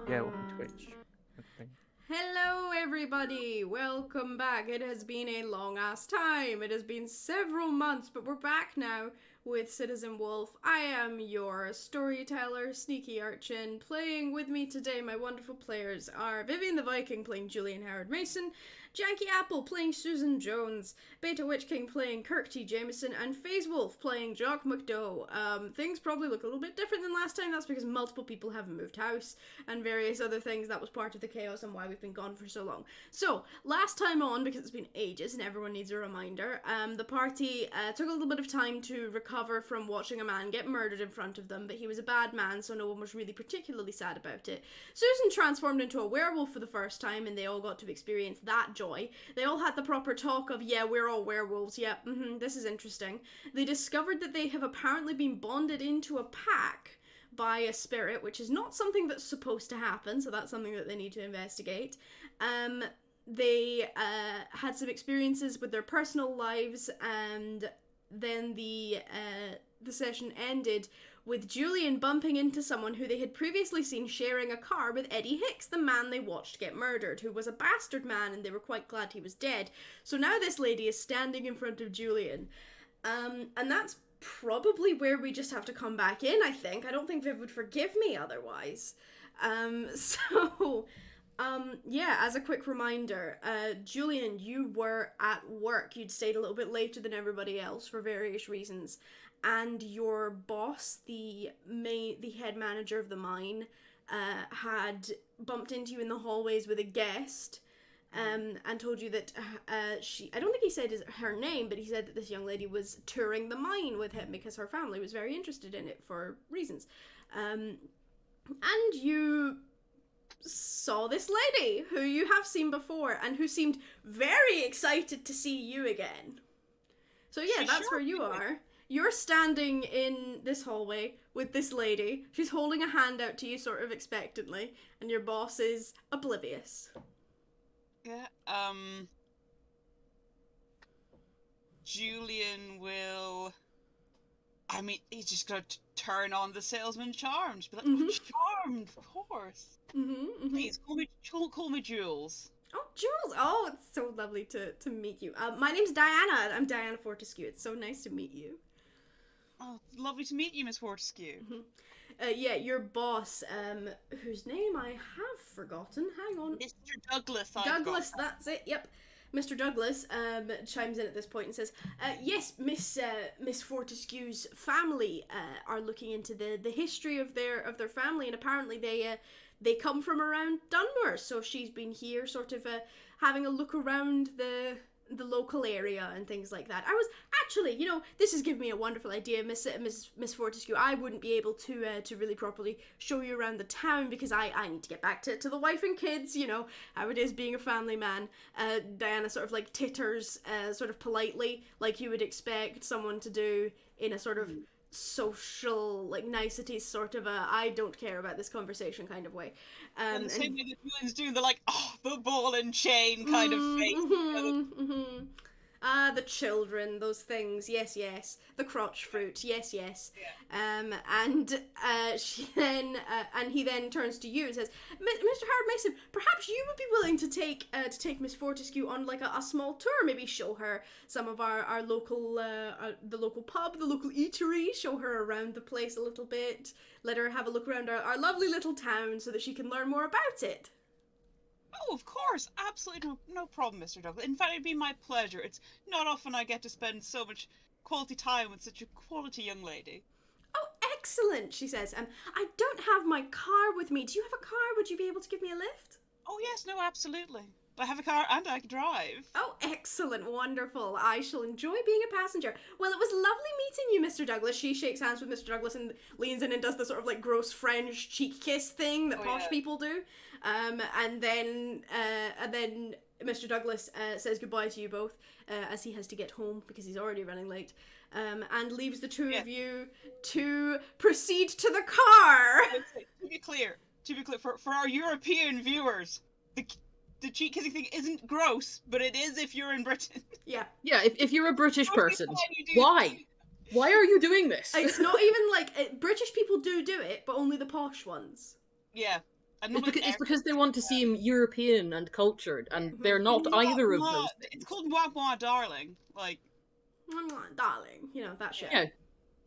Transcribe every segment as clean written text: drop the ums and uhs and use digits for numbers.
Yeah, welcome Twitch. Thing. Hello, everybody! Welcome back. It has been a long ass time. It has been several months, but we're back now with Citizen Wolf. I am your storyteller, Sneaky Urchin. Playing with me today, my wonderful players are Vivian the Viking playing Julian Howard Mason, Janky Apple playing Susan Jones, Beta Witch King playing Kirk T. Jameson, and FaZe Wolf playing Jock McDowell. Things probably look a little bit different than last time. That's because multiple people have moved house and various other things. That was part of the chaos and why we've been gone for so long. So, last time on, because it's been ages and everyone needs a reminder, the party took a little bit of time to recover from watching a man get murdered in front of them, but he was a bad man, so no one was really particularly sad about it. Susan transformed into a werewolf for the first time, and they all got to experience that joy. They all had the proper talk of, yeah, we're all werewolves, yeah, this is interesting. They discovered that they have apparently been bonded into a pack by a spirit, which is not something that's supposed to happen, so that's something that they need to investigate. They had some experiences with their personal lives, and then the session ended with Julian bumping into someone who they had previously seen sharing a car with Eddie Hicks, the man they watched get murdered, who was a bastard man, and they were quite glad he was dead. So now this lady is standing in front of Julian. And that's probably where we just have to come back in, I think. I don't think Viv would forgive me otherwise. Yeah, as a quick reminder, Julian, you were at work. You'd stayed a little bit later than everybody else for various reasons. And your boss, the head manager of the mine, had bumped into you in the hallways with a guest. And told you that I don't think he said her name, but he said that this young lady was touring the mine with him because her family was very interested in it for reasons. And you saw this lady who you have seen before and who seemed very excited to see you again. So yeah, that's where you are. You're standing in this hallway with this lady. She's holding a hand out to you sort of expectantly, and your boss is oblivious. Yeah, Julian will... I mean, he's just going to turn on the salesman charms. Be like, oh, charmed, of course. Please, call me Jules. Oh, Jules! Oh, it's so lovely to meet you. My name's Diana. I'm Diana Fortescue. It's so nice to meet you. Oh, lovely to meet you, Miss Fortescue. Yeah, your boss, whose name I have forgotten. Hang on. Mr. Douglas, Douglas, that's it, yep. Mr. Douglas chimes in at this point and says, yes, Miss Fortescue's family are looking into the history of their family, and apparently they come from around Dunmore, so she's been here sort of having a look around the local area and things like that. I was actually, this has given me a wonderful idea, Miss Fortescue. I wouldn't be able to really properly show you around the town because I need to get back to the wife and kids, how it is being a family man. Diana sort of like titters sort of politely, like you would expect someone to do in a sort of social, like, niceties sort of a I don't care about this conversation kind of way. And the same way that villains do, they're like, oh, the ball and chain kind of face. The children, those things, yes. The crotch fruit, yes. Yeah. And he then turns to you and says, Mr. Howard Mason, perhaps you would be willing to take Miss Fortescue on like a small tour, maybe show her some of our local, the local pub, the local eatery, show her around the place a little bit, let her have a look around our lovely little town so that she can learn more about it. Oh, of course, absolutely no problem, Mr. Douglas. In fact, it'd be my pleasure. It's not often I get to spend so much quality time with such a quality young lady. Oh, excellent, she says. I don't have my car with me. Do you have a car? Would you be able to give me a lift? Oh, yes, no, absolutely. I have a car and I can drive. Oh, excellent, wonderful. I shall enjoy being a passenger. Well, it was lovely meeting you, Mr. Douglas. She shakes hands with Mr. Douglas and leans in and does the sort of like gross French cheek kiss thing that posh people do. And then Mr. Douglas says goodbye to you both as he has to get home because he's already running late. And leaves the two of you to proceed to the car. To be clear, for our European viewers, the cheek kissing thing isn't gross, but it is if you're in Britain. Yeah, if you're a British person. Why? Why are you doing this? It's not even like... British people do it, but only the posh ones. Yeah. It's because they want to seem European and cultured, and they're not either of those things. It's called Mwah Mwah Darling. Like, darling, you know, that shit. Yeah.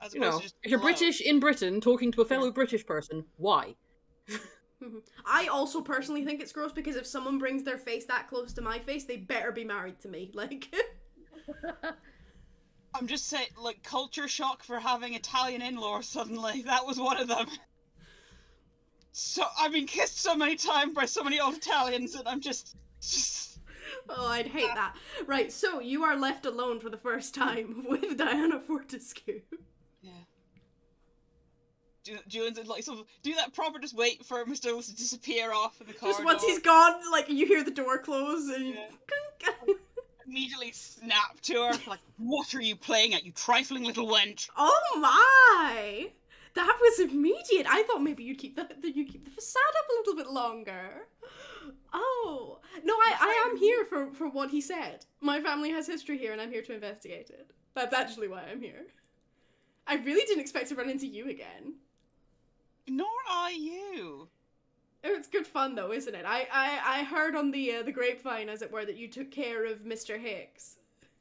as You opposed know, to just if you're hello. British in Britain talking to a fellow British person, why? I also personally think it's gross because if someone brings their face that close to my face, they better be married to me. Like, I'm just saying, like, culture shock for having Italian in-laws suddenly. That was one of them. So, I've been kissed so many times by so many old Italians that I'm just... oh, I'd hate that. Right, so you are left alone for the first time with Diana Fortescue. Yeah. Julian's like, sort of, do that proper, just wait for Mr. Lewis to disappear off in the corridor. Just once he's gone, like, you hear the door close and you... Immediately snap to her, like, what are you playing at, you trifling little wench? Oh my! That was immediate. I thought maybe you'd keep the facade up a little bit longer. Oh no, I am here for what he said. My family has history here, and I'm here to investigate it. That's actually why I'm here. I really didn't expect to run into you again. Nor are you. Oh, it's good fun though, isn't it? I heard on the grapevine, as it were, that you took care of Mr. Hicks.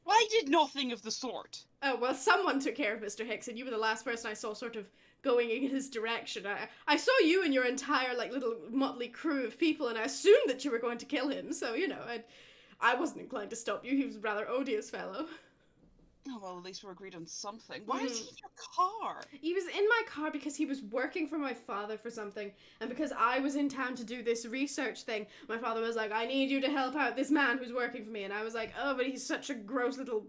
I did nothing of the sort. Oh well, someone took care of Mr. Hicks, and you were the last person I saw sort of going in his direction. I saw you and your entire, like, little motley crew of people, and I assumed that you were going to kill him, so, you know, I wasn't inclined to stop you. He was a rather odious fellow. Oh, well, at least we're agreed on something. Why is he in your car? He was in my car because he was working for my father for something, and because I was in town to do this research thing, my father was like, I need you to help out this man who's working for me, and I was like, oh, but he's such a gross little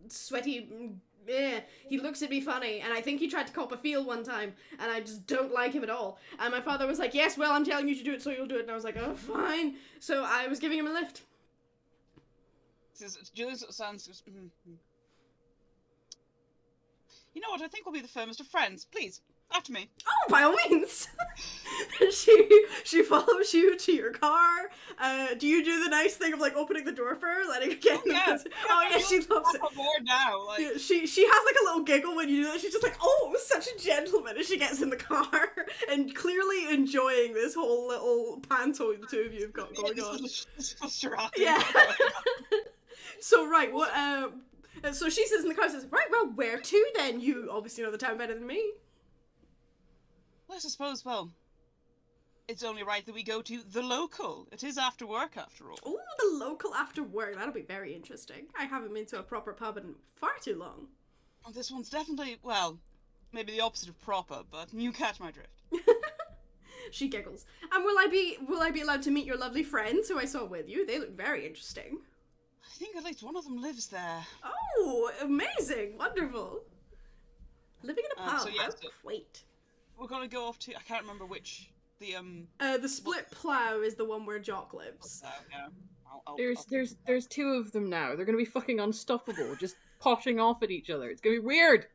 sweaty... he looks at me funny, and I think he tried to cop a feel one time, and I just don't like him at all. And my father was like, yes, well, I'm telling you to do it, so you'll do it. And I was like, oh, fine. So I was giving him a lift. Julian sounds... You know what, I think we'll be the firmest of friends. Please, after me. Oh, by all means. She follows you to your car. Do you do the nice thing of, like, opening the door for her, letting her get in the Oh yeah, she loves it. More now, like... Yeah, she has like a little giggle when you do that. She's just like, oh, such a gentleman, as she gets in the car and clearly enjoying this whole little panto the two of you have got going on. Yeah. So right, what? So she sits in the car and says, right, well, where to then? You obviously know the town better than me. Well, I suppose, well, it's only right that we go to the local. It is after work, after all. Oh, the local after work. That'll be very interesting. I haven't been to a proper pub in far too long. Oh, this one's definitely, well, maybe the opposite of proper, but you catch my drift. She giggles. And will I be allowed to meet your lovely friends who I saw with you? They look very interesting. I think at least one of them lives there. Oh, amazing. Wonderful. Living in a pub. So yeah, Wait. We're gonna go off to, I can't remember which, the split plough is the one where Jock lives. Yeah. There's two of them now. They're gonna be fucking unstoppable, just potting off at each other. It's gonna be weird.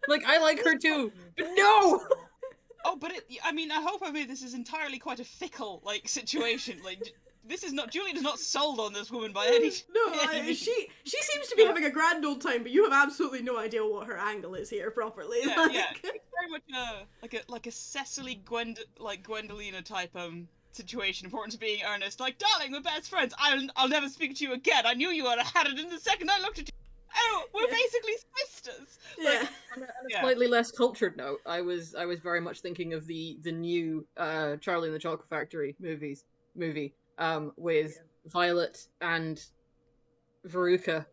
Like, I like her too, but no! Oh, but I hope this is entirely quite a fickle, like, situation. Like, this is not, Julian is not sold on this woman by any... No, she seems to be having a grand old time, but you have absolutely no idea what her angle is here properly. Yeah, like... yeah. It's very much like a Cecily Gwendolina type situation. Importance being earnest. Like, darling, we're best friends. I'll never speak to you again. I knew you would have had it in the second I looked at you. Oh, we're basically sisters. Yeah. Like, On a slightly less cultured note, I was very much thinking of the new Charlie and the Chocolate Factory movie, with Violet and Veruca.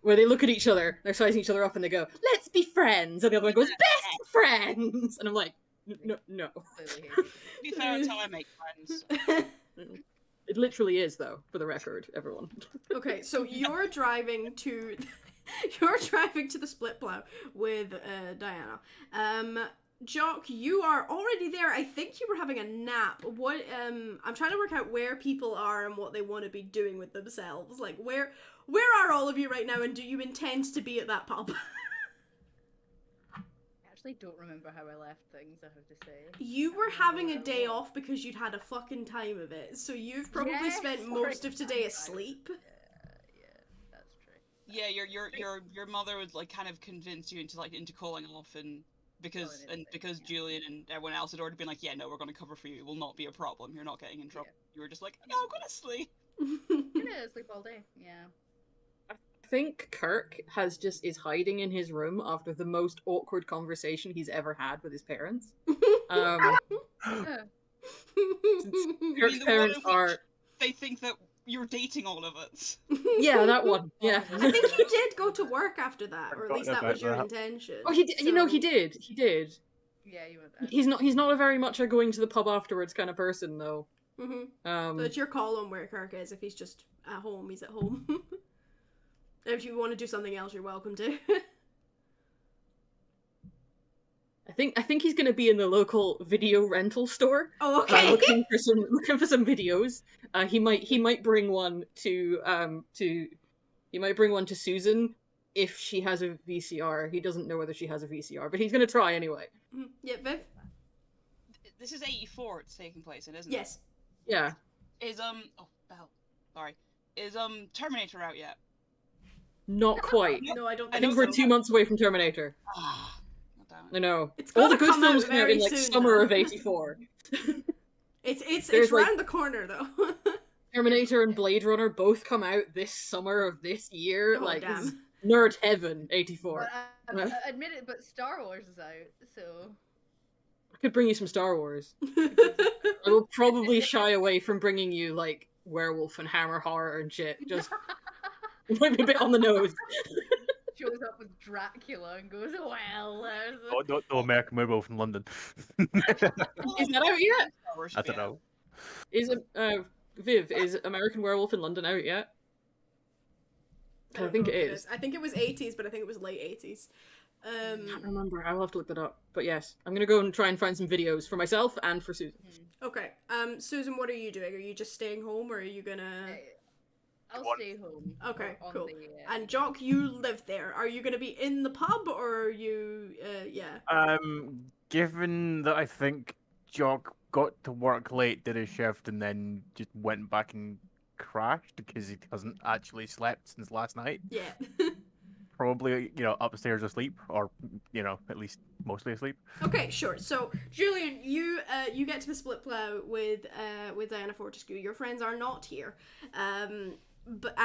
Where they look at each other, they're sizing each other up, and they go, "Let's be friends," and the other one goes, "Best friends," and I'm like, no. To be fair, that's how I make friends. It literally is, though, for the record, everyone. Okay, so you're driving to the split plow with Diana. Jock, you are already there. I think you were having a nap. What? I'm trying to work out where people are and what they want to be doing with themselves. Like, where are all of you right now, and do you intend to be at that pub? I actually don't remember how I left things, I have to say. You were having a day off because you'd had a fucking time of it, so you've probably spent most of today asleep. Yeah, that's true. Yeah, your mother would, like, kind of convince you into calling off and because anything, because yeah. Julian and everyone else had already been like, yeah, no, we're going to cover for you. It will not be a problem. You're not getting in trouble. You were just like, no, I'm going to sleep. Yeah, sleep all day. Yeah. I think Kirk is hiding in his room after the most awkward conversation he's ever had with his parents. Uh, Kirk's the one parents in which are they think that you're dating all of us. yeah, that one. Yeah. I think you did go to work after that, or at Forgotten least that was about your that. intention. Oh, he did. You know, he So- did. He did. yeah, you went. He's not a very much a going to the pub afterwards kind of person though. Mhm. So it's your call on where Kirk is. If he's just at home, he's at home. If you want to do something else, you're welcome to. I think he's going to be in the local video rental store. Oh, okay. Looking for some videos. He might bring one to Susan if she has a VCR. He doesn't know whether she has a VCR, but he's going to try anyway. Mhm. Yeah, Viv. This is 84 it's taking place in, isn't Yes. Yeah. it? Is, oh, hell. Sorry. Is, Terminator out yet? Not quite. No, I don't. I think think we're so. 2 months away from Terminator. Ah, God damn it. I know. It's All the gotta good come out films come out in very like soon, summer though. of '84. It's There's, like- round the corner though. Terminator and Blade Runner both come out this summer of this year. Oh, Like this is damn. nerd heaven. '84. But admit it, but Star Wars is out, so. I could bring you some Star Wars. I will probably shy away from bringing you like Werewolf and Hammer horror and shit. Just it might be a bit on the nose. Shows up with Dracula and goes, well, there's a... Oh, no, American Werewolf in London. Is that out yet? I don't know. Is Viv, is American Werewolf in London out yet? I think it is. I think it was 80s, but I think it was late 80s. I can't remember. I'll have to look that up. But yes, I'm gonna go and try and find some videos for myself and for Susan. Okay. Susan, what are you doing? Are you just staying home, or are you gonna? I'll stay home. Okay, on cool. the, And Jock, you live there. Are you gonna be in the pub, or are you? Yeah. Given that I think Jock got to work late, did his shift, and then just went back and crashed because he hasn't actually slept since last night. Yeah. Probably, upstairs asleep, or at least mostly asleep. Okay, sure. So, Julian, you get to the split plow with Diana Fortescue. Your friends are not here, but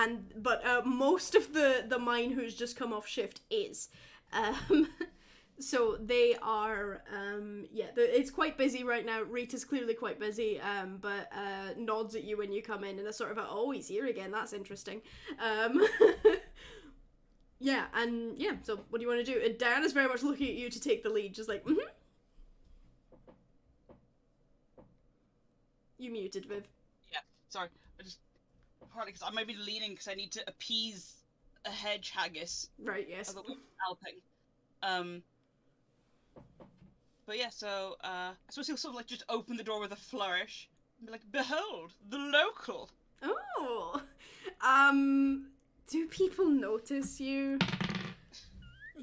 most of the mine who's just come off shift is, so they are it's quite busy right now. Rita's clearly quite busy, but nods at you when you come in a sort of oh, he's here again. That's interesting. Yeah, and yeah, so what do you want to do? Diana's very much looking at you to take the lead, just like, You muted, Viv. Yeah, sorry. I just partly because I might be leaning because I need to appease a hedge haggis. Right, yes. As a little alping. But yeah, so I suppose he'll sort of like just open the door with a flourish and be like, "Behold, the local." Oh, do people notice you?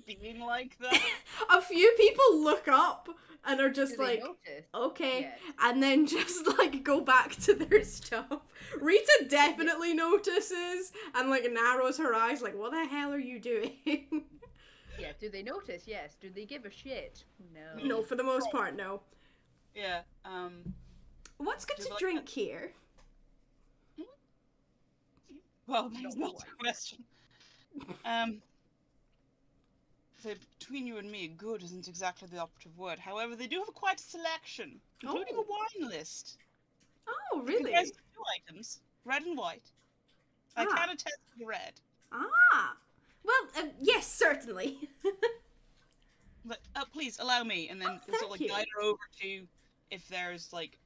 Being like that. A few people look up and are just Do they like, notice? okay, Yes. and then just like go back to their stuff. Rita definitely notices and like narrows her eyes, like, what the hell are you doing? Yeah, do they notice? Yes. Do they give a shit? No. No, for the most part, no. Yeah. What's good Do to you like drink here? Well, that's No. not the question. So between you and me, good isn't exactly the operative word. However, they do have quite a selection, including Oh. a wine list. Oh, It really? compares to 2 items, red and white. I Ah. can attest to the red. Ah. Well, yes, certainly. But please allow me, and then Oh, you'll sort of like thank you. guide her over to if there's like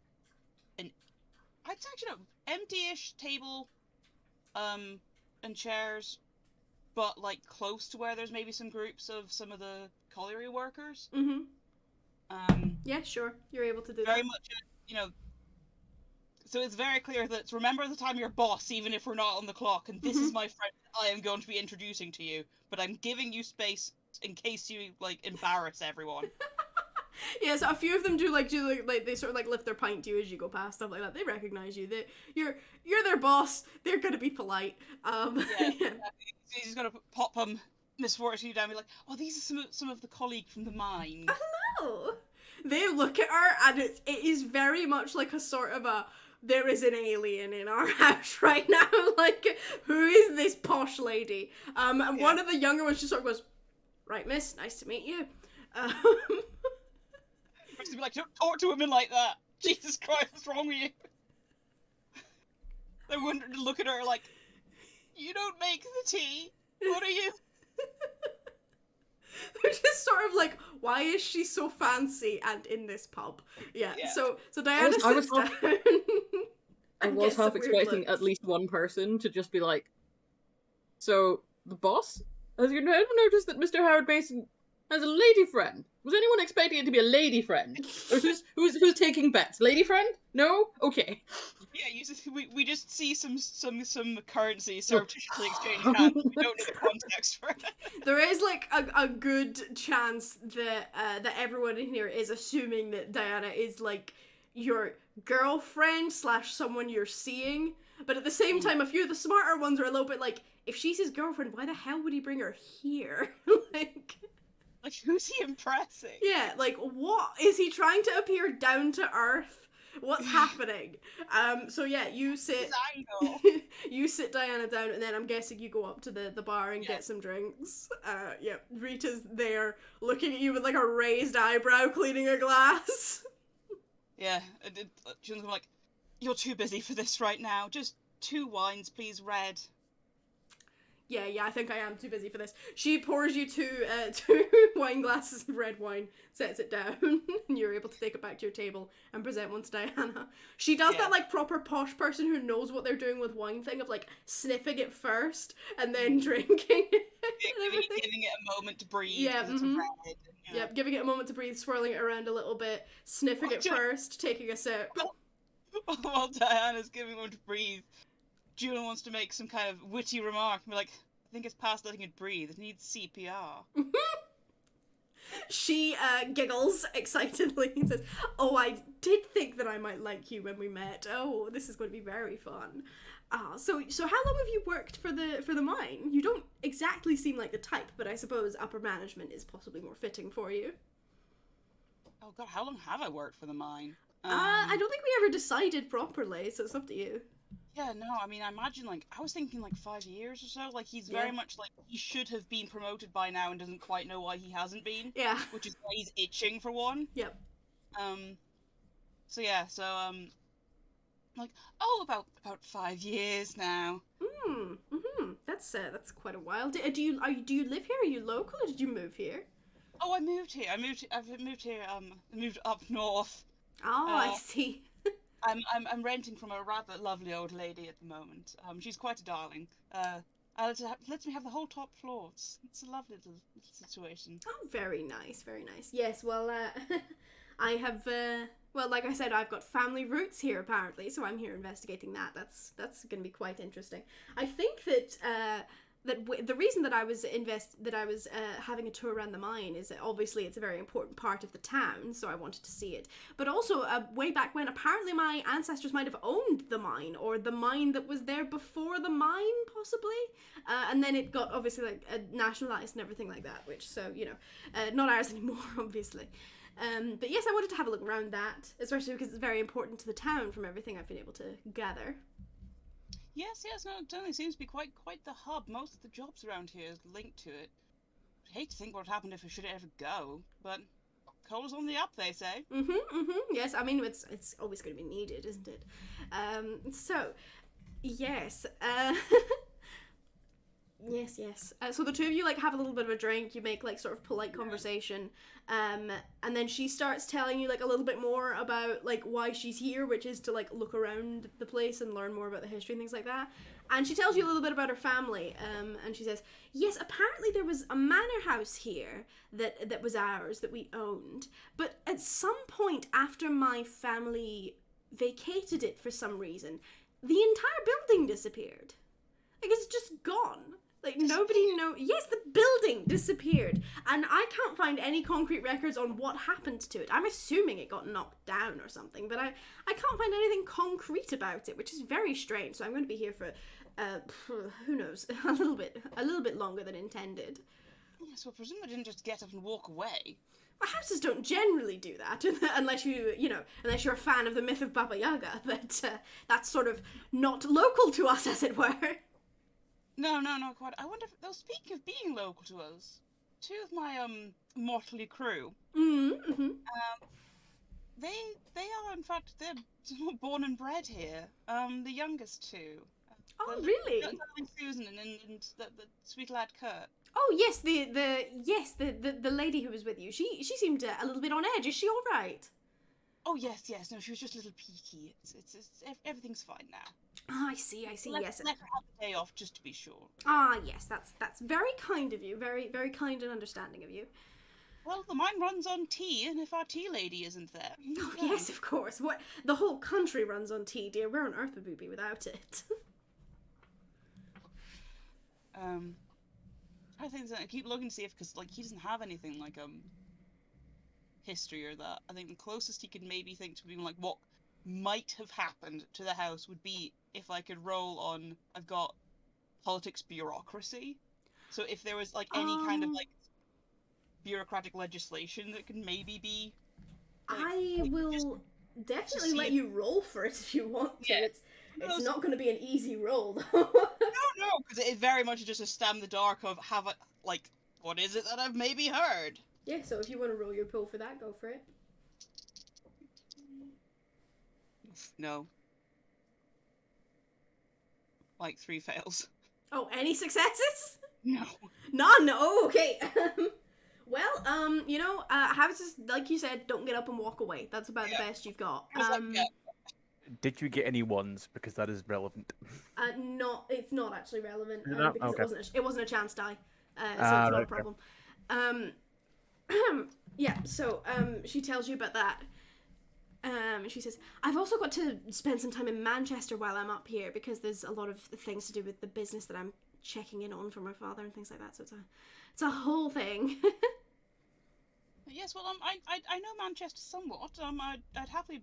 an empty-ish table, and chairs, but like close to where there's maybe some groups of some of the colliery workers. Mm-hmm. Yeah, sure. You're able to do Very that. much, so it's very clear that remember the time your boss, even if we're not on the clock, and this is my friend I am going to be introducing to you, but I'm giving you space in case you like embarrass everyone. Yeah, so a few of them do like they sort of like lift their pint to you as you go past, stuff like that. They recognize you. You're their boss. They're gonna be polite. Yeah, Yeah. exactly. So he's gonna pop Miss Fortescue down and be like, "Oh, these are some of the colleague from the mine." Oh, hello. They look at her, and it is very much like a sort of a, there is an alien in our house right now. Like, who is this posh lady? And one of the younger ones just sort of goes, right, miss, nice to meet you. First, to be like, don't talk to women like that. Jesus Christ, what's wrong with you? They wonder to look at her like, you don't make the tea. What are you? They're just sort of like, why is she so fancy and in this pub? Yeah. So Diana sits down. I was half expecting at least one person to just be like, so, the boss? Has you ever noticed that Mr. Howard Mason has a lady friend? Was anyone expecting it to be a lady friend? Or who's taking bets? Lady friend? No? Okay. Yeah, we just see some currency surreptitiously exchanged hands. We don't know the context for it. There is like a good chance that that everyone in here is assuming that Diana is like your girlfriend / someone you're seeing, but at the same time, a few of the smarter ones are a little bit like, if she's his girlfriend, why the hell would he bring her here? Like, who's he impressing? Yeah, like, what? Is he trying to appear down to earth? What's happening? So yeah, you sit you sit Diana down, and then I'm guessing you go up to the bar and get some drinks. Yeah, Rita's there looking at you with like a raised eyebrow cleaning a glass. Yeah, Julian's like, you're too busy for this right now. Just 2 wines, please, red. Yeah, I think I am too busy for this. She pours you two wine glasses of red wine, sets it down, and you're able to take it back to your table and present one to Diana. She does that like proper posh person who knows what they're doing with wine thing of like sniffing it first and then drinking it. Giving it a moment to breathe. Yeah, it's red, Yep, giving it a moment to breathe, swirling it around a little bit, sniffing it first, taking a sip. While Diana's giving one to breathe, Julian wants to make some kind of witty remark and be like, I think it's past letting it breathe. It needs CPR. She giggles excitedly and says, oh, I did think that I might like you when we met. Oh, this is going to be very fun. So how long have you worked for the mine? You don't exactly seem like the type, but I suppose upper management is possibly more fitting for you. Oh god, how long have I worked for the mine? I don't think we ever decided properly, so it's up to you. Yeah, no, I mean, I imagine, like, I was thinking, like, 5 years or so. Like, he's very much, like, he should have been promoted by now and doesn't quite know why he hasn't been. Yeah. Which is why he's itching for one. Yep. Like, oh, about 5 years now. That's quite a while. Do you live here? Are you local, or did you move here? Oh, I moved here. I've moved here, I moved up north. Oh, I see. I'm renting from a rather lovely old lady at the moment. She's quite a darling. Lets me have the whole top floor. It's a lovely little situation. Oh, very nice, very nice. Yes, well, I have, well, like I said, I've got family roots here apparently, so I'm here investigating that. That's going to be quite interesting. I think that the reason that I was having a tour around the mine is that obviously it's a very important part of the town, so I wanted to see it. But also, way back when, apparently my ancestors might have owned the mine, or the mine that was there before the mine, possibly. And then it got obviously like nationalized and everything like that, which, so, you know, not ours anymore, obviously. But yes, I wanted to have a look around that, especially because it's very important to the town from everything I've been able to gather. Yes, no, it definitely seems to be quite the hub. Most of the jobs around here is linked to it. I'd hate to think what would happen if it should ever go, but coal's on the up, they say. Yes, I mean, it's always going to be needed, isn't it? So, yes, Yes. So the two of you like have a little bit of a drink. You make like sort of polite conversation, and then she starts telling you like a little bit more about like why she's here, which is to like look around the place and learn more about the history and things like that. And she tells you a little bit about her family, and she says, yes, apparently there was a manor house here that was ours, that we owned, but at some point after my family vacated it for some reason, the entire building disappeared. Like, it's just gone. Like, nobody knows. Yes, the building disappeared. And I can't find any concrete records on what happened to it. I'm assuming it got knocked down or something, but I can't find anything concrete about it, which is very strange. So I'm going to be here for, who knows, a little bit longer than intended. So I presume they didn't just get up and walk away. Well, houses don't generally do that, unless unless you're a fan of the myth of Baba Yaga, but that's sort of not local to us, as it were. No, not quite. I wonder if, though, speaking of being local to us, two of my, motley crew, Mm-hmm. they are, in fact, they're born and bred here. The youngest two. Oh, The- really? Darling Susan and the sweet lad Kurt. Oh, yes, the lady who was with you. She seemed a little bit on edge. Is she all right? Oh, yes. No, she was just a little peaky. Everything's fine now. Oh, I see, yes. Let her have the day off, just to be sure. Ah, yes, that's very kind of you. Very, very kind and understanding of you. Well, the mine runs on tea, and if our tea lady isn't there... Oh, yes, of course. What? The whole country runs on tea, dear. Where on earth would we be without it? I think I keep looking to see if, because, like, he doesn't have anything, like, history or that. I think the closest he could maybe think to being, like, what might have happened to the house would be if I could roll on, I've got politics bureaucracy. So if there was, like, any kind of, like, bureaucratic legislation that could maybe be... Like, I will definitely see let if- you roll for it if you want to. Yeah. It's not going to be an easy roll, though. No, because it very much is just a stab in the dark of, like, what is it that I've maybe heard? Yeah, so if you want to roll your pull for that, go for it. No. Like, 3 fails. Oh, any successes? No. None. Oh, okay. Well, houses, like you said, don't get up and walk away. That's about the best you've got. Did you get any ones? Because that is relevant. It's not actually relevant Is it not? because Okay. it wasn't a chance die, so it's Ah, not a right, problem. Yeah. So she tells you about that. She says, I've also got to spend some time in Manchester while I'm up here because there's a lot of things to do with the business that I'm checking in on for my father and things like that. So it's a whole thing. Yes, well, I know Manchester somewhat. I'd happily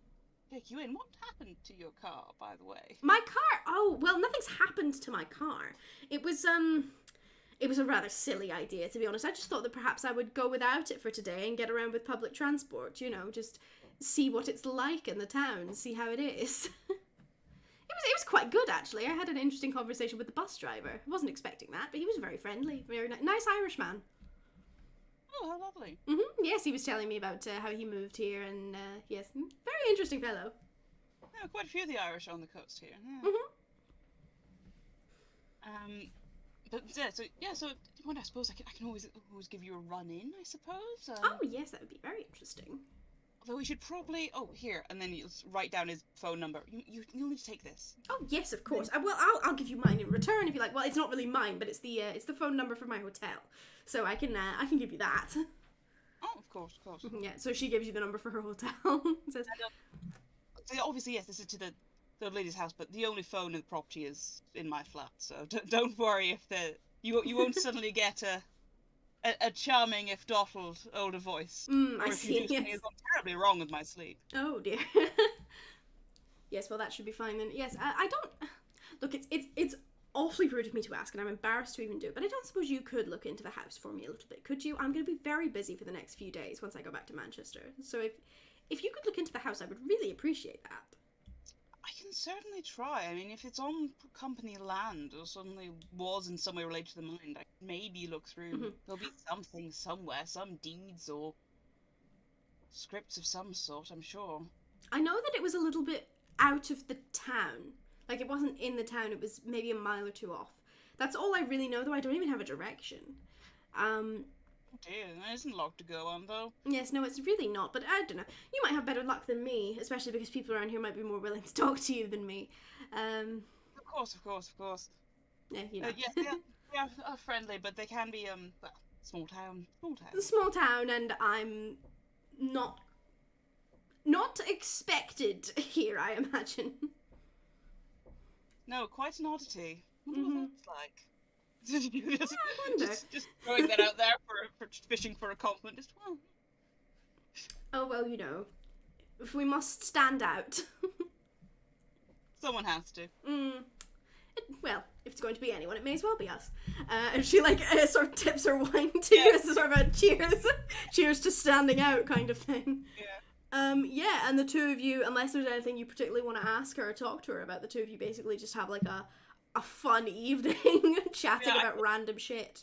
pick you in. What happened to your car, by the way? My car. Oh well, nothing's happened to my car. It was a rather silly idea, to be honest. I just thought that perhaps I would go without it for today and get around with public transport. You know, just see what it's like in the town, see how it is. It was quite good, actually. I had an interesting conversation with the bus driver. I wasn't expecting that, but he was very friendly, very nice Irish man. Oh, how lovely. Yes, he was telling me about how he moved here, and yes, very interesting fellow. Yeah, quite a few of the Irish on the coast here. Yeah. But yeah, so I suppose I can always give you a run in, I suppose. Oh yes, that would be very interesting. Although we should probably here, and then you'll write down his phone number. You'll need to take this. Oh yes, of course. Well, I'll give you mine in return if you like. Well, it's not really mine, but it's the phone number for my hotel, so I can give you that. Oh, of course. Yeah. So she gives you the number for her hotel. Says, So obviously, yes, this is to the lady's house, but the only phone in the property is in my flat. So don't worry if you won't suddenly get a charming, if dottled, older voice. Or I if see. you do something Yes. that's gone terribly wrong with my sleep. Oh dear. Yes. Well, that should be fine then. Yes. I don't. Look, it's awfully rude of me to ask, and I'm embarrassed to even do it. But I don't suppose you could look into the house for me a little bit, could you? I'm going to be very busy for the next few days once I go back to Manchester. So if you could look into the house, I would really appreciate that. I can certainly try. I mean, if it's on company land or suddenly was in some way related to the mine, I can maybe look through. There'll be something somewhere, some deeds or scripts of some sort, I'm sure. I know that it was a little bit out of the town. Like, it wasn't in the town, it was maybe a mile or two off. That's all I really know, though. I don't even have a direction. Oh dear, there isn't a lot to go on, though. Yes, no, it's really not, but I don't know. You might have better luck than me, especially because people around here might be more willing to talk to you than me. Of course. Yeah, you know. Yes, they are friendly, but they can be, well, small town. Small town, and I'm not expected here, I imagine. No, quite an oddity. I wonder what that's like. I wonder. just throwing that out there for fishing for a compliment. Just, well, Oh, well, you know, if we must stand out. someone has to. if it's going to be anyone, it may as well be us. And she like sort of tips her wine to you as a sort of a cheers to standing out kind of thing. Yeah, and the two of you, unless there's anything you particularly want to ask her or talk to her about, the two of you basically just have like a fun evening chatting about random shit.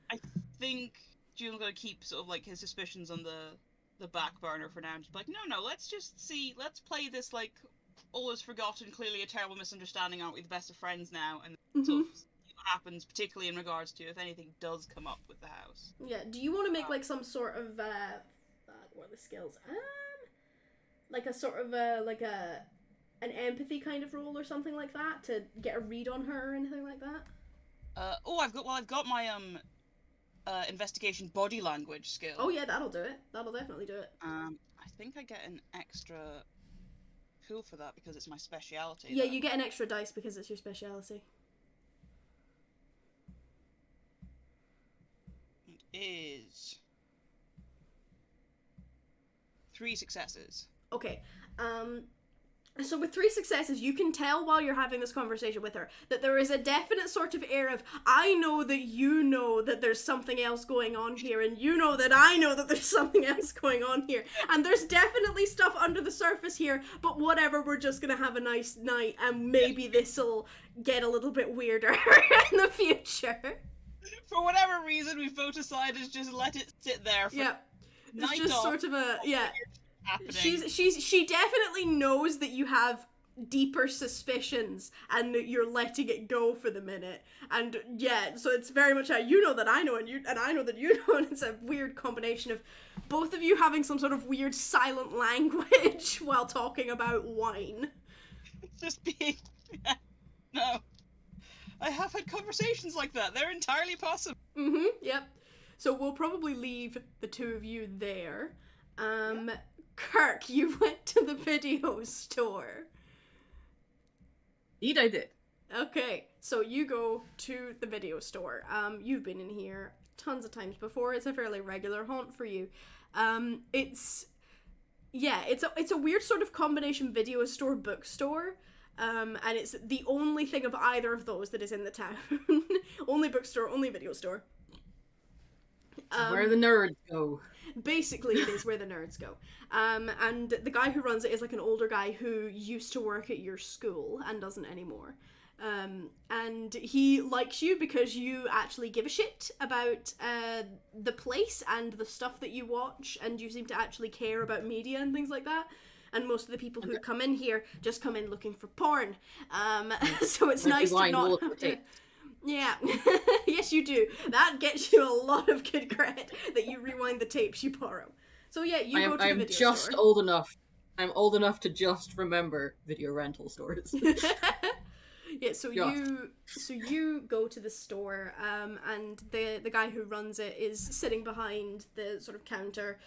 I think Julian's gonna keep sort of like his suspicions on the back burner for now. And just be like, no, let's play this like all is forgotten, clearly a terrible misunderstanding, aren't we the best of friends now? And sort of see what happens, particularly in regards to if anything does come up with the house. Yeah, do you want to make like some sort of what are the skills? Like a sort of an empathy kind of role or something like that to get a read on her or anything like that? I've got my investigation body language skill. Oh yeah, that'll do it. That'll definitely do it. I think I get an extra pool for that because it's my speciality. Yeah, you get an extra dice because it's your speciality. It is 3 successes. Okay. So with 3 successes, you can tell while you're having this conversation with her that there is a definite sort of air of, I know that you know that there's something else going on here, and you know that I know that there's something else going on here, and there's definitely stuff under the surface here, but whatever, we're just gonna have a nice night, and maybe this'll get a little bit weirder in the future. For whatever reason, we both decided to just let it sit there for it's just sort of a, happening. She definitely knows that you have deeper suspicions and that you're letting it go for the minute, and so it's very much a you know that I know and I know that you know, and it's a weird combination of both of you having some sort of weird silent language while talking about wine. Just being no, I have had conversations like that. They're entirely possible. Yep. So we'll probably leave the two of you there. Kirk, you went to the video store. Indeed I did. Okay, so you go to the video store. You've been in here tons of times before. It's a fairly regular haunt for you. It's a weird sort of combination video store bookstore. And it's the only thing of either of those that is in the town. Only bookstore, only video store. Where the nerds go. Basically, it is where the nerds go. And the guy who runs it is like an older guy who used to work at your school and doesn't anymore. And he likes you because you actually give a shit about the place and the stuff that you watch, and you seem to actually care about media and things like that. And most of the people who come in here just come in looking for porn. So it's nice to not have to... Yeah, yes you do. That gets you a lot of good credit that you rewind the tapes you borrow. So yeah, you go to the video store. I'm just old enough. I'm old enough to just remember video rental stores. Yeah, so you go to the store, and the guy who runs it is sitting behind the sort of counter,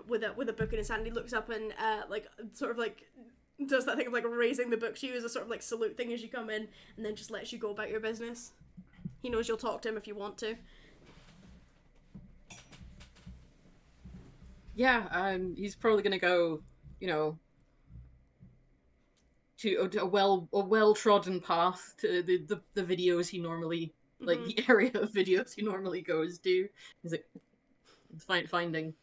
with a book in his hand. He looks up and does that thing of like raising the book to you as a sort of like salute thing as you come in, and then just lets you go about your business. He knows you'll talk to him if you want to. Yeah, he's probably gonna go, to a well trodden path to the videos he normally the area of videos he normally goes to. He's like finding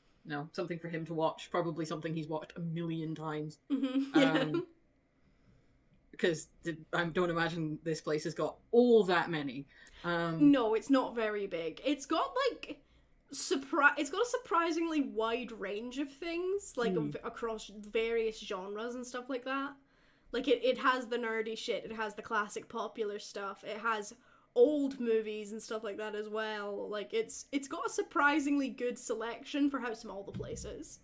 something for him to watch, probably something he's watched a million times. Because I don't imagine this place has got all that many. No, it's not very big. It's got like it's got a surprisingly wide range of things, like across various genres and stuff like that. Like it has the nerdy shit, it has the classic popular stuff, it has old movies and stuff like that as well. Like it's got a surprisingly good selection for how small the place is.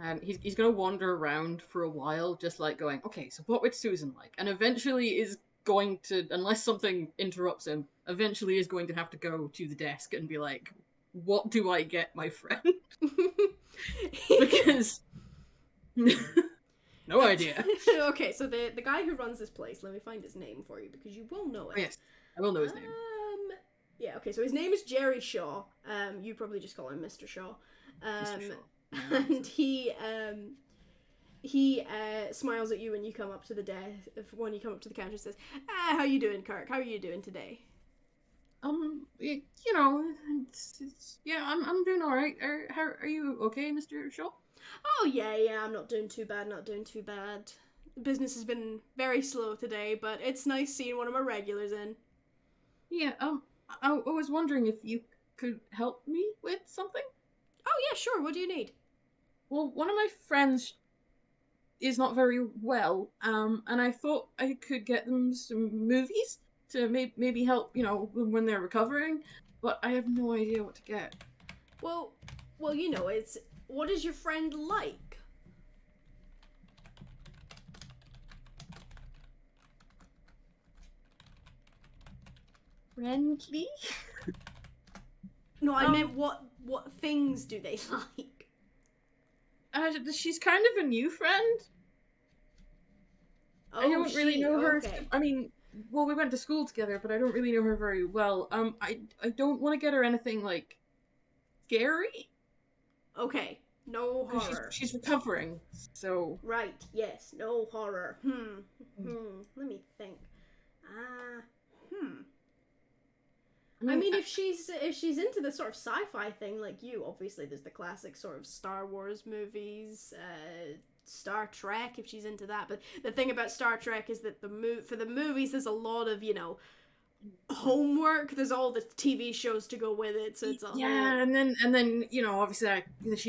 And he's gonna wander around for a while, just like going, okay, so what would Susan like? And eventually is going to, unless something interrupts him, eventually is going to have to go to the desk and be like, what do I get my friend? Because no idea. Okay, so the guy who runs this place, let me find his name for you because you will know it. Oh, yes, I will know his name. Yeah, okay, so his name is Jerry Shaw. You probably just call him Mr. Shaw. Mr. Shaw. And he smiles at you when you come up to the desk. When you come up to the counter, and says, "How you doing, Kirk? How are you doing today?" You know, yeah, I'm doing all right. How are you? Okay, Mr. Shaw? Oh yeah, I'm not doing too bad. Not doing too bad. Business has been very slow today, but it's nice seeing one of my regulars in. Yeah. I was wondering if you could help me with something. Oh yeah, sure. What do you need? Well, one of my friends is not very well, and I thought I could get them some movies to maybe help, you know, when they're recovering, but I have no idea what to get. Well, you know, it's what is your friend like? Friendly? No, I meant what things do they like? She's kind of a new friend. Oh, I don't really know her. Okay. I mean, well, we went to school together, but I don't really know her very well. I don't want to get her anything like scary. Okay. No 'Cause horror. she's recovering, so. Right. Yes. No horror. Let me think. I mean, if she's into the sort of sci-fi thing like you, obviously there's the classic sort of Star Wars movies, Star Trek if she's into that. But the thing about Star Trek is that for the movies there's a lot of, you know, homework. There's all the TV shows to go with it, so it's a yeah, and then you know, obviously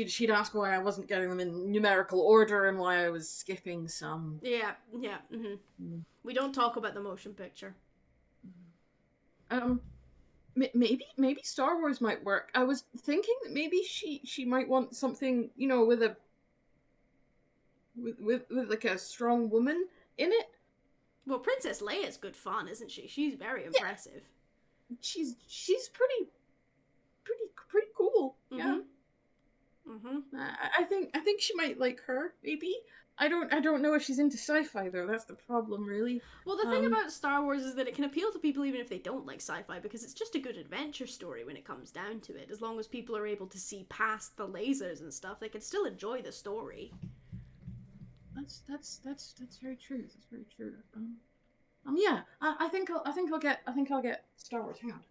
she'd ask why I wasn't getting them in numerical order and why I was skipping some. Yeah. We don't talk about the motion picture. Maybe Star Wars might work. I was thinking that maybe she might want something, you know, with like a strong woman in it. Well, Princess Leia's good fun, isn't she? She's very impressive. She's pretty cool. Yeah. I think she might like her. Maybe. I don't know if she's into sci-fi though. That's the problem, really. Well, the thing about Star Wars is that it can appeal to people even if they don't like sci-fi, because it's just a good adventure story when it comes down to it. As long as people are able to see past the lasers and stuff, they can still enjoy the story. That's very true. That's very true. Yeah. I think I'll get Star Wars. Hang on.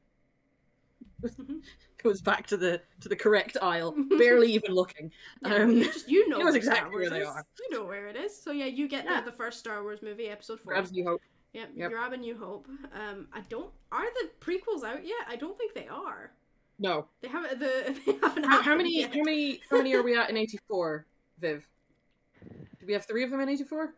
Goes back to the correct aisle, barely even looking. Yeah, you know knows where exactly Star Wars where they is. are. You know where it is. So yeah, you get the first Star Wars movie, Episode 4. Grabs New Hope. Yep. Grab a New Hope. Are the prequels out yet? I don't think they are. No. They haven't. They haven't. How many yet. how many are we at in 84, Viv? Do we have 3 of them in 84?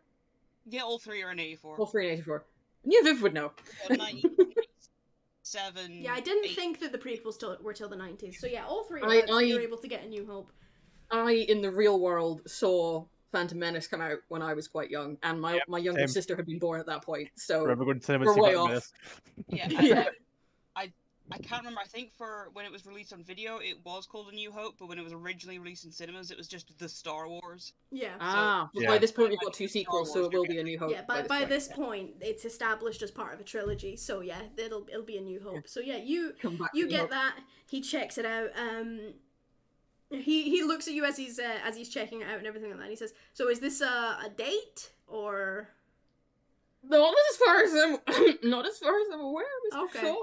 Yeah, all 3 are in 84. All 3 in 84. Yeah, Viv would know. 97. Yeah, I didn't 8. think that the prequels were till the 90s. So yeah, all 3 you're able to get a New Hope. I, in the real world, saw Phantom Menace come out when I was quite young, and my younger sister had been born at that point, so We're going to we're way off. Yeah, I can't remember. I think for when it was released on video, it was called A New Hope, but when it was originally released in cinemas, it was just The Star Wars. Yeah. By this point we've got 2 sequels, so it will be A New Hope. Yeah, by this point it's established as part of a trilogy, so yeah, it'll be A New Hope. Yeah. So yeah, you get that. He checks it out. He looks at you as he's checking it out and everything like that. And he says, "So is this a date or?" Not as far as I'm aware, Mr. Okay. Shaw.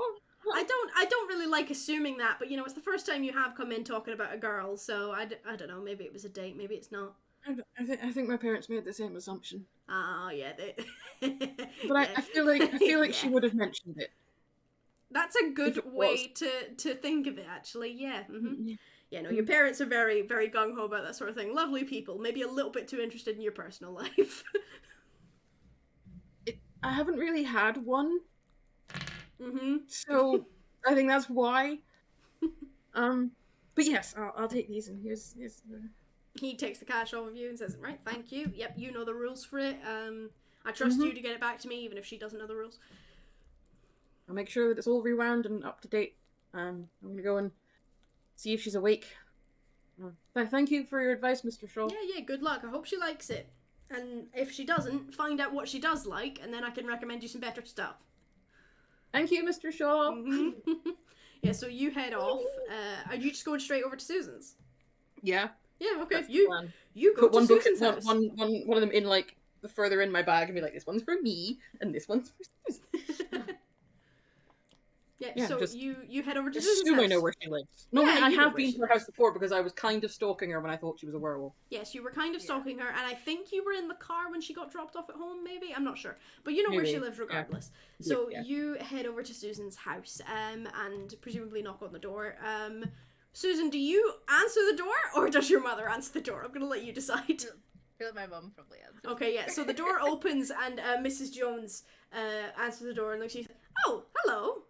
I don't really like assuming that, but you know, it's the first time you have come in talking about a girl, so I don't know, maybe it was a date, maybe it's not. I think my parents made the same assumption. Oh yeah, but I feel like she would have mentioned it. That's a good way to think of it, actually. Yeah. Mm-hmm. Yeah, no, your parents are very, very gung-ho about that sort of thing. Lovely people, maybe a little bit too interested in your personal life. I haven't really had one. Mm-hmm. So I think that's why. But yes, I'll take these, and here's He takes the cash off of you and says, "Right, thank you. Yep, you know the rules for it. I trust you to get it back to me, even if she doesn't know the rules." I'll make sure that it's all rewound and up to date. I'm gonna go and see if she's awake. Thank you for your advice, Mr. Shaw. Yeah, good luck. I hope she likes it. And if she doesn't, find out what she does like, and then I can recommend you some better stuff. Thank you, Mr. Shaw. Mm-hmm. Yeah, so you head off. Are you just going straight over to Susan's? Yeah. Yeah, okay. That's the You plan. you go Put to one book, Susan's house. one of them in like the further in my bag, and be like, this one's for me, and this one's for Susan. Yeah, Yeah, so just you head over to Just Susan's assume house. I know where she lives. No, Yeah, I you know have where been she to her house lives. before because I was kind of stalking her when I thought she was a werewolf. Yes, you were kind of Yeah. stalking her, and I think you were in the car when she got dropped off at home, maybe? I'm not sure. But you know where she Maybe, lives yeah. regardless. So Yeah. you head over to Susan's house, and presumably knock on the door. Susan, do you answer the door, or does your mother answer the door? I'm gonna let you decide. I feel like my mum probably answers. Okay, yeah, so the door opens, and Mrs. Jones answers the door and looks at you. Oh, hello.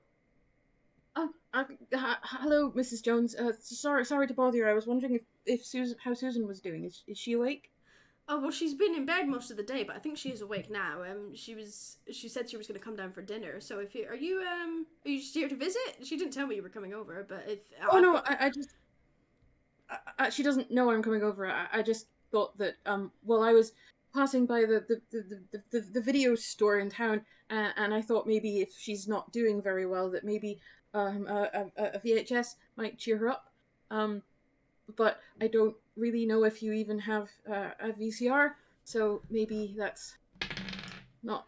Hello, Mrs. Jones. Sorry to bother you. I was wondering if how Susan was doing. Is she awake? Oh, well, she's been in bed most of the day, but I think she is awake now. She said she was going to come down for dinner. So are you just here to visit? She didn't tell me you were coming over, but if Oh no, I just she doesn't know I'm coming over. I just thought that well, I was passing by the video store in town, and I thought maybe if she's not doing very well, that maybe a VHS might cheer her up. But I don't really know if you even have a VCR, so maybe that's not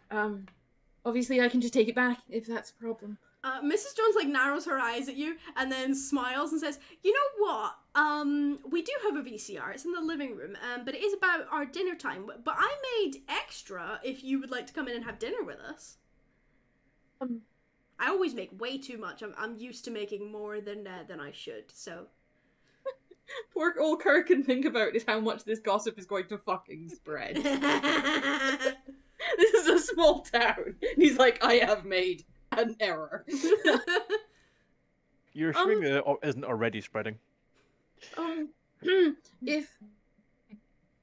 obviously I can just take it back if that's a problem. Mrs. Jones narrows her eyes at you and then smiles and says, "You know what? We do have a VCR. It's in the living room. But it is about our dinner time. But I made extra if you would like to come in and have dinner with us." I always make way too much. I'm used to making more than I should. So. Poor old Kirk can think about is how much this gossip is going to fucking spread. This is a small town. He's like, I have made an error. You're assuming that it isn't already spreading.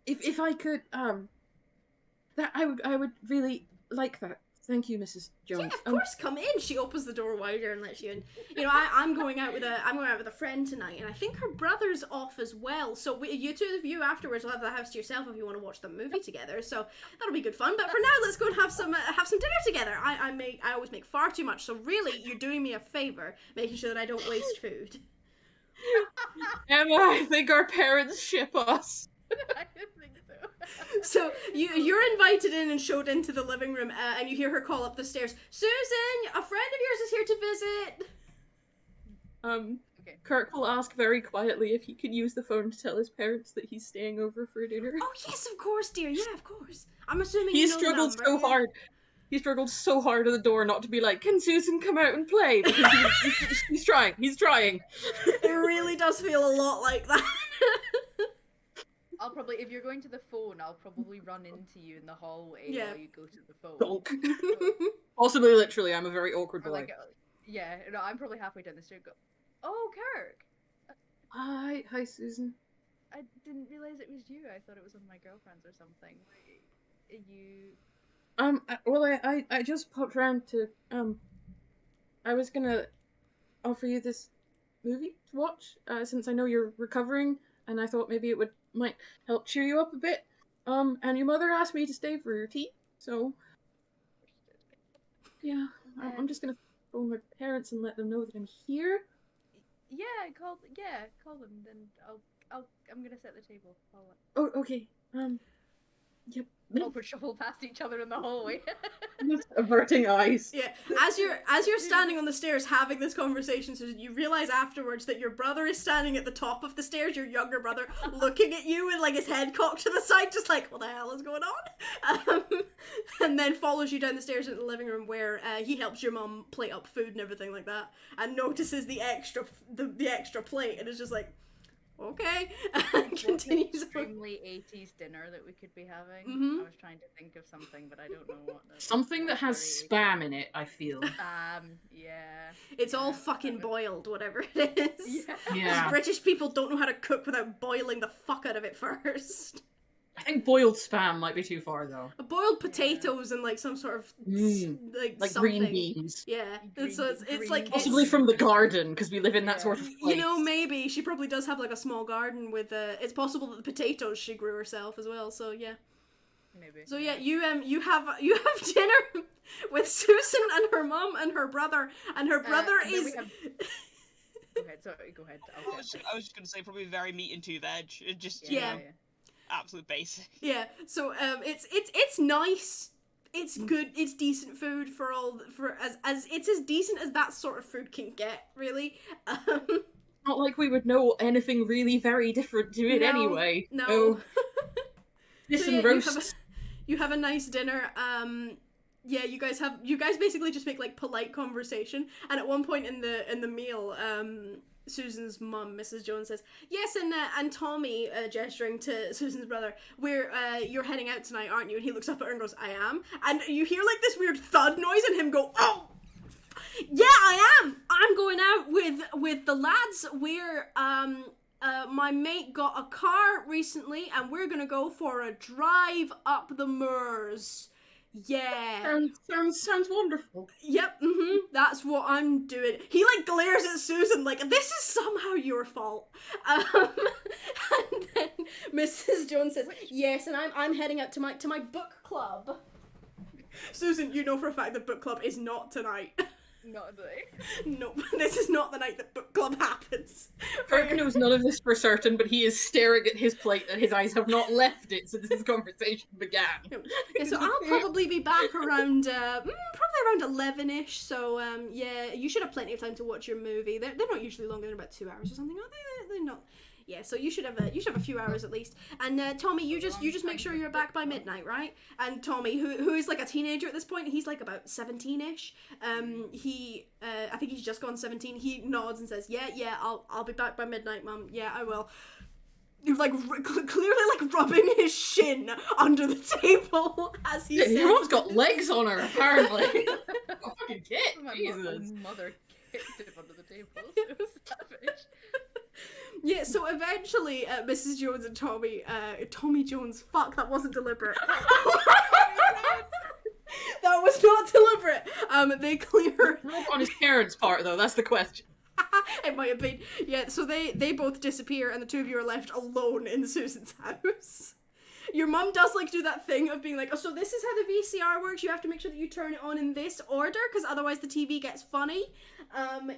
If I could, that I would really like that. Thank you, Mrs. Jones. Yeah, of course, come in. She opens the door wider and lets you in. You know, I'm going out with a friend tonight, and I think her brother's off as well. So you two of you afterwards will have the house to yourself if you want to watch the movie together. So that'll be good fun. But for now, let's go and have some dinner together. I always make far too much, so really, you're doing me a favor, making sure that I don't waste food. Emma, I think our parents ship us. I didn't think so. So you're invited in and showed into the living room, and you hear her call up the stairs. Susan, a friend of yours is here to visit. Okay. Kirk will ask very quietly if he can use the phone to tell his parents that he's staying over for dinner. Oh yes, of course, dear. Yeah, of course. I'm assuming He you know the struggled number, so yeah. hard. He struggled so hard at the door not to be like, "Can Susan come out and play?" Because he's trying. He's trying. It really does feel a lot like that. I'll probably, if you're going to the phone, I'll probably run into you in the hallway Yeah. while you go to the phone. Donk. Possibly literally, I'm a very awkward Or boy. like, yeah, no, I'm probably halfway down the stairs. Go, oh, Kirk! Hi, Susan. I didn't realize it was you. I thought it was one of my girlfriends or something. You. Well, I just popped around to, I was gonna offer you this movie to watch, since I know you're recovering, and I thought maybe it might help cheer you up a bit. And your mother asked me to stay for your tea, so, yeah, I'm just gonna phone my parents and let them know that I'm here. Yeah, call them. Then I'm gonna set the table. Oh, okay, yep. We'll shuffle past each other in the hallway. Just averting eyes. Yeah, as you're standing on the stairs having this conversation, Susan, you realize afterwards that your brother is standing at the top of the stairs, your younger brother, looking at you with his head cocked to the side, just like, what the hell is going on? And then follows you down the stairs into the living room where he helps your mum plate up food and everything like that, and notices the extra plate and is just like, okay, and continues on. Extremely 80s dinner that we could be having. Mhm. I was trying to think of something, but I don't know what. Something that has spam in it, I feel. Yeah. It's all Yeah, fucking that boiled, whatever it is. Yeah. Yeah. British people don't know how to cook without boiling the fuck out of it first. I think boiled spam might be too far, though. Boiled potatoes and some sort of Like something. green beans. Yeah, Green- so it's green- like Possibly it's, from the garden, because we live in that Yeah. sort of place. you know, maybe she probably does have a small garden with it's possible that the potatoes she grew herself as well. So yeah. Maybe. So yeah, you have dinner with Susan and her mum and her brother, and her brother and then is. Go ahead. Sorry, go ahead. I was just gonna say probably very meat and two veg. It just Yeah. absolute basic. Yeah, so it's nice. It's good. It's decent food for as it's as decent as that sort of food can get, really. Not like we would know anything really very different to it No, anyway. no. So, this So, and yeah, roast. you have a nice dinner. Yeah, you guys basically just make like polite conversation, and at one point in the meal, Susan's mum, Mrs. Jones, says, "Yes, and Tommy," gesturing to Susan's brother, you're heading out tonight, aren't you?" And he looks up at her and goes, "I am." And you hear like this weird thud noise, and him go, "Oh, yeah, I am. I'm going out with the lads. We're my mate got a car recently, and we're gonna go for a drive up the moors. Yeah." Sounds wonderful. Yep, that's what I'm doing. He like glares at Susan like, this is somehow your fault. And then Mrs. Jones says, "Yes, and I'm heading out to my book club." Susan, you know for a fact that book club is not tonight. Not a day. Nope, this is not the night that book club happens. Kirk knows none of this for certain, but he is staring at his plate and his eyes have not left it since this conversation began. Yeah, so I'll probably be back around, probably around 11ish. So yeah, you should have plenty of time to watch your movie. They're not usually longer than about 2 hours or something, are they? They're not. Yeah, so you should have a few hours at least. And Tommy, you just make sure you're back by midnight, right? And Tommy, who is like a teenager at this point, he's like about 17ish. I think he's just gone 17. He nods and says, "Yeah, I'll be back by midnight, Mum. Yeah, I will." You're like clearly like rubbing his shin under the table as he says. Your mom's got legs on her, apparently. Oh, fucking kid, My Jesus. mother kicked him under the table. It was savage. Yeah, so eventually, Mrs. Jones and Tommy Jones, fuck, that wasn't deliberate. That was not deliberate. They clear. On his parents' part, though, that's the question. It might have been. Yeah, so they both disappear, and the two of you are left alone in Susan's house. Your mum does like do that thing of being like, "Oh, so this is how the VCR works. You have to make sure that you turn it on in this order, because otherwise the TV gets funny."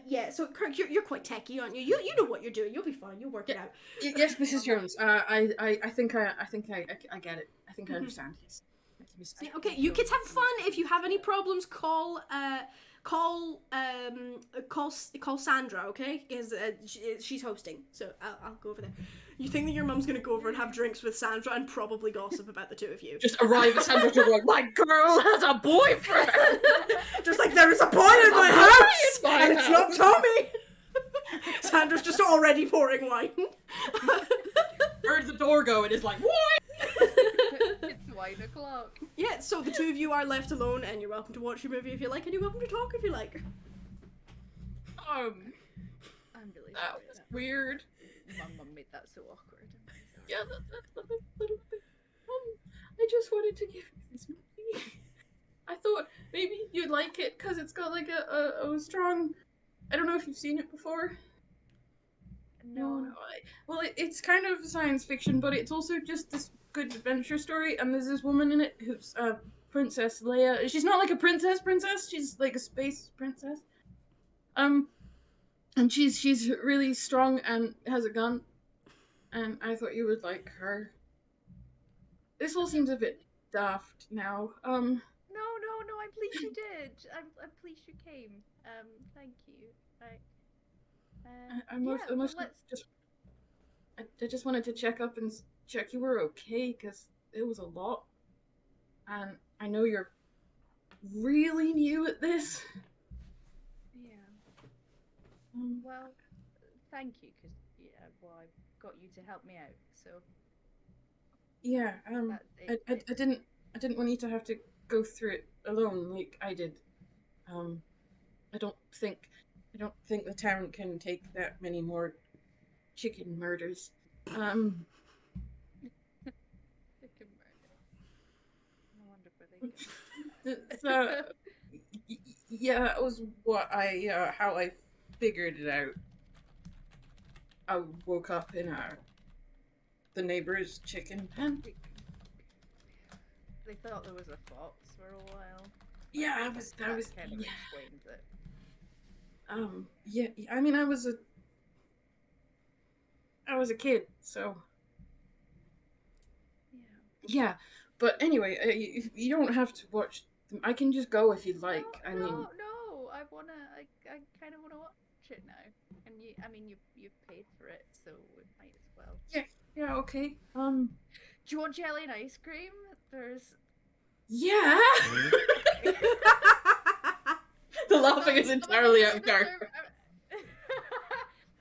Yeah. So Kirk, you're quite techie, aren't you? You know what you're doing. You'll be fine. You'll work it out. Yes, Mrs. Jones. I think I get it. I think I understand. Yes. Yeah, okay, you kids have fun. If you have any problems, call Sandra, okay? Because she's hosting, so I'll go over there. You think that your mum's gonna go over and have drinks with Sandra and probably gossip about the two of you? Just arrive at Sandra's door like, "My girl has a boyfriend!" Just like, there is a boy in my house! And it's not Tommy! Sandra's just already pouring wine. Heard the door go and is like, "What?" It's wine o'clock. Yeah, so the two of you are left alone, and you're welcome to watch your movie if you like, and you're welcome to talk if you like. I'm really That sorry. was weird. My mum made that so awkward. Yeah, that's a little bit. I just wanted to give you this movie. I thought maybe you'd like it because it's got like a strong. I don't know if you've seen it before. No. It's kind of science fiction, but it's also just this good adventure story. And there's this woman in it who's Princess Leia. She's not like a princess. She's like a space princess. And she's really strong and has a gun. And I thought you would like her. This all seems a bit daft now. No. I'm pleased you did. I'm pleased you came. Thank you. I just wanted to check up and check you were okay, because it was a lot. And I know you're really new at this. Yeah. Well, thank you, because I got you to help me out. So. Yeah. I didn't want you to have to go through it alone like I did. I don't think the town can take that many more chicken murders. Chicken murder. No wonder where they go. So, yeah, that was what how I figured it out. I woke up in the neighbor's chicken pen. They thought there was a fox for a while. Yeah, that kind of yeah. explains it. Yeah, I mean, I was I was a kid, so Yeah. yeah. But anyway, you don't have to watch them. I can just go if you'd like. I mean, No. I kind of wanna watch it now. And you've paid for it, so we might as well. yeah, okay. Do you want jelly and ice cream? There's. Yeah. The laughing is entirely out of character.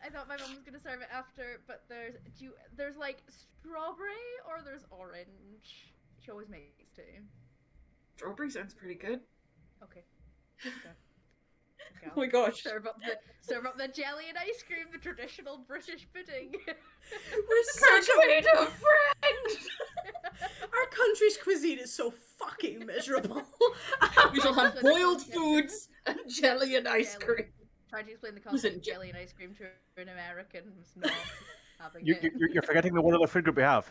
I thought my mom was gonna serve it after, but there's like strawberry or there's orange. She always makes two. Strawberry sounds pretty good. Okay. Oh my gosh. Serve up the jelly and ice cream, the traditional British pudding. We're such a friend. Our country's cuisine is so fucking miserable. We shall have boiled foods and jelly and ice Jelly. cream. Trying to explain the Was it concept of jelly and ice cream to an American who's not having You, it. you're forgetting the one other food group we have.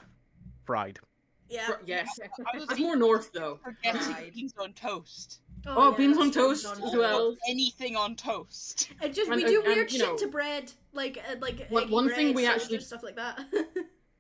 Fried. Yeah. Yes. I was That's more north though. forgetting Fried. beans on toast. Oh, yeah, beans on that's true. toast Beans on as toast. well. Anything on toast. And just And- we do and, weird you shit know, to bread, like one eggy thing bread, we sandwiches, actually- stuff like that.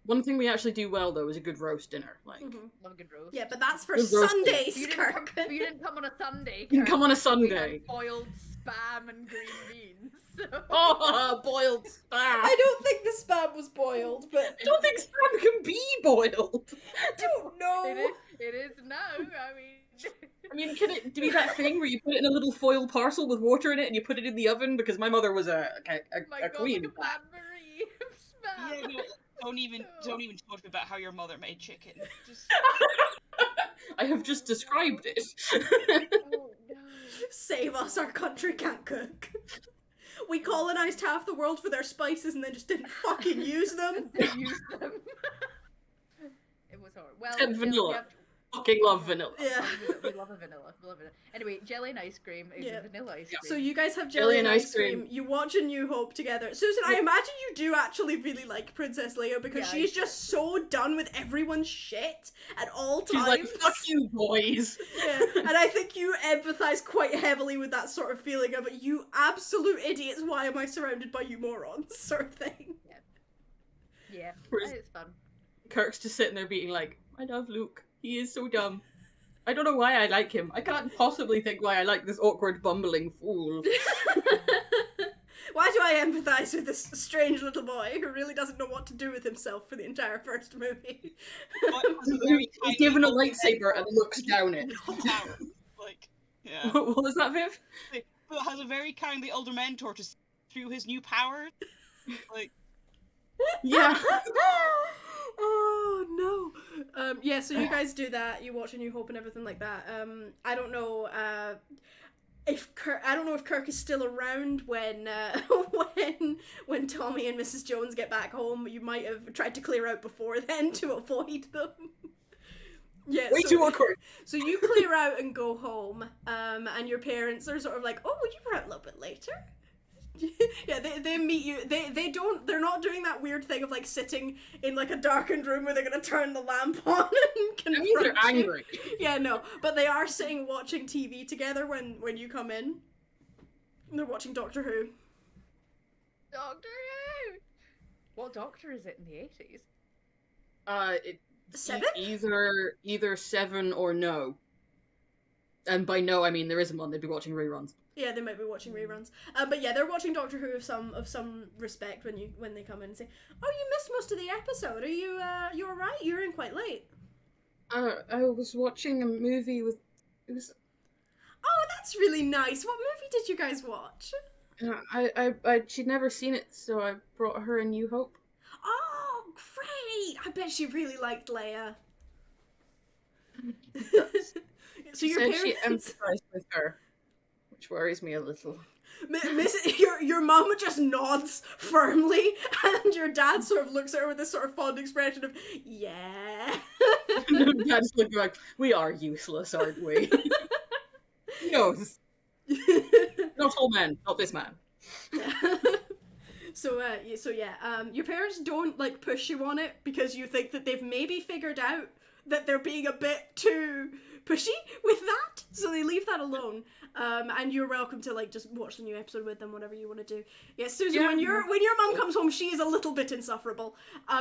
One thing we actually do well though is a good roast dinner. Like Mhm. Love a good roast. Yeah, but that's for Good roast Sundays, But you didn't come, Kirk. but you didn't come on a Sunday. you can Kirk. come on a We Sunday. had boiled spam and green beans. So. Oh, boiled spam. I don't think the spam was boiled, but I don't think spam can be boiled. I don't know. It is now. I mean, I mean, can it be that thing where you put it in a little foil parcel with water in it and you put it in the oven? Because my mother was a my God, queen. like a Pan Marie of spam. Yeah, no, don't even talk about how your mother made chicken. Just I have just described it. Oh no. Save us, our country can't cook. We colonized half the world for their spices and then just didn't fucking use them. They used them. It was hard. Well, And Jill, vanilla. you have to- Fucking love vanilla. Yeah. We love a vanilla. We love it. Anyway, jelly and ice cream is Yeah. vanilla ice Yeah. cream. So you guys have jelly and ice cream. cream. You watch A New Hope together. Susan, I imagine you do actually really like Princess Leia because Yeah, she's I do. just so done with everyone's shit at all She's times. like, fuck you, boys. Yeah, and I think you empathize quite heavily with that sort of feeling of you absolute idiots, why am I surrounded by you morons sort of thing. Yeah, Whereas- it's fun. Kirk's just sitting there being like, I love Luke. He is so dumb. I don't know why I like him. I can't possibly think why I like this awkward, bumbling fool. Why do I empathize with this strange little boy who really doesn't know what to do with himself for the entire first movie? but has a very He's tiny given a old lightsaber and mentor looks down it. power. Like, yeah. What was that, Viv? But has a very kindly older mentor to see through his new power. Like, Yeah. Oh no. Yeah, so you guys do that. You watch A New Hope and everything like that. I don't know. If Kirk, I don't know if Kirk is still around when when Tommy and Mrs. Jones get back home. You might have tried to clear out before then to avoid them. Yeah. Way too awkward. So you clear out and go home, and your parents are sort of like, "Oh, you were out a little bit later." Yeah, they meet you. They're not doing that weird thing of like sitting in like a darkened room where they're gonna turn the lamp on and confront That means they're you. angry. Yeah, no, but they are sitting watching TV together when you come in. They're watching Doctor Who. Doctor Who! What Doctor is it in the 80s? It's 7? either 7 or no. And by no, I mean there isn't one. They'd be watching reruns. Yeah, they might be watching reruns. But yeah, they're watching Doctor Who of some respect when they come in and say, "Oh, you missed most of the episode. Are you you alright? You're in quite late." I was watching a movie with. It was. Oh, that's really nice. What movie did you guys watch? She'd never seen it, so I brought her A New Hope. Oh, great! I bet she really liked Leia. So She your said she parents, empathized with her, which worries me a little. your mom just nods firmly, and your dad sort of looks at her with this sort of fond expression of, yeah. Dad's looking like, we are useless, aren't we? He knows. Not all men, not this man. So yeah, your parents don't like push you on it because you think that they've maybe figured out that they're being a bit too pushy with that, so they leave that alone. And you're welcome to like just watch the new episode with them, whatever you want to do. Yeah, Susan, Yeah, when your mum comes home, she is a little bit insufferable.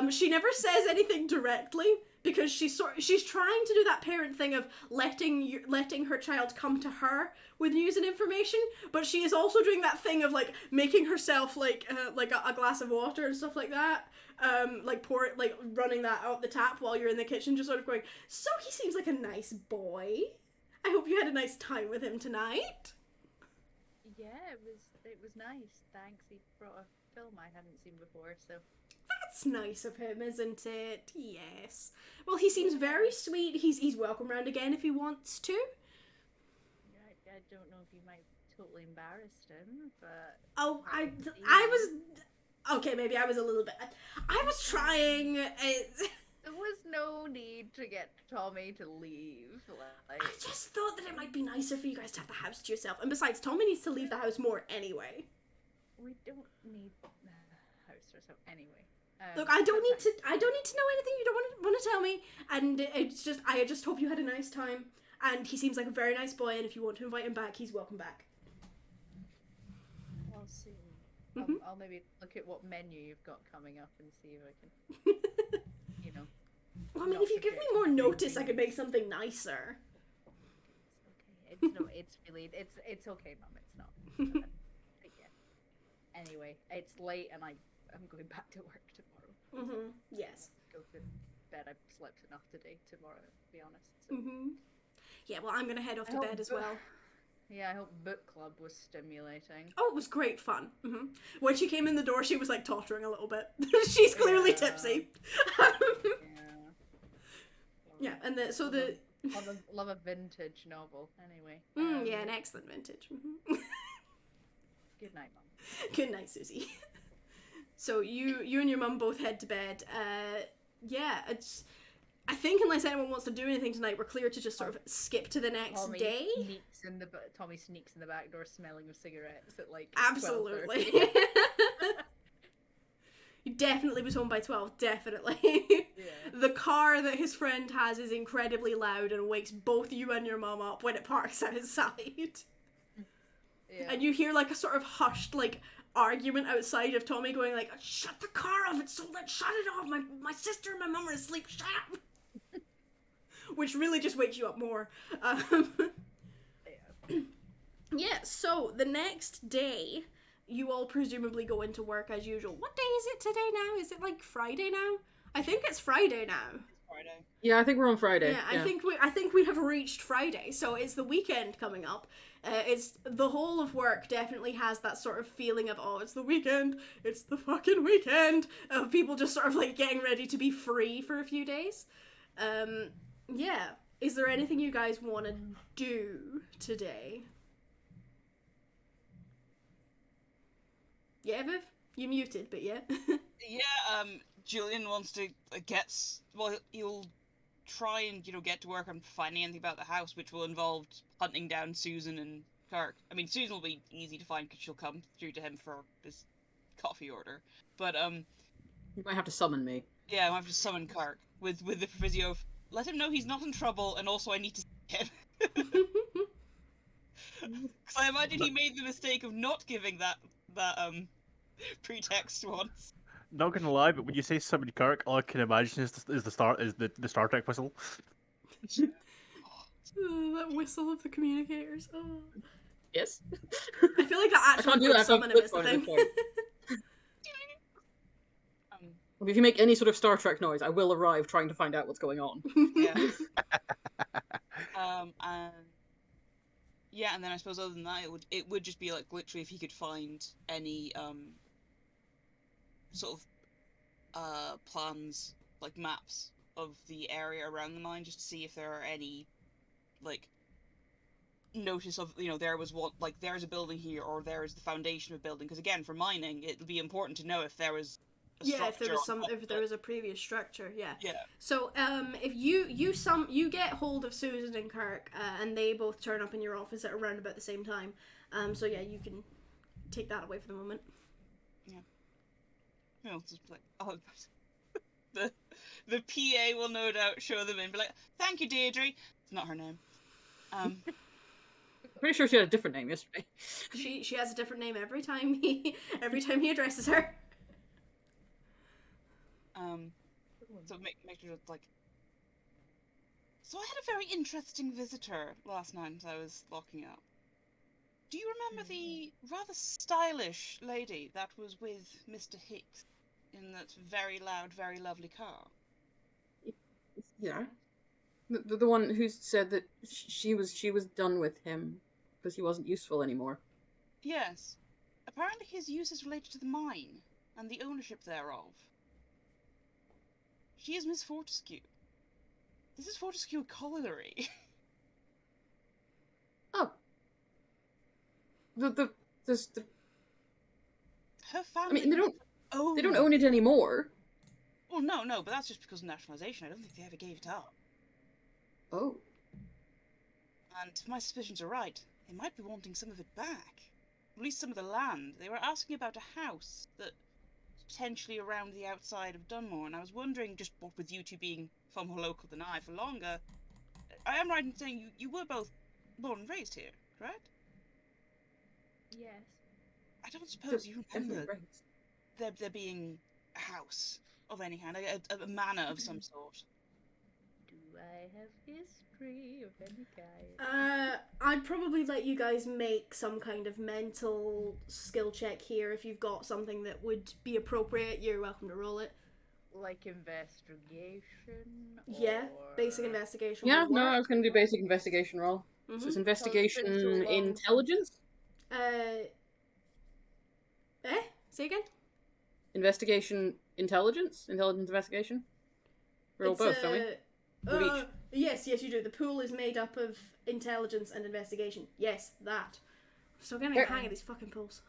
She never says anything directly because she's trying to do that parent thing of letting her child come to her with news and information, but she is also doing that thing of like making herself like a glass of water and stuff like that. Like running that out the tap while you're in the kitchen, just sort of going, so he seems like a nice boy. I hope you had a nice time with him tonight. Yeah, it was nice. Thanks. He brought a film I hadn't seen before, so That's nice of him, isn't it? Yes. Well, he seems very sweet. He's welcome round again if he wants to. I don't know if you might totally embarrassed him, but Oh, I was okay. Maybe I was a little bit. I was trying. there was no need to get Tommy to leave. Like, I just thought that it might be nicer for you guys to have the house to yourself. And besides, Tommy needs to leave the house more anyway. we don't need the house or so anyway. Look, I don't need to know anything you don't want to tell me. And it's just, I just hope you had a nice time. And he seems like a very nice boy. And if you want to invite him back, he's welcome back. I'll see. Mhm. I'll maybe look at what menu you've got coming up and see if I can, you know. Well, I mean, not if you give me forget more to do notice, I could make things. something nicer. It's okay. It's no. It's really. It's okay, Mum. It's not. But yeah. Anyway, it's late and I'm going back to work tomorrow. Mm-hmm. Yes. Go to bed. I've slept enough today. Tomorrow, to be honest. So. Mm-hmm. Yeah, well, I'm gonna head off to I bed hope as well. Yeah, I hope book club was stimulating. Oh, it was great fun. Mm-hmm. When she came in the door, she was like tottering a little bit. She's clearly Yeah. tipsy. Yeah. Yeah, and the Love a vintage novel. Anyway. yeah, an excellent vintage. Mm-hmm. Good night, Mum. Good night, Susie. So you and your mum both head to bed. Yeah, I think unless anyone wants to do anything tonight, we're clear to just sort of skip to the next day. Tommy sneaks in the back door smelling of cigarettes at like Absolutely. 12:30. He definitely was home by 12, definitely. Yeah. The car that his friend has is incredibly loud and wakes both you and your mum up when it parks outside. Yeah. And you hear like a sort of hushed like argument outside of Tommy going like, shut the car off, it's so loud, shut it off, my sister and my mum are asleep, shut up. Which really just wakes you up more. Yeah, so the next day, you all presumably go into work as usual. What day is it today now? Is it like Friday now? I think it's Friday now. Friday. Yeah, I think we're on Friday. Yeah, I think we have reached Friday, so it's the weekend coming up. It's the whole of work definitely has that sort of feeling of, oh, it's the weekend, it's the fucking weekend, of people just sort of like getting ready to be free for a few days. Yeah, is there anything you guys want to do today? Yeah, Viv? You muted, but yeah. Yeah, Julian wants to he'll try and, get to work on finding anything about the house, which will involve hunting down Susan and Kirk. I mean, Susan will be easy to find because she'll come through to him for his coffee order. But, You might have to summon me. yeah, I'll have to summon Kirk with the proviso of, let him know he's not in trouble, and also I need to see him. Because I imagine he made the mistake of not giving that pretext once. Not gonna lie, but when you say summon Kirk, all I can imagine is the Star Trek whistle. That whistle of the communicators. Oh. Yes. I feel like that I can't actually do would that. summon him is the thing. If you make any sort of Star Trek noise, I will arrive trying to find out what's going on. Yeah. And then I suppose other than that, it would just be like literally if he could find any sort of plans, like maps of the area around the mine, just to see if there are any like notice of there was there's a building here, or there is the foundation of a building, because again, for mining it'll be important to know if there was if there was a previous structure, yeah. So if you get hold of Susan and Kirk, and they both turn up in your office at around about the same time, so yeah, you can take that away for the moment. Yeah. Just like, oh, the PA will no doubt show them in, be like, thank you, Deirdre. It's not her name. Pretty sure she had a different name yesterday. She has a different name every time he addresses her. So make sure it's like. So I had a very interesting visitor last night as I was locking up. Do you remember the rather stylish lady that was with Mr. Hicks in that very loud, very lovely car? Yeah. The one who said that she was done with him because he wasn't useful anymore. Yes. Apparently his use is related to the mine and the ownership thereof. She is Miss Fortescue. This is Fortescue Colliery. Oh. The Her I family. mean, they don't own it anymore. Well, no, but that's just because of nationalisation. I don't think they ever gave it up. Oh. And if my suspicions are right, they might be wanting some of it back. At least some of the land. They were asking about a house that potentially around the outside of Dunmore, and I was wondering, just what with you two being far more local than I for longer, I am right in saying you were both born and raised here, correct? Yes. I don't suppose you remember Right. there being a house of any kind, a manor of some sort. Do I have history of any kind? I'd probably let you guys make some kind of mental skill check here. If you've got something that would be appropriate, you're welcome to roll it. Like investigation? Yeah, or- basic investigation. Yeah, would no, I work. was going to do basic investigation roll. So it's Mhm. investigation Because it's been so long since- intelligence? Say again? Investigation intelligence? Intelligence investigation? Roll It's, both, don't we? Of each. Yes, you do. The pool is made up of intelligence and investigation. Yes, that. I'm still getting a Fair. hang of these fucking pools.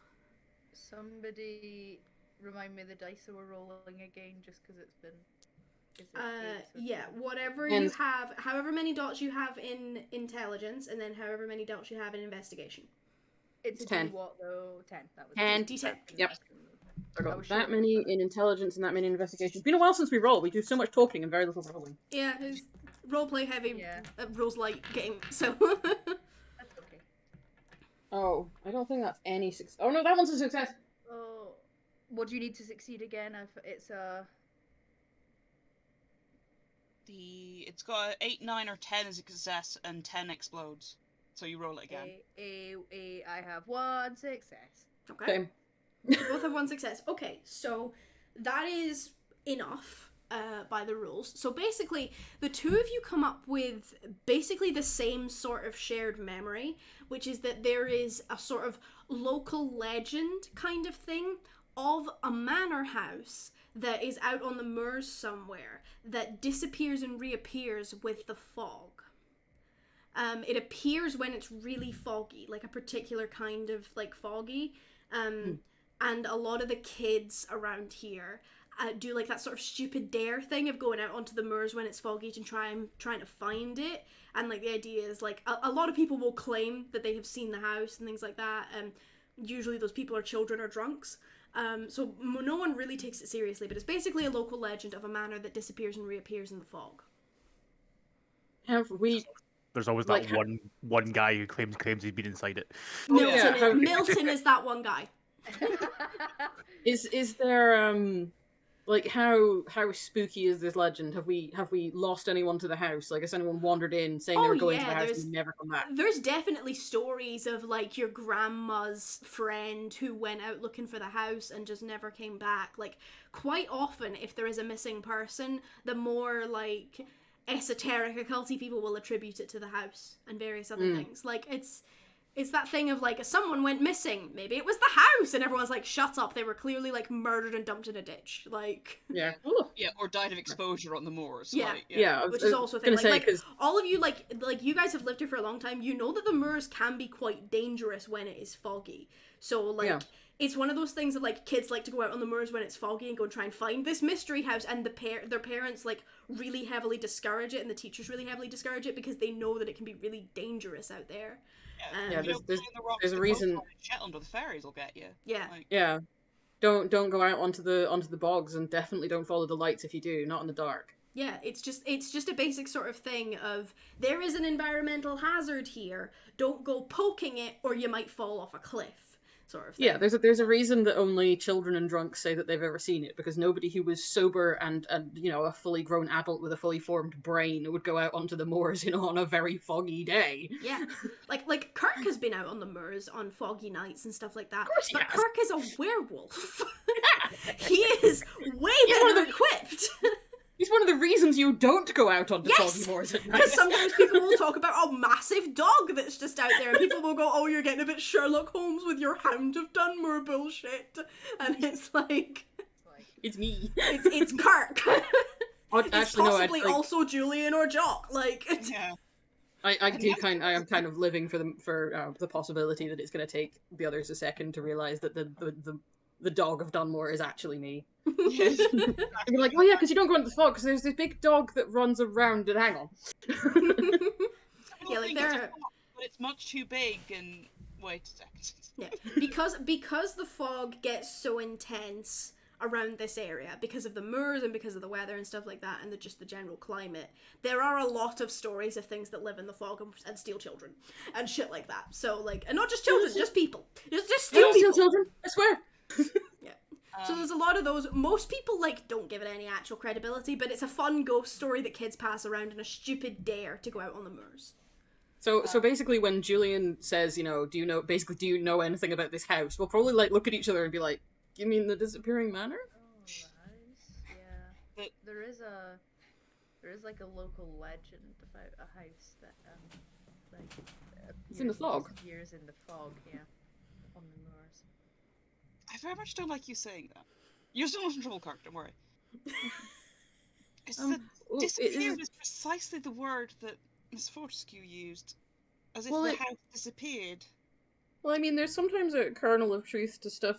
Somebody remind me the dice that we're rolling again, just because it's been. Is it 8 or Yeah, 10? whatever And- you have, however many dots you have in intelligence, and then however many dots you have in investigation. It's a 10. D what though? 10. That was 10. D10. Yep. I I got was that sure. many in intelligence and that many in investigation. It's been a while since we roll. We do so much talking and very little rolling. Yeah, it's roleplay heavy, Yeah. rules light game, so. That's okay. Oh, I don't think that's any success. Oh no, that one's a success. Oh, what do you need to succeed again? It's It's got 8, 9, or 10 as a success, and 10 explodes. So you roll it again. I have 1 success. Okay. Same. You both have 1 success. Okay, so that is enough by the rules. So basically, the two of you come up with basically the same sort of shared memory, which is that there is a sort of local legend kind of thing of a manor house that is out on the moors somewhere that disappears and reappears with the fog. It appears when it's really foggy, like a particular kind of like foggy. And a lot of the kids around here do like that sort of stupid dare thing of going out onto the moors when it's foggy and trying to find it. And like the idea is like a lot of people will claim that they have seen the house and things like that. Usually those people are children or drunks. So no one really takes it seriously, but it's basically a local legend of a manor that disappears and reappears in the fog. Have we? There's always Like, that one guy who claims he's been inside it. Oh, yeah, Milton, Milton is that one guy. Is there like how spooky is this legend? Have we lost anyone to the house? Like, has anyone wandered in saying they Oh, were going to yeah, the house there's- and never come back? There's definitely stories of like your grandma's friend who went out looking for the house and just never came back. Like quite often if there is a missing person, the more like esoteric occulty people will attribute it to the house and various other things. Like it's that thing of like someone went missing, maybe it was the house, and everyone's like shut up, they were clearly like murdered and dumped in a ditch. Like Yeah. Ooh. Yeah, or died of exposure on the moors. Yeah. Like, Yeah, which is also a thing. gonna say, Like 'cause- all of you, like you guys have lived here for a long time. You know that the moors can be quite dangerous when it is foggy. So like Yeah. it's one of those things that like kids like to go out on the moors when it's foggy and go and try and find this mystery house, and their parents like really heavily discourage it, and the teachers really heavily discourage it because they know that it can be really dangerous out there. Yeah, you don't there's- play in the rocks there's a at reason- Coastline in Shetland, or the fairies will get you. Yeah. Like, Yeah. Don't go out onto the bogs, and definitely don't follow the lights if you do. Not in the dark. Yeah, it's just a basic sort of thing of there is an environmental hazard here. Don't go poking it, or you might fall off a cliff, sort of thing. Yeah, there's a reason that only children and drunks say that they've ever seen it, because nobody who was sober and a fully grown adult with a fully formed brain would go out onto the moors on a very foggy day. Yeah, like Kirk has been out on the moors on foggy nights and stuff like that. Of course he But has. Kirk is a werewolf. He is way He's one of better the- equipped. He's one of the reasons you don't go out onto Yes! foggy moors at night. Because sometimes people will talk about a massive dog that's just out there, and people will go, "Oh, you're getting a bit Sherlock Holmes with your Hound of Dunmore bullshit," and it's like, It's me. it's Kirk. It's Actually, no. possibly also Julian or Jock. Like, Yeah. I am kind of living for the possibility that it's going to take the others a second to realize that the dog of Dunmore is actually me. Yes. And be like, oh yeah, because you don't go into the fog because there's this big dog that runs around. And hang on. Yeah, like It's a there. fox, but it's much too big and wait a second. Yeah, because the fog gets so intense around this area because of the moors and because of the weather and stuff like that, and just the general climate. There are a lot of stories of things that live in the fog and steal children and shit like that. So like, and not just children, just people. Just I steal don't steal people. children. I swear. So there's a lot of those. Most people don't give it any actual credibility, but it's a fun ghost story that kids pass around in a stupid dare to go out on the moors. So basically, when Julian says, do you know anything about this house? We'll probably look at each other and be like, you mean the disappearing manor? Oh, the house? Yeah. But- There is like a local legend about a house that It's in the fog. Years in the fog, yeah, on the moors. I very much don't like you saying that. You're still not in trouble, Kirk, don't worry. It's that Well, disappeared is precisely the word that Miss Fortescue used. As if the house disappeared. Well, I mean, there's sometimes a kernel of truth to stuff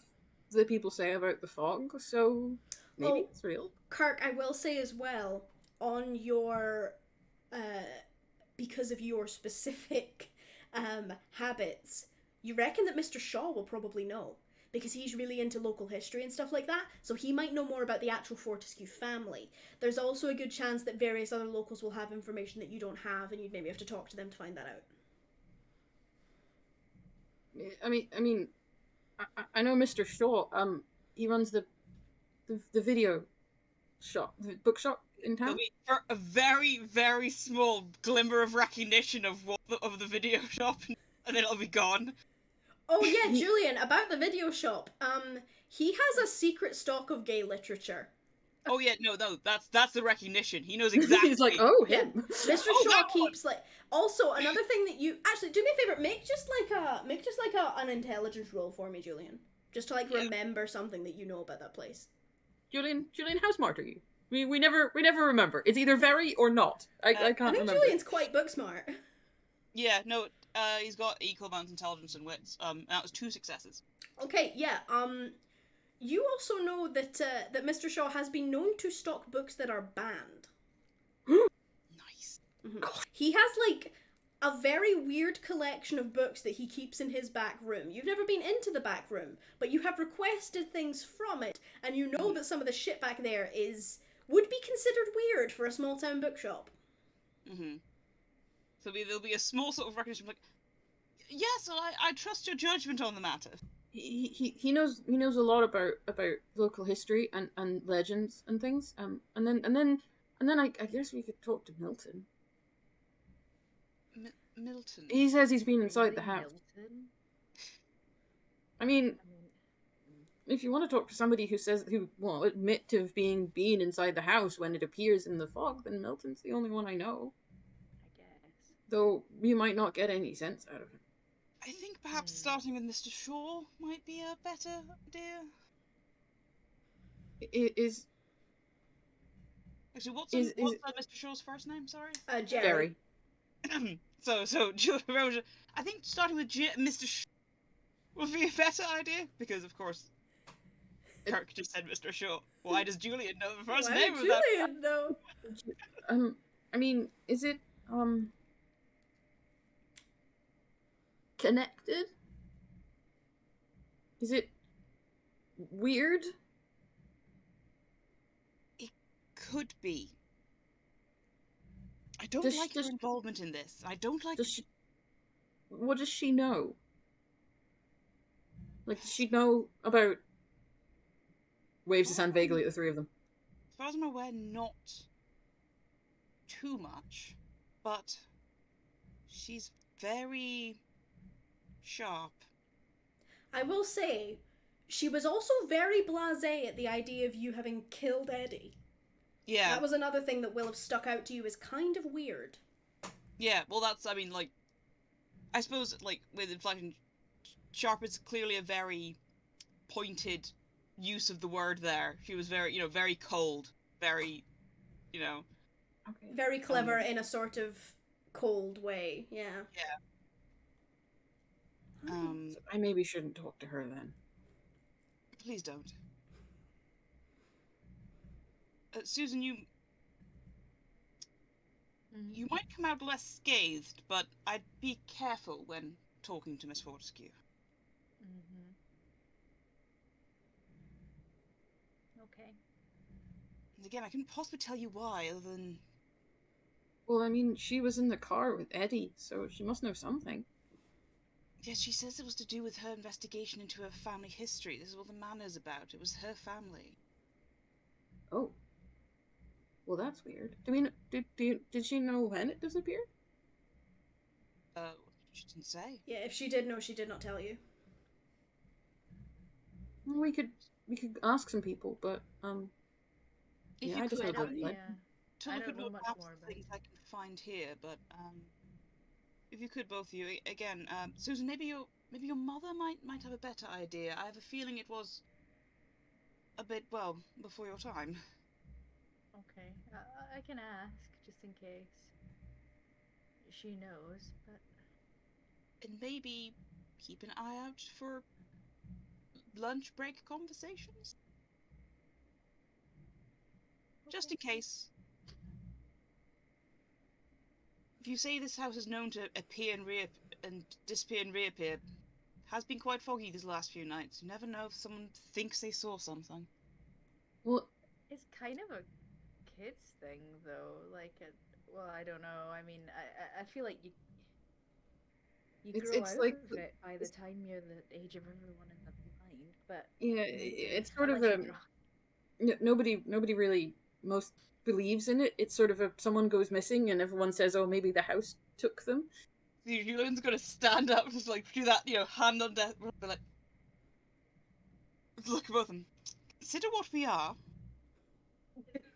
that people say about the fog, so maybe it's real. Kirk, I will say as well, on your, because of your specific habits, you reckon that Mr. Shaw will probably know, because he's really into local history and stuff like that, so he might know more about the actual Fortescue family. There's also a good chance that various other locals will have information that you don't have, and you'd maybe have to talk to them to find that out. I know Mr. Shaw. He runs the video shop, the bookshop in town. For a very, very small glimmer of recognition of the video shop, and then it'll be gone. Oh yeah, Julian, about the video shop. He has a secret stock of gay literature. Oh yeah, no, that's the recognition. He knows exactly. He's like, oh, him. Mr. Shaw keeps Also, another thing that you actually do me a favor, make just like an intelligence roll for me, Julian, just to remember something that you know about that place. Julian, how smart are you? We never remember. It's either very or not. I can't I think remember. Julian's quite book smart. Yeah, no, he's got equal amounts of intelligence and wits. That was 2 successes. Okay, yeah. You also know that that Mr. Shaw has been known to stock books that are banned. Nice. Mm-hmm. He has a very weird collection of books that he keeps in his back room. You've never been into the back room, but you have requested things from it, and you know that some of the shit back there would be considered weird for a small town bookshop. Mm-hmm. So there'll be a small sort of recognition, like, yes, I trust your judgment on the matter. He knows a lot about local history and legends and things. And then I guess we could talk to Milton. Milton. He says he's been inside the house. Milton? I mean, if you want to talk to somebody who will admit to being inside the house when it appears in the fog, then Milton's the only one I know. I guess. Though you might not get any sense out of him. I think perhaps starting with Mr. Shaw might be a better idea. Actually, what's Mr. Shaw's first name? Sorry. Jerry. So I think starting with Mr. Shaw would be a better idea because, of course, Kirk just said Mr. Shaw. Why does Julian know the first name of that? Julian know? I mean, is it connected? Is it weird? It could be. I don't Does- like does- your involvement in this. I don't like. Does she? What does she know? Like, does she know about waves his hand vaguely at the three of them? As far as I'm aware, not too much, but she's very sharp. I will say, she was also very blasé at the idea of you having killed Eddie. Yeah. That was another thing that will have stuck out to you as kind of weird. Yeah, well, that's, I mean, like, I suppose, like, with inflection, sharp is clearly a very pointed use of the word there. She was very, very cold, very, Okay. Very clever in a sort of cold way, yeah. Yeah. So I maybe shouldn't talk to her then. Please don't. Susan, you might come out less scathed, but I'd be careful when talking to Miss Fortescue. Okay. And again, I couldn't possibly tell you why, other than... Well, I mean, she was in the car with Eddie, so she must know something. Yes, she says it was to do with her investigation into her family history. This is what the manor's about. It was her family. Oh. Well, that's weird. I mean, did she know when it disappeared? She didn't say. Yeah, if she did know, she did not tell you. Well, we could ask some people, but If yeah, you I just know could, about Yeah. to I look don't at know what much perhaps more the about things I can find here, but if you could, both of you, again, Susan, maybe your mother might have a better idea. I have a feeling it was a bit, well, before your time. Okay. I can ask, just in case. She knows, but... And maybe keep an eye out for lunch break conversations? Just in case. If you say this house is known to appear and disappear and reappear, has been quite foggy these last few nights. You never know if someone thinks they saw something. well, It's kind of a kids thing, though. Like, well, I don't know. I mean, I feel like you grow it's out like of it by the time you're the age of everyone in the line. But yeah, maybe, it's sort of unless a you draw. nobody really most believes in it. It's sort of a someone goes missing and everyone says, "Oh, maybe the house took them." Julian's gonna stand up, just like do that, hand on death, be like, look at both of them. Consider what we are.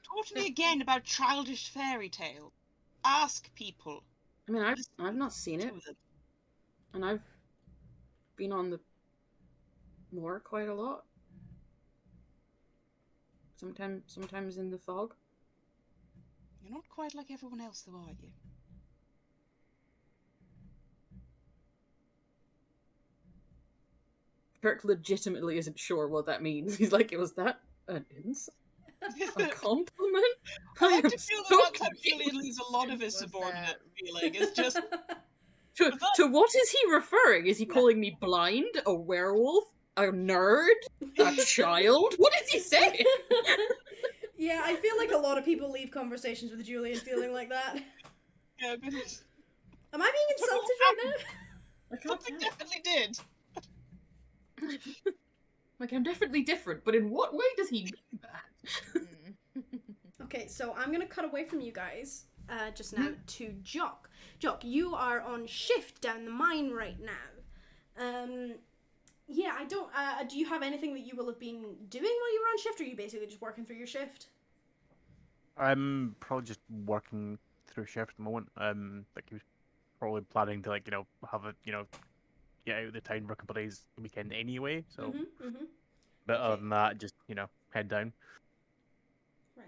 Talk to me again about childish fairy tales. Ask people. I mean, I've not seen it, and I've been on the moor quite a lot. Sometimes in the fog. You're not quite like everyone else, though, are you? Kirk legitimately isn't sure what that means. He's like, "Was that an insult? A compliment?" I like am to feel so that that's how confused. Julian leaves a lot of his Was subordinate that- feeling. It's just To what is he referring? Is he calling me blind, a werewolf, a nerd, a child? What is he saying? Yeah, I feel like a lot of people leave conversations with Julian feeling like that. yeah, but it's- Am I being insulted right now? I can't something tell. definitely did. Like, I'm definitely different, but in what way does he mean that? Okay, so I'm gonna cut away from you guys just now to Jock. Jock, you are on shift down the mine right now. Yeah, I don't. Do you have anything that you will have been doing while you were on shift, or are you basically just working through your shift? I'm probably just working through shift at the moment. Like he was probably planning to have a get out of the town for a couple of days the weekend anyway. So, but other Okay. than that, just head down. Right.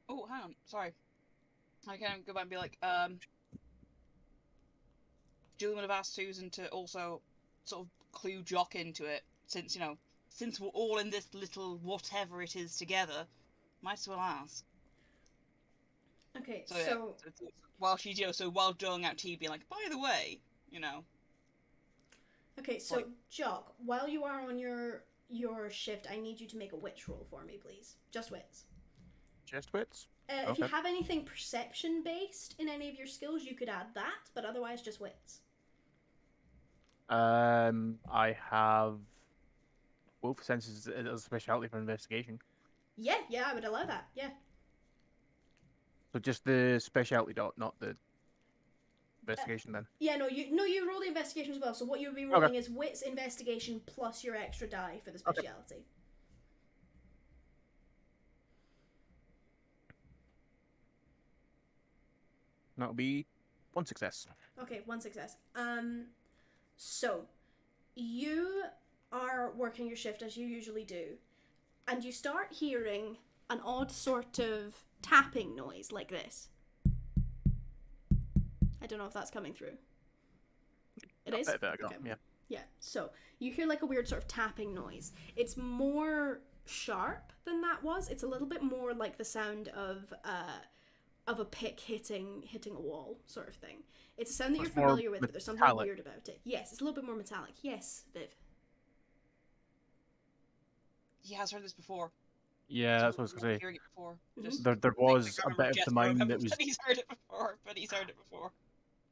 Oh, hang on. Sorry. I can go back and be like, Julian would have asked Susan to also sort of clue Jock into it, since since we're all in this little whatever it is together, might as well ask. Okay, So, yeah, while she's so while doling out tea, being like, by the way, Okay, so Like- Jock, while you are on your your shift, I need you to make a witch roll for me, please. Just wits. Just wits. If you Okay. have anything perception based in any of your skills, you could add that, but otherwise just wits. I have wolf senses as a specialty for investigation. Yeah, I would allow that. Yeah. So just the specialty dot, not the investigation then. Yeah, you roll the investigation as well. So what you'll be rolling is wits, investigation plus your extra die for the speciality. That'll be 1 success. Okay, 1 success. So you are working your shift as you usually do, and you start hearing an odd sort of tapping noise like this. I don't know if that's coming through. It is? There I go. Okay. Yeah. Yeah, so you hear like a weird sort of tapping noise. It's more sharp than that was. It's a little bit more like the sound of a pick hitting a wall sort of thing. It's a sound that you're familiar with, but there's something weird about it. Yes, it's a little bit more metallic. Yes, Viv. He has heard this before. Yeah, that's what I was gonna say. Hearing it before. There was a bit of the mind that was. He's heard it before, but he's heard it before.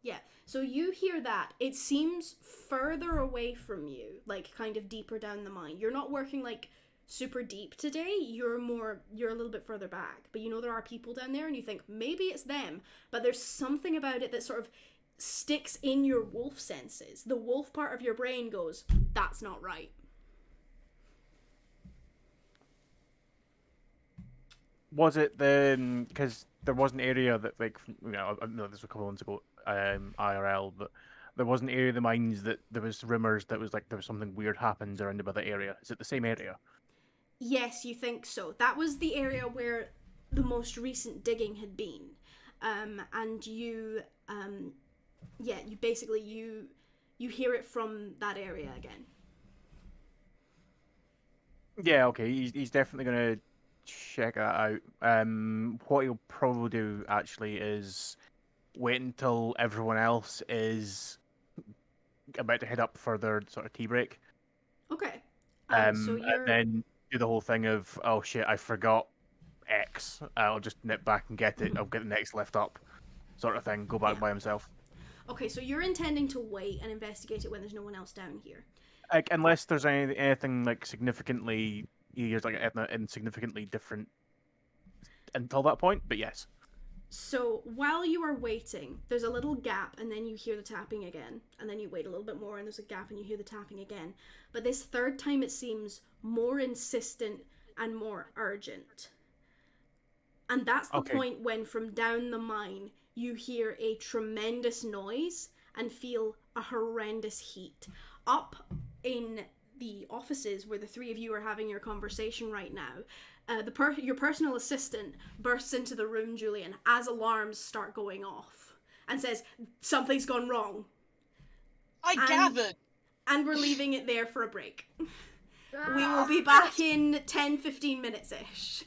Yeah, so you hear that. It seems further away from you, like kind of deeper down the mine. You're not working like super deep today. You're a little bit further back. But you know there are people down there and you think maybe it's them, but there's something about it that sort of sticks in your wolf senses. The wolf part of your brain goes, that's not right. Was it the because there was an area that like I know this was a couple of months ago, IRL, but there was an area of the mines that there was rumors that was like there was something weird happens around about the area. Is it the same area? Yes, you think so. That was the area where the most recent digging had been, and you basically you hear it from that area again. Yeah, okay. He's definitely gonna check that out. What he'll probably do actually is wait until everyone else is about to head up for their sort of tea break. Okay. So And then do the whole thing of, oh shit, I forgot X. I'll just nip back and get it. I'll get the next lift up, sort of thing. Go back by himself. Okay, so you're intending to wait and investigate it when there's no one else down here. Like, unless there's anything like significantly, insignificantly different until that point. But yes. So while you are waiting, there's a little gap, and then you hear the tapping again, and then you wait a little bit more, and there's a gap, and you hear the tapping again. But this third time, it seems more insistent and more urgent. And that's the point when, from down the mine, you hear a tremendous noise and feel a horrendous heat. Up in the offices where the three of you are having your conversation right now, your personal assistant bursts into the room, Julian, as alarms start going off and says, something's gone wrong. I gathered. And we're leaving it there for a break. We will be back in 10-15 minutes-ish.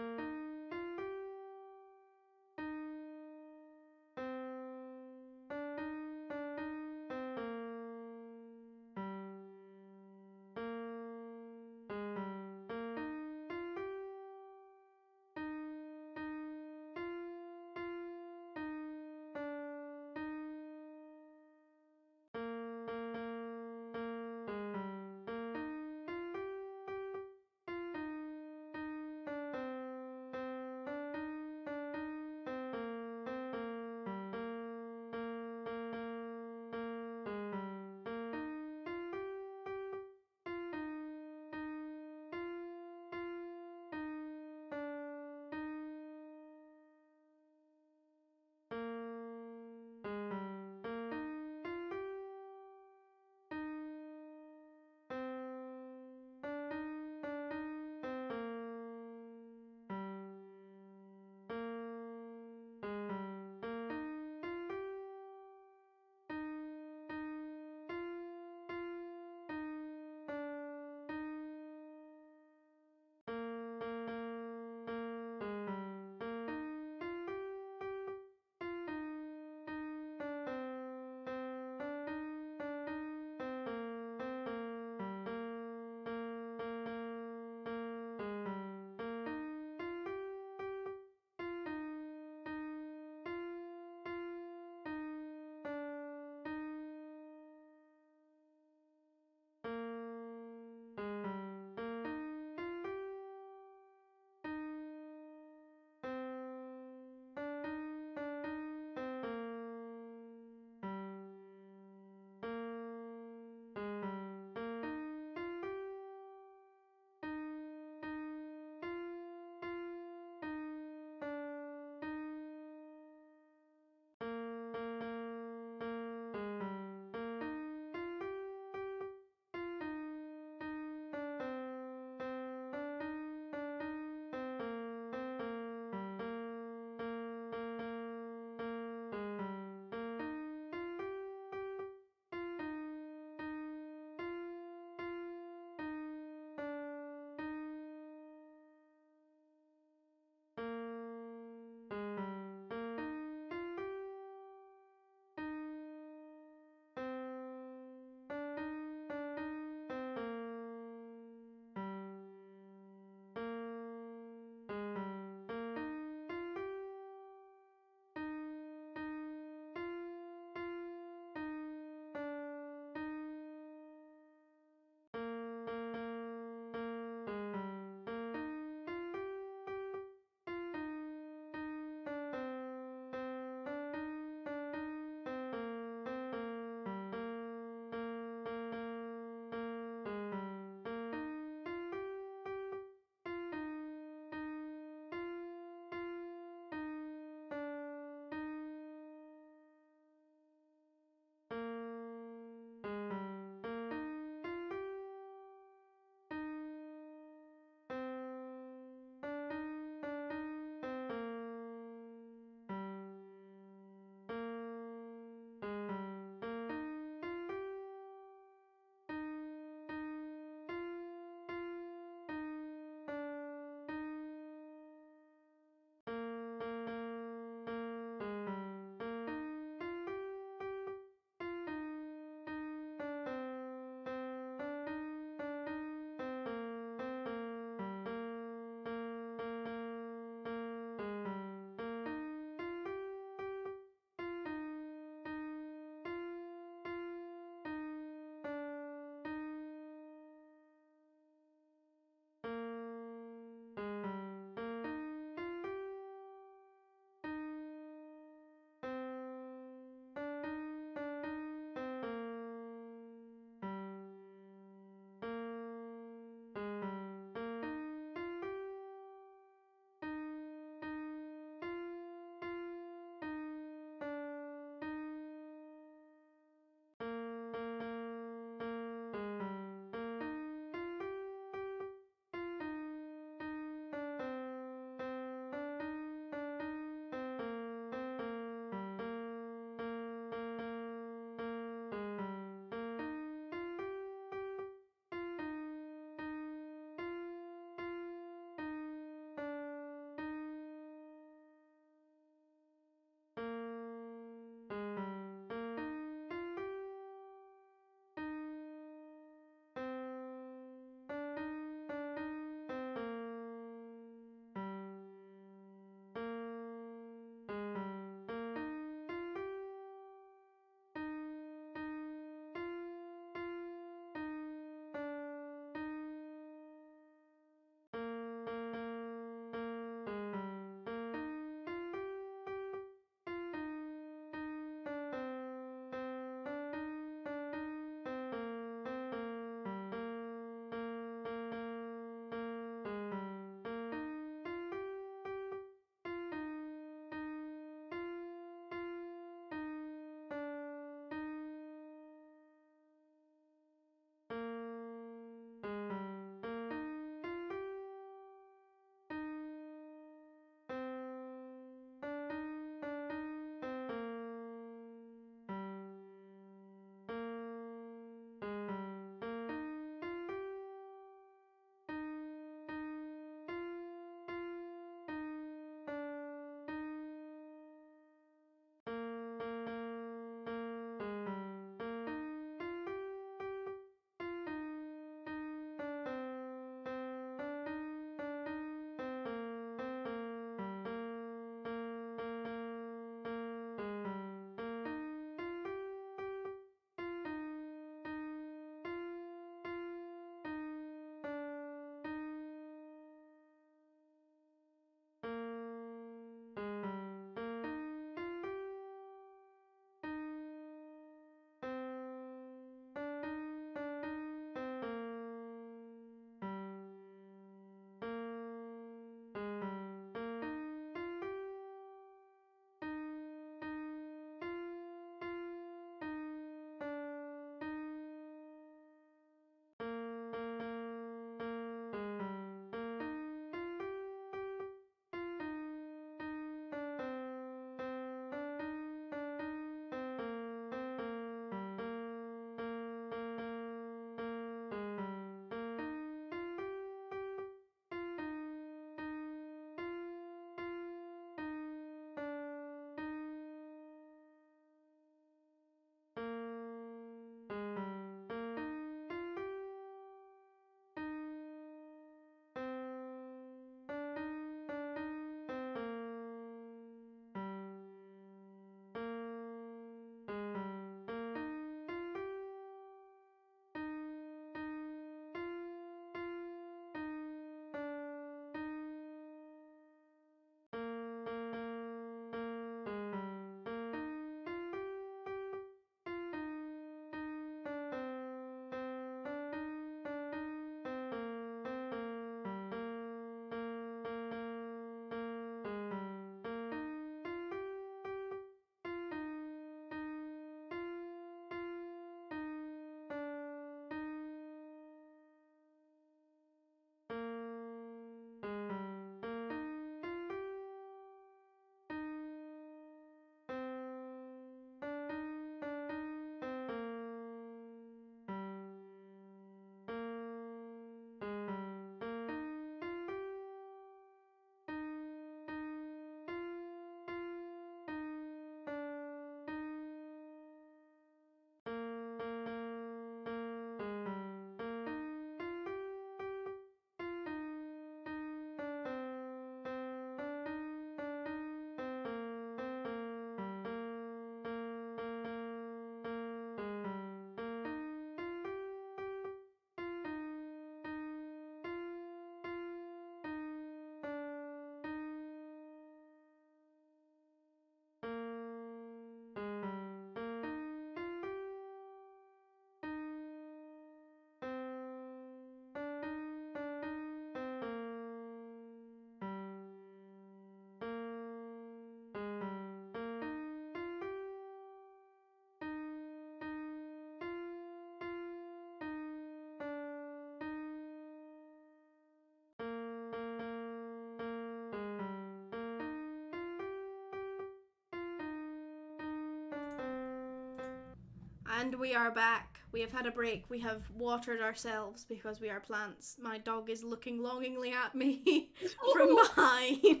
And we are back. We have had a break. We have watered ourselves because we are plants. My dog is looking longingly at me from behind.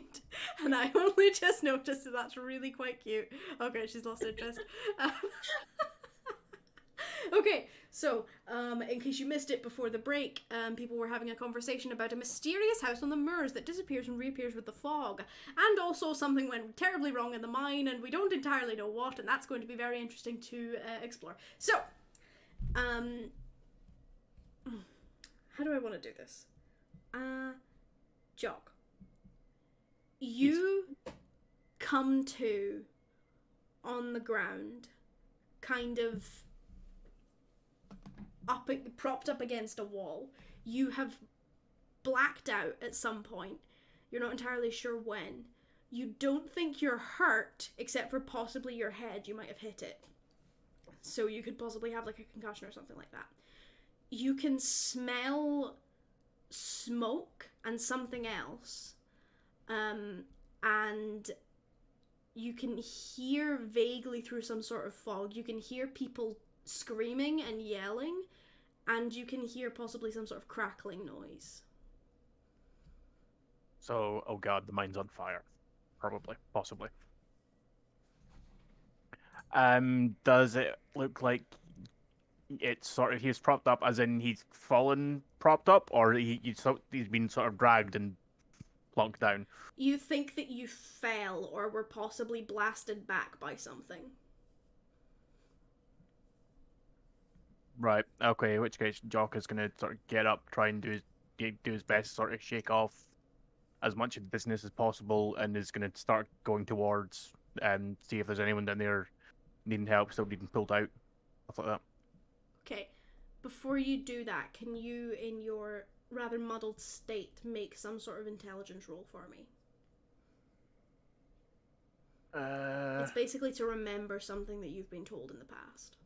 And I only just noticed that that's really quite cute. Okay, she's lost interest. Okay, so, in case you missed it before the break, people were having a conversation about a mysterious house on the moors that disappears and reappears with the fog. And also something went terribly wrong in the mine, and we don't entirely know what, and that's going to be very interesting to explore. So, how do I want to do this? Jock. You come to on the ground, kind of propped up against a wall. You have blacked out at some point. You're not entirely sure when. You don't think you're hurt, except for possibly your head. You might have hit it. So you could possibly have like a concussion or something like that. You can smell smoke and something else. And you can hear vaguely through some sort of fog. You can hear people screaming and yelling, and you can hear possibly some sort of crackling noise. So, oh god, the mine's on fire. Probably. Possibly. Does it look like it's sort of, he's propped up as in he's fallen propped up, or he's been sort of dragged and plonked down? You think that you fell or were possibly blasted back by something. Right. Okay. In which case, Jock is gonna sort of get up, try and do his best, to sort of shake off as much of the business as possible, and is gonna start going towards and see if there's anyone down there needing help, still needing pulled out, stuff like that. Okay. Before you do that, can you, in your rather muddled state, make some sort of intelligence roll for me? It's basically to remember something that you've been told in the past.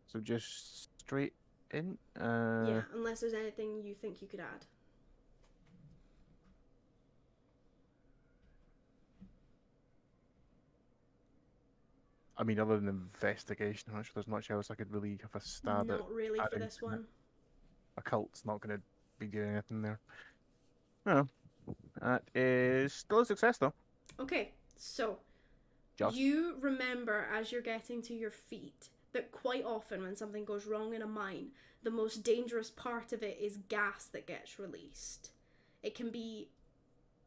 So just straight in. Yeah, unless there's anything you think you could add. I mean, other than investigation, I'm not sure there's much else I could really have a stab at. Not really for adding this to it. one. A cult's not going to be doing anything there. No, that is still a success though. Okay, so Just. you remember as you're getting to your feet that quite often when something goes wrong in a mine, the most dangerous part of it is gas that gets released. It can be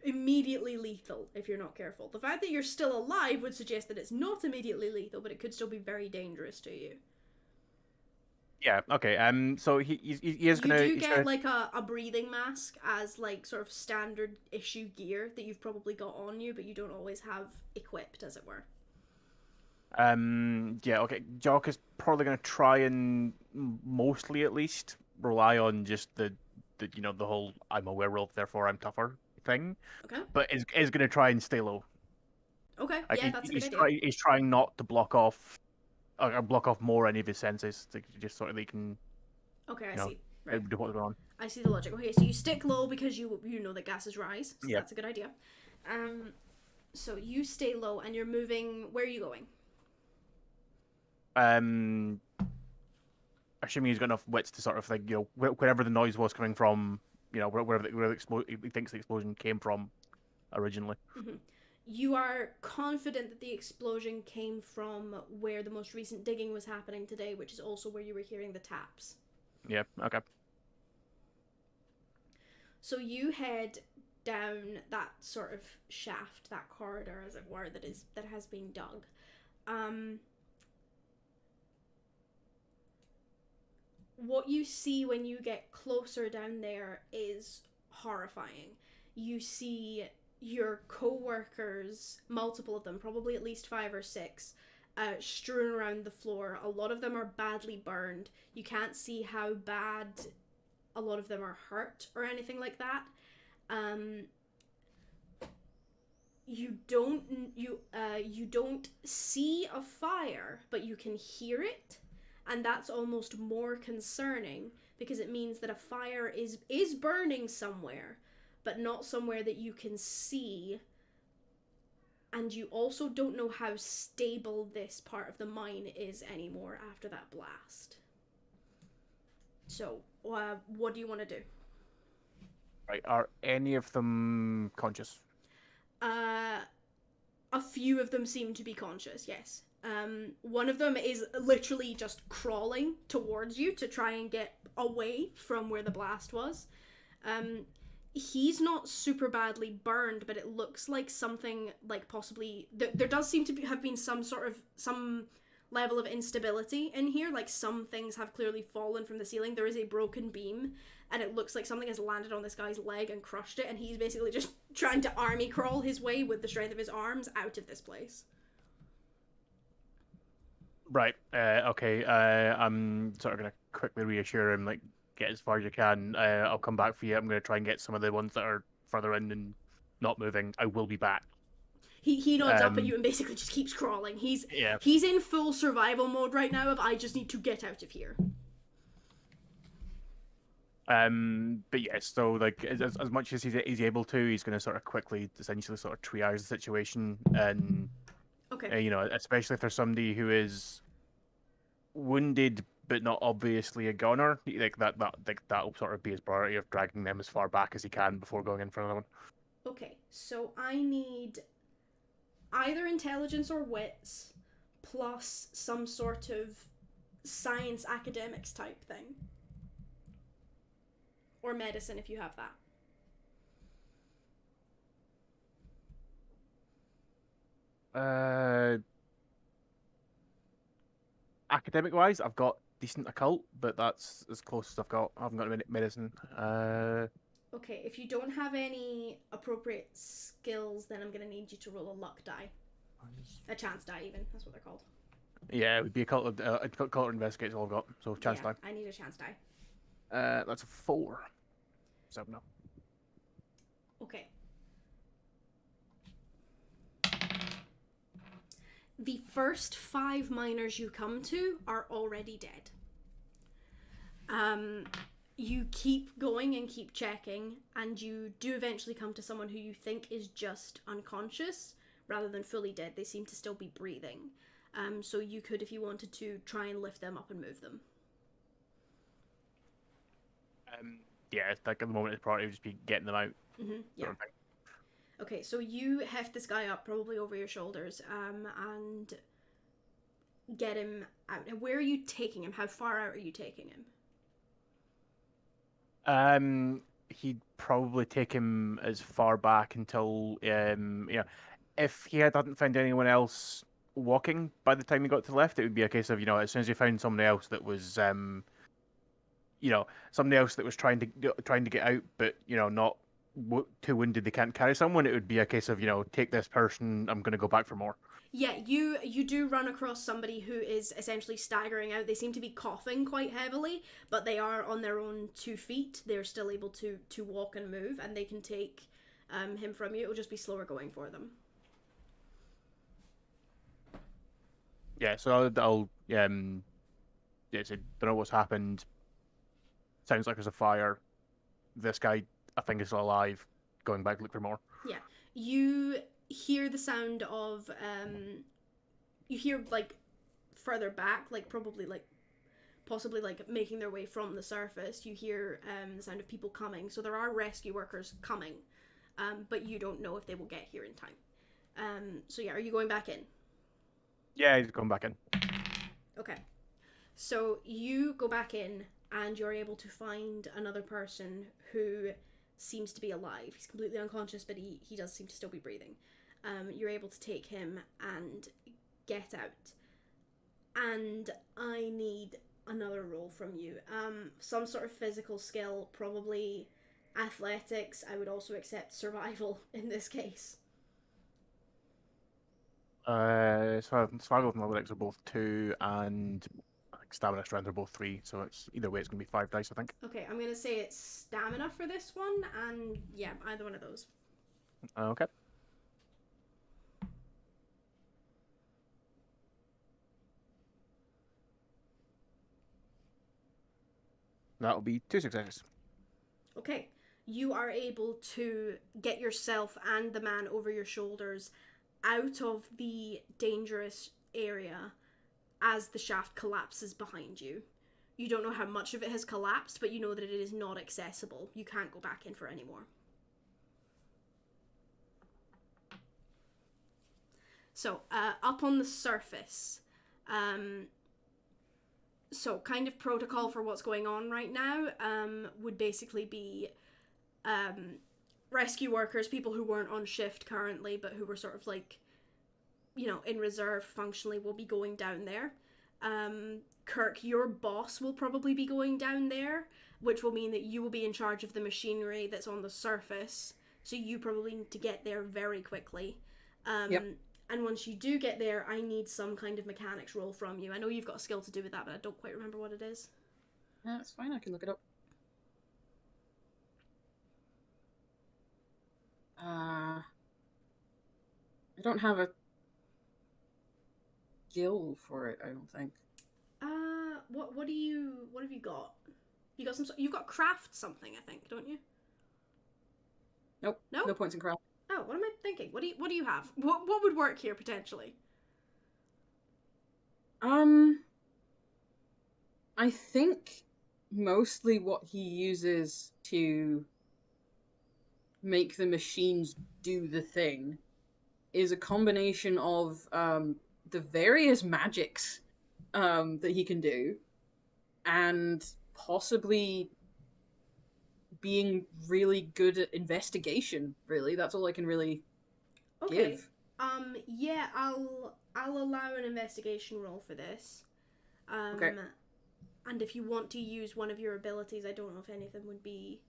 immediately lethal if you're not careful. The fact that you're still alive would suggest that it's not immediately lethal, but it could still be very dangerous to you. Yeah. Okay. So he is gonna. You do get like a breathing mask as like sort of standard issue gear that you've probably got on you, but you don't always have equipped, as it were. Yeah. Okay. Jock is probably gonna try and mostly at least rely on just the the whole I'm a werewolf therefore I'm tougher thing. Okay. But is gonna try and stay low. Okay. Like, Yeah, that's a good idea. He's trying not to block off more any of his senses, to just sort of they can. Okay, I know, see. Right. do what's going on. I see the logic. Okay, so you stick low because you know that gases rise. So Yeah. that's a good idea. So you stay low and you're moving. Where are you going? Assuming he's got enough wits to sort of think, wherever the noise was coming from, wherever he thinks the explosion came from originally. Mm-hmm. You are confident that the explosion came from where the most recent digging was happening today, which is also where you were hearing the taps. Yeah. Okay. So you head down that sort of shaft, that corridor, as it were, that has been dug. What you see when you get closer down there is horrifying. You see your co-workers, multiple of them, probably at least 5 or 6, strewn around the floor. A lot of them are badly burned. You can't see how bad a lot of them are hurt or anything like that. You don't see a fire, but you can hear it. And that's almost more concerning because it means that a fire is burning somewhere, but not somewhere that you can see And you also don't know how stable this part of the mine is anymore after that blast. So, what do you want to do? Right, are any of them conscious? A few of them seem to be conscious, yes. One of them is literally just crawling towards you to try and get away from where the blast was. He's not super badly burned, but it looks like something, like possibly there does seem to have been some level of instability in here. Like some things have clearly fallen from the ceiling. There is a broken beam, and it looks like something has landed on this guy's leg and crushed it, and he's basically just trying to army crawl his way with the strength of his arms out of this place. Right. Okay. I'm sort of gonna quickly reassure him, like, get as far as you can. I'll come back for you. I'm gonna try and get some of the ones that are further in and not moving. I will be back. He nods up at you and basically just keeps crawling. He's in full survival mode right now of I just need to get out of here. But yes, so like as much as he's able to, he's gonna sort of quickly, essentially, sort of triage the situation, and okay, you know, especially if there's somebody who is wounded but not obviously a goner, like that'll sort of be his priority of dragging them as far back as he can before going in for another one. Okay, so I need either intelligence or wits plus some sort of science academics type thing. Or medicine if you have that. Academic wise, I've got decent occult, but that's as close as I've got. I haven't got any medicine. Okay, if you don't have any appropriate skills, then I'm gonna need you to roll a luck die. A chance die, even. That's what they're called. Yeah, it would be occult or investigate is all I've got. So chance die. I need a chance die. That's a 4. 7 now. Okay. The first 5 miners you come to are already dead. You keep going and keep checking, and you do eventually come to someone who you think is just unconscious rather than fully dead. They seem to still be breathing. So you could, if you wanted to, try and lift them up and move them. Yeah, like at the moment, it's probably just be getting them out. Mm-hmm, yeah. Sort of thing. Okay, so you heft this guy up, probably over your shoulders, and get him out. Where are you taking him? How far out are you taking him? He'd probably take him as far back until, if he hadn't found anyone else walking by the time he got to the left, it would be a case of, as soon as he found somebody else that was, somebody else that was trying to get out, but not too wounded they can't carry someone, it would be a case of, take this person, I'm going to go back for more. Yeah, you do run across somebody who is essentially staggering out. They seem to be coughing quite heavily, but they are on their own 2 feet. They're still able to walk and move, and they can take him from you. It'll just be slower going for them. Yeah, so I'll so don't know what's happened. Sounds like there's a fire. This guy, I think, is still alive. Going back to look for more. Yeah, you hear the sound of you hear like further back, like probably like possibly like making their way from the surface. You hear the sound of people coming, so there are rescue workers coming, but you don't know if they will get here in time. So yeah, are you going back in? Yeah, he's going back in. Okay, so you go back in and you're able to find another person who seems to be alive. He's completely unconscious, but he does seem to still be breathing. You're able to take him and get out. And I need another roll from you. Some sort of physical skill, probably athletics. I would also accept survival in this case. Survival and athletics are both 2, and stamina strength are both 3. So it's either way, it's gonna be 5 dice, I think. Okay, I'm gonna say it's stamina for this one, and yeah, either one of those. Okay. That'll be 2 successes. Okay, you are able to get yourself and the man over your shoulders out of the dangerous area as the shaft collapses behind you. You don't know how much of it has collapsed, but you know that it is not accessible. You can't go back in for any more. So, up on the surface, so kind of protocol for what's going on right now would basically be rescue workers, people who weren't on shift currently, but who were sort of like, you know, in reserve functionally, will be going down there. Kirk, your boss will probably be going down there, which will mean that you will be in charge of the machinery that's on the surface, so you probably need to get there very quickly. Yep. And once you do get there, I need some kind of mechanics roll from you. I know you've got a skill to do with that, but I don't quite remember what it is. That's fine, I can look it up. I don't have a skill for it, I don't think. What have you got? You've got craft something, I think, don't you? Nope. No? No points in craft. Oh, what am I thinking? What do you have? What would work here potentially? I think mostly what he uses to make the machines do the thing is a combination of the various magics that he can do, and possibly being really good at investigation. Really, that's all I can really give. Yeah, I'll allow an investigation roll for this. Okay. And if you want to use one of your abilities, I don't know if any of them would be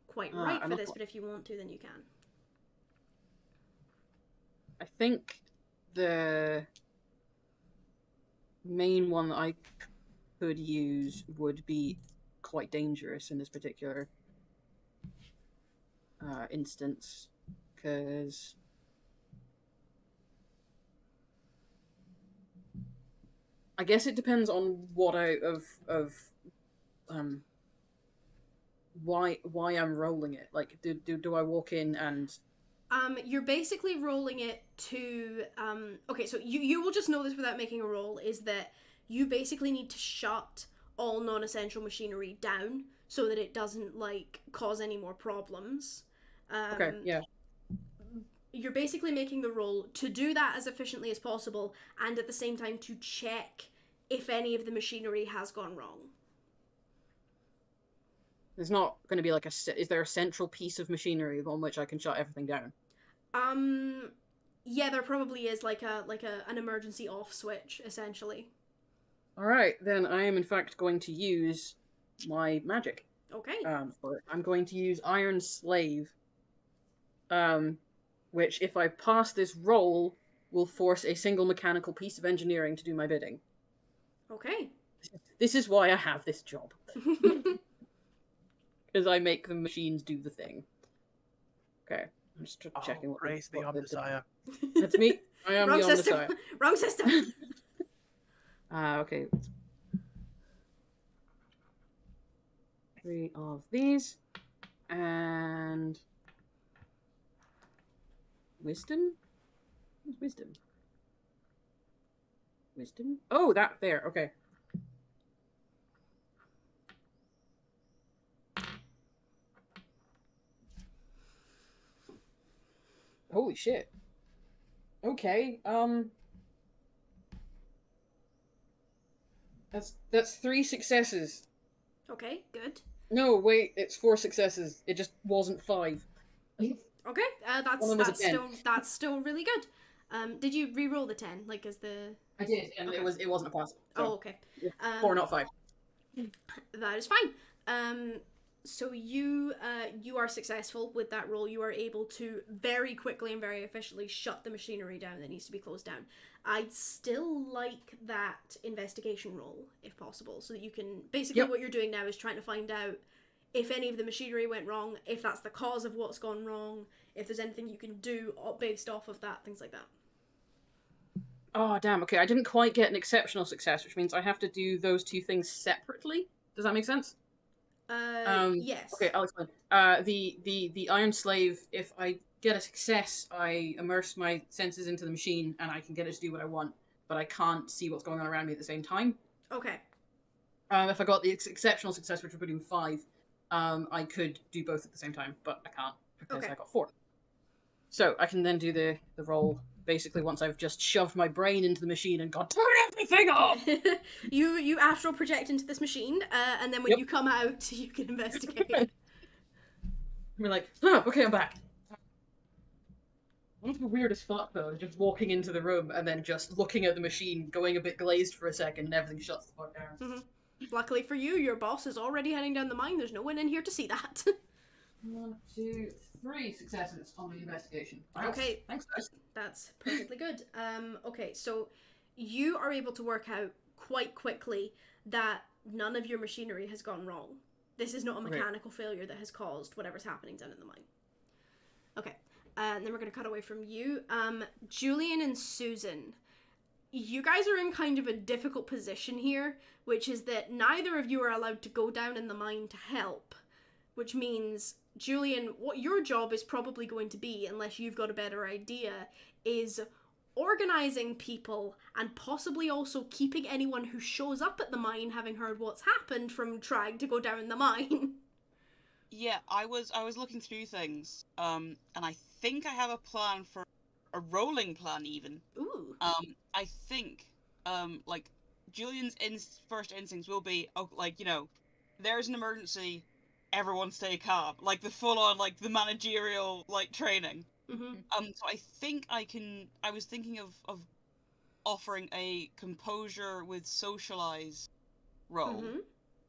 quite right for this, but if you want to, then you can. I think the main one that I could use would be quite dangerous in this particular instance, because I guess it depends on what out of why I'm rolling it. Like, do I walk in and You're basically rolling it to okay, so you will just know this without making a roll, is that you basically need to shut all non-essential machinery down so that it doesn't like cause any more problems. okay, yeah. You're basically making the roll to do that as efficiently as possible, and at the same time to check if any of the machinery has gone wrong. There's not going to be like is there a central piece of machinery on which I can shut everything down? Yeah, there probably is like an emergency off switch, essentially. All right, then I am in fact going to use my magic. Okay. For it. I'm going to use Iron Slave, which, if I pass this roll, will force a single mechanical piece of engineering to do my bidding. Okay. This is why I have this job. Because I make the machines do the thing. Okay, I'm just checking what. Praise the Omnissiah. That's me. I am Wrong the system. Omnissiah. Wrong system. Okay. 3 of these. And wisdom? What's wisdom? Wisdom? Oh, that there. Okay. Holy shit. Okay. That's 3 successes. Okay, good. No, wait, it's 4 successes. It just wasn't 5. Okay, that's still really good. Did you re-roll the 10? Like, as the... I did, and okay. it wasn't a pass. So Oh, okay. 4, not 5. That is fine. So you are successful with that roll. You are able to very quickly and very efficiently shut the machinery down that needs to be closed down. I'd still like that investigation roll, if possible, so that you can... Basically, What you're doing now is trying to find out if any of the machinery went wrong, if that's the cause of what's gone wrong, if there's anything you can do based off of that, things like that. Oh, damn. Okay, I didn't quite get an exceptional success, which means I have to do those 2 things separately. Does that make sense? Yes. Okay, I'll explain. The Iron Slave, if I get a success, I immerse my senses into the machine and I can get it to do what I want, but I can't see what's going on around me at the same time. Okay. If I got the exceptional success, which would put in 5, I could do both at the same time, but I can't because Okay. I got 4. So I can then do the roll basically once I've just shoved my brain into the machine and gone, turn everything off! you astral project into this machine, and then when Yep. you come out, you can investigate. We're like, oh, okay, I'm back. What's weird as fuck though, just walking into the room and then just looking at the machine, going a bit glazed for a second, and everything shuts the fuck down. Mm-hmm. Luckily for you, your boss is already heading down the mine. There's no one in here to see that. 1, 2, 3 successes on the investigation. Wow. Okay. Thanks, guys. That's perfectly good. Okay, so you are able to work out quite quickly that none of your machinery has gone wrong. This is not a mechanical failure that has caused whatever's happening down in the mine. Okay, and then we're going to cut away from you. Julian and Susan, you guys are in kind of a difficult position here, which is that neither of you are allowed to go down in the mine to help, which means, Julian, what your job is probably going to be, unless you've got a better idea, is organizing people and possibly also keeping anyone who shows up at the mine, having heard what's happened, from trying to go down the mine. Yeah, I was looking through things, and I think I have a plan for a rolling plan even. Ooh. I think, like, Julian's first instincts will be, oh, like, you know, there's an emergency, everyone stay calm, like the full on, like the managerial, like, training. Mm-hmm. So I think I was thinking of offering a composure with socialize roll, Mm-hmm.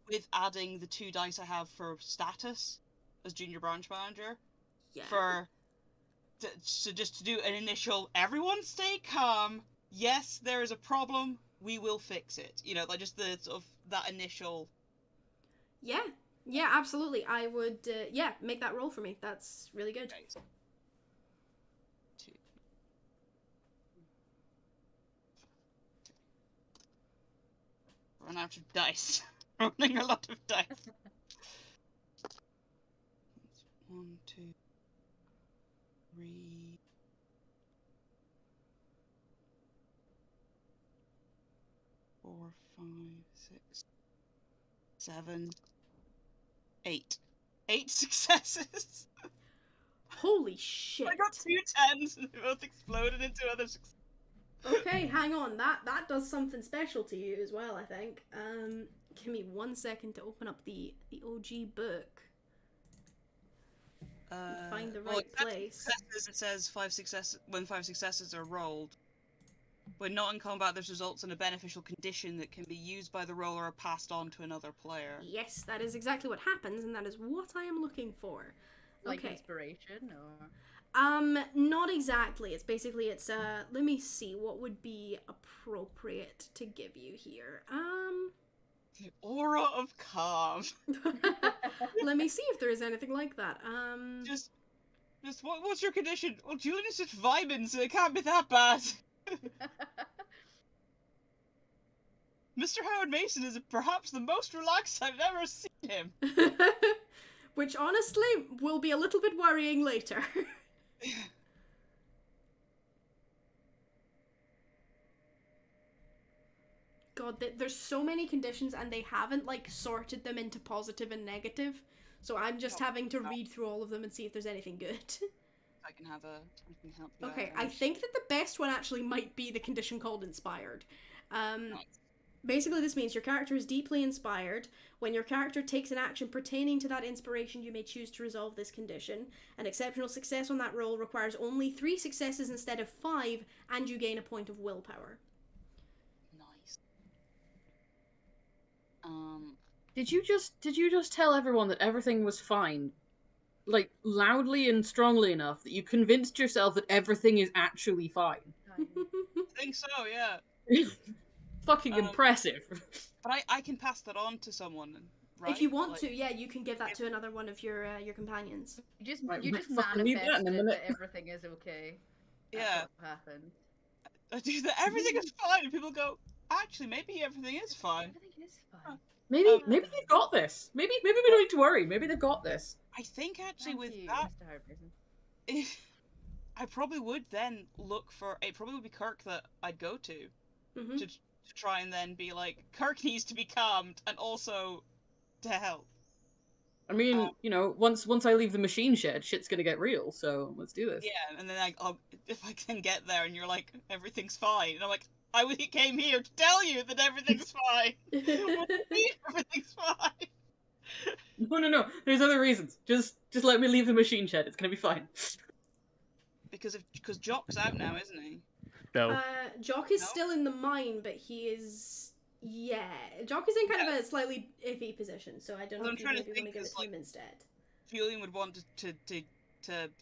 with adding the 2 dice I have for status as junior branch manager, Yeah. so just to do an initial, everyone stay calm, yes, there is a problem, we will fix it. You know, like just the sort of that initial. Yeah. Yeah, absolutely. I would, make that roll for me. That's really good. Okay, so 2. Run out of dice. Running a lot of dice. 1, 2, 3. 4, 5, 6, 7, 8. 8 successes. Holy shit. I got 2 10s and they both exploded into other successes. Okay, hang on. That does something special to you as well, I think. Give me 1 second to open up the OG book. Find the right place. It says 5 successes when 5 successes are rolled. When not in combat, this results in a beneficial condition that can be used by the roller or passed on to another player. Yes, that is exactly what happens, and that is what I am looking for. Like Okay. inspiration, or Not exactly. It's let me see what would be appropriate to give you here. The aura of calm. Let me see if there is anything like that. Just what's your condition? Well, Julian's just vibing, so it can't be that bad. Mr. Howard Mason is perhaps the most relaxed I've ever seen him. Which honestly will be a little bit worrying later. God, there's so many conditions and they haven't like sorted them into positive and negative. So I'm just having to read through all of them and see if there's anything good. I can help you. Okay, out. I think that the best one actually might be the condition called inspired. Nice. Basically, this means your character is deeply inspired. When your character takes an action pertaining to that inspiration, you may choose to resolve this condition. An exceptional success on that roll requires only 3 successes instead of 5, and you gain a point of willpower. Nice. Did you just tell everyone that everything was fine? Like, loudly and strongly enough that you convinced yourself that everything is actually fine? I think so, yeah. Fucking impressive. But I can pass that on to someone, right? If you want to, yeah, you can give that to another one of your companions. you just Right, you we just fucking need that in a manifested minute. that everything is okay. That's Yeah. what happened. I do that. Everything is fine, and people go, actually, maybe everything is fine. Everything is fine. Maybe they've got this. Maybe we don't need to worry. Maybe they've got this. I think actually Thank with you, that, Mr. Howard Mason. I probably would then look for. It probably would be Kirk that I'd go to Mm-hmm. to try and then be like, Kirk needs to be calmed and also to help. I mean, once I leave the machine shed, shit's gonna get real. So let's do this. Yeah, and then if I can get there and you're like, everything's fine, and I'm like, came here to tell you that everything's fine. What do you mean everything's fine? No. There's other reasons. Just let me leave the machine shed. It's gonna be fine. Because Jock's out now, isn't he? No. Jock is No? still in the mine, but he is. Yeah, Jock is in kind of a slightly iffy position, so I don't know I'm if you trying to maybe want think to give it is, to like, him instead. Julian would want to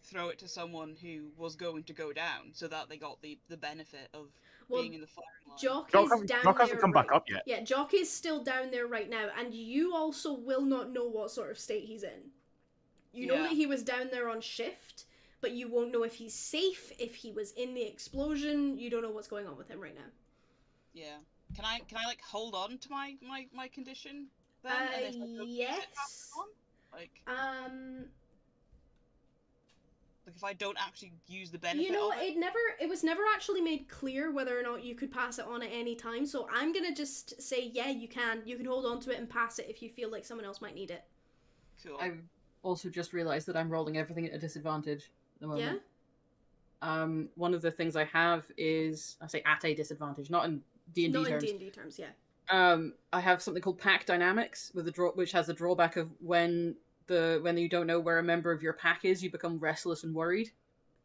throw it to someone who was going to go down, so that they got the benefit of being in the firing line. Jock Jock is hasn't- down Jock there. hasn't come back right- up yet. Yeah, Jock is still down there right now, and you also will not know what sort of state he's in. You know Yeah. that he was down there on shift, but you won't know if he's safe, if he was in the explosion. You don't know what's going on with him right now. Yeah. Can I like hold on to my condition then? And if I don't use it, Yes. pass it on? Like if I don't actually use the benefit You know, of it. it was never actually made clear whether or not you could pass it on at any time, so I'm gonna just say, yeah, you can hold on to it and pass it if you feel like someone else might need it. Cool. I've also just realized that I'm rolling everything at a disadvantage at the moment. Yeah? One of the things I have is, I say at a disadvantage, not in D&D Not terms. in D&D terms, yeah. I have something called pack dynamics with which has a drawback of when you don't know where a member of your pack is, you become restless and worried.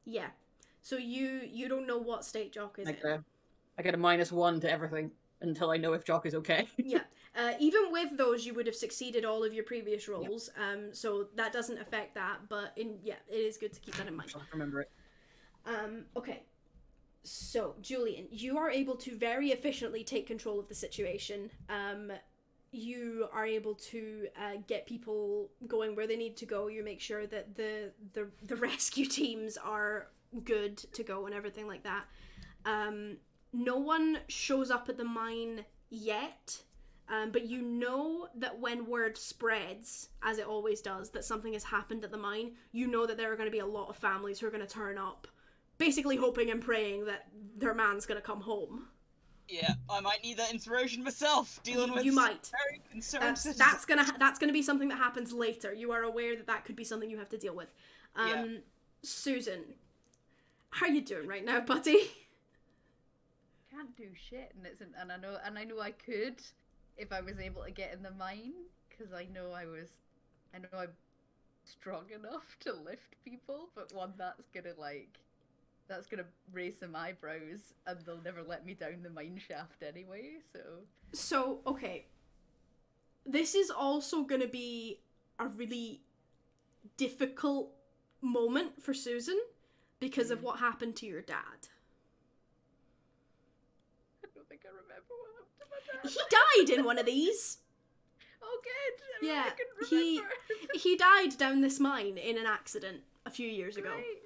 Yeah. So you don't know what state Jock is in. I get a -1 to everything until I know if Jock is okay. Yeah. Even with those, you would have succeeded all of your previous rolls, so that doesn't affect that, but it is good to keep that in mind. I'll remember it. Okay. So, Julian, you are able to very efficiently take control of the situation. You are able to get people going where they need to go. You make sure that the rescue teams are good to go and everything like that. No one shows up at the mine yet, but you know that when word spreads, as it always does, that something has happened at the mine, you know that there are going to be a lot of families who are going to turn up, basically hoping and praying that their man's going to come home. Yeah, I might need that inspiration myself. Dealing with You might. very concerned citizens. That's gonna be something that happens later. You are aware that could be something you have to deal with. Susan, how you doing right now, buddy? Can't do shit, and I know I could if I was able to get in the mine, because I know I'm strong enough to lift people, but that's gonna raise some eyebrows, and they'll never let me down the mine shaft anyway, So, okay. This is also gonna be a really difficult moment for Susan because of what happened to your dad. I don't think I remember what happened to my dad. He died in one of these. Oh, good! Yeah, I can remember. he died down this mine in an accident a few years ago. Right.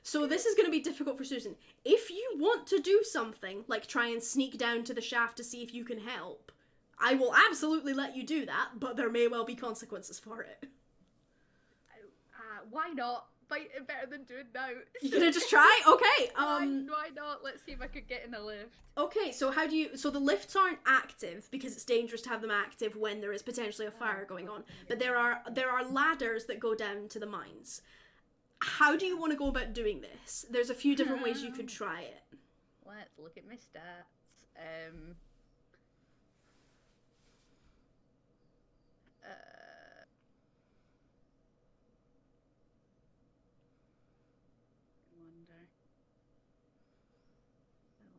So this is going to be difficult for Susan. If you want to do something, like try and sneak down to the shaft to see if you can help, I will absolutely let you do that, but there may well be consequences for it. Why not? Fight it better than doing now. You gonna just try? Okay. Why not? Let's see if I could get in the lift. Okay, so so the lifts aren't active because it's dangerous to have them active when there is potentially a fire going on. But there are ladders that go down to the mines. How do you want to go about doing this? There's a few different ways you could try it. Let's look at my stats. I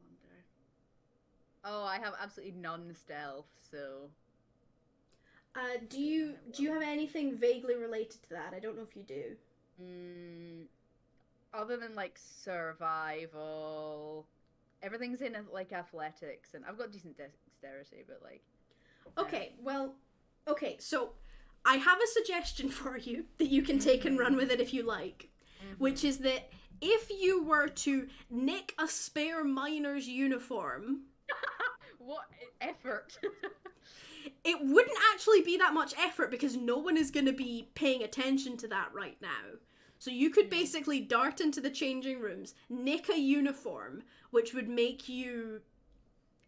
wonder. Oh, I have absolutely none stealth, so. Do you have anything vaguely related to that? I don't know if you do. Other than like survival, everything's in like athletics, and I've got decent dexterity, but like. Okay, so I have a suggestion for you that you can take and run with it if you like, which is that if you were to nick a spare miner's uniform. What effort? It wouldn't actually be that much effort because no one is going to be paying attention to that right now. So you could basically dart into the changing rooms, nick a uniform, which would make you...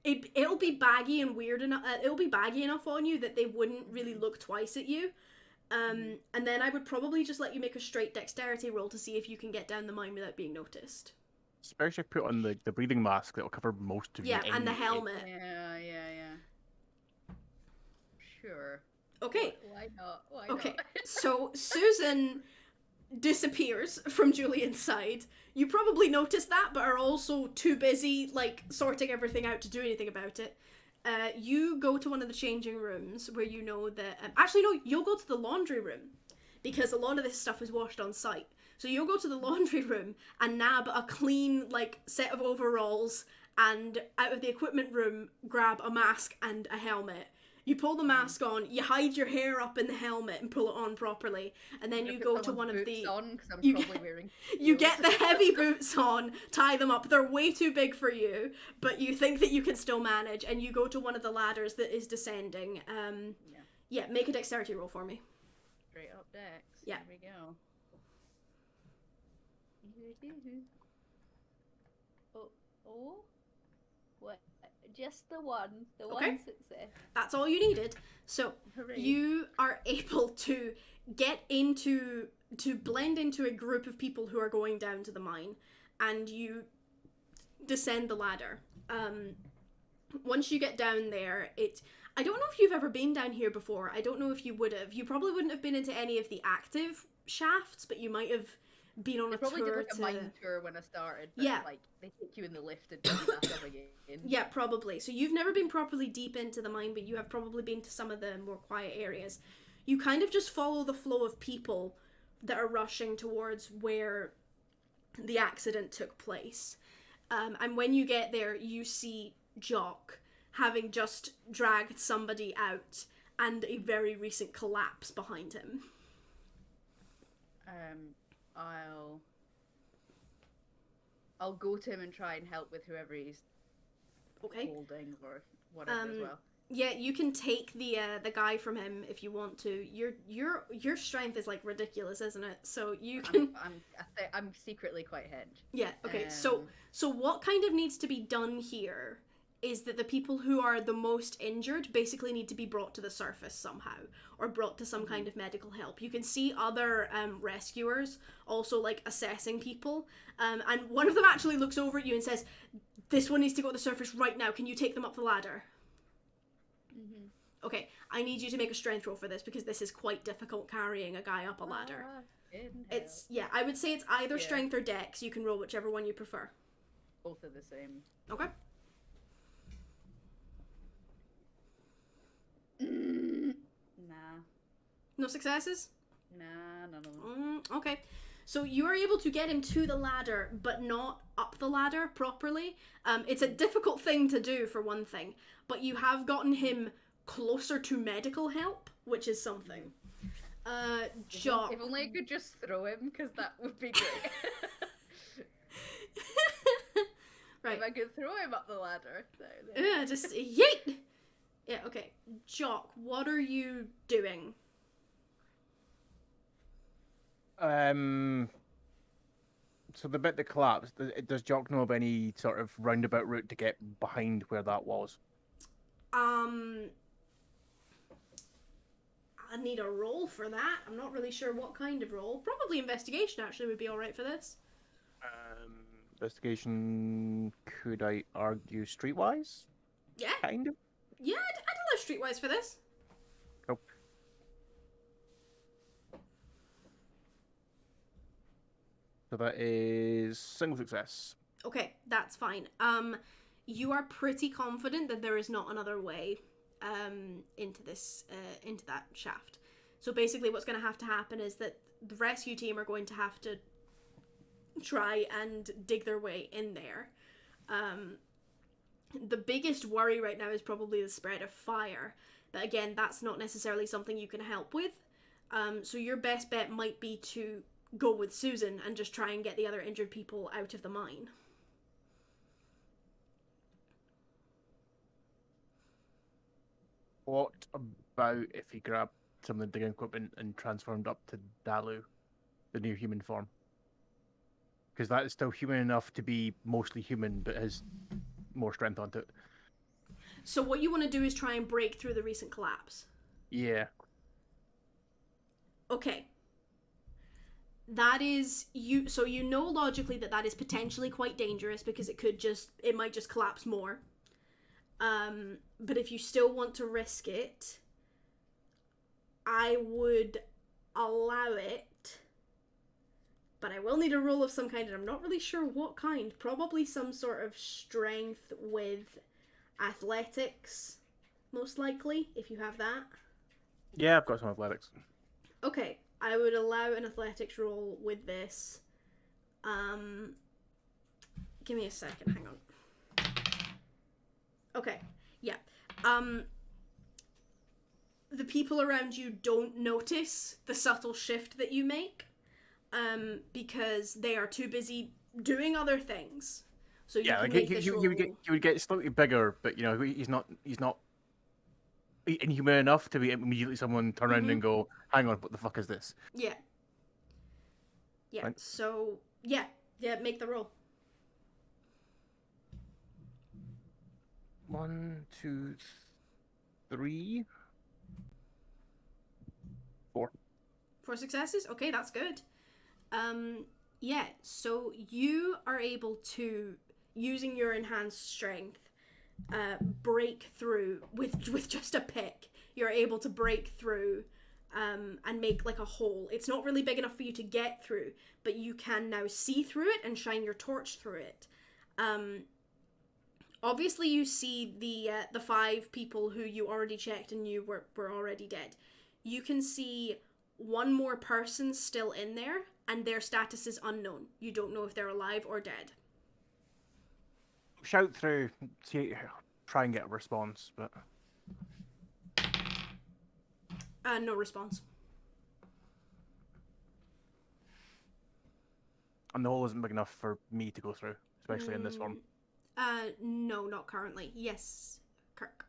It'll be baggy and weird enough. It'll be baggy enough on you that they wouldn't really look twice at you. And then I would probably just let you make a straight dexterity roll to see if you can get down the mine without being noticed. Especially if you put on the breathing mask that'll cover most of you. Yeah, and the anyway. helmet. Yeah. Sure. Okay. Why not? Why Okay. not? So Susan disappears from Julian's side. You probably noticed that, but are also too busy, like, sorting everything out to do anything about it. You go to one of the changing rooms where you know that... actually, no, you'll go to the laundry room, because a lot of this stuff is washed on site. So you'll go to the laundry room and nab a clean, like, set of overalls, and out of the equipment room, grab a mask and a helmet. You pull the mask on, you hide your hair up in the helmet and pull it on properly, and then you go to one of the... You get the heavy boots on, tie them up. They're way too big for you, but you think that you can still manage, and you go to one of the ladders that is descending. Yeah, make a dexterity roll for me. Straight up dex. Yeah. There we go. Oh. What? Just the one. The Okay. one success. That's all you needed. So Hooray. you are able to blend into a group of people who are going down to the mine, and you descend the ladder. Once you get down there, I don't know if you've ever been down here before. I don't know if you would have. You probably wouldn't have been into any of the active shafts, but you might have been on They a probably tour did like a mine tour when I started. But Yeah. Like they take you in the lift and take you back up again. Yeah, probably. So you've never been properly deep into the mine, but you have probably been to some of the more quiet areas. You kind of just follow the flow of people that are rushing towards where the accident took place. And when you get there, you see Jock having just dragged somebody out and a very recent collapse behind him. I'll go to him and try and help with whoever he's Okay. holding or whatever as well. Yeah, you can take the guy from him if you want to. Your strength is like ridiculous, isn't it? So you can. I'm secretly quite hench. Yeah. Okay. So what kind of needs to be done here is that the people who are the most injured basically need to be brought to the surface somehow, or brought to some kind of medical help. You can see other rescuers also like assessing people, and one of them actually looks over at you and says, "This one needs to go to the surface right now. Can you take them up the ladder?" Okay, I need you to make a strength roll for this because this is quite difficult carrying a guy up a ladder. I would say it's either strength or dex. You can roll whichever one you prefer. Both are the same. Okay. Nah. No successes? Nah, none of them. Okay. So you are able to get him to the ladder, but not up the ladder properly. It's a difficult thing to do, for one thing, but you have gotten him closer to medical help, which is something. Jock. If only I could just throw him, because that would be great. Right. If I could throw him up the ladder. Yeah, just yeet! Yeah, okay. Jock, what are you doing? So the bit that collapsed, does Jock know of any sort of roundabout route to get behind where that was? I need a roll for that. I'm not really sure what kind of roll. Probably investigation actually would be alright for this. Investigation, could I argue streetwise? Yeah. Kind of? Yeah, I'd allow streetwise for this. Cool. So that is single success. Okay, that's fine. You are pretty confident that there is not another way into that shaft. So basically what's going to happen is that the rescue team are going to have to try and dig their way in there. The biggest worry right now is probably the spread of fire, but again, that's not necessarily something you can help with. So your best bet might be to go with Susan and just try and get the other injured people out of the mine. What about if he grabbed some of the digging equipment and transformed up to Dalu? the new human form. Because that is still human enough to be mostly human, but has more strength onto it. So what you want to do is try and break through the recent collapse. Yeah. Okay. That is you. So you know logically that is potentially quite dangerous because it might just collapse more. But if you still want to risk it, I would allow it. But I will need a roll of some kind, and I'm not really sure what kind. Probably some sort of strength with athletics, most likely, if you have that. Yeah, I've got some athletics. Okay, I would allow an athletics roll with this. Give me a second, hang on. Okay, yeah. The people around you don't notice the subtle shift that you make, because they are too busy doing other things. So you can make this roll. He would get slightly bigger, but he's not inhuman enough to be immediately someone turn around and go, hang on, what the fuck is this? Yeah. Yeah. Right. So make the roll. 1, 2, 3, 4. 4 successes? Okay, that's good. Yeah, so you are able to, using your enhanced strength, break through with just a pick. You're able to break through and make like a hole. It's not really big enough for you to get through, but you can now see through it and shine your torch through it. Obviously you see the 5 people who you already checked and you were already dead. You can see one more person still in there, and their status is unknown. You don't know if they're alive or dead. Shout through, try and get a response, but No response. and the hole isn't big enough for me to go through, especially in this form. No, not currently. Yes, Kirk.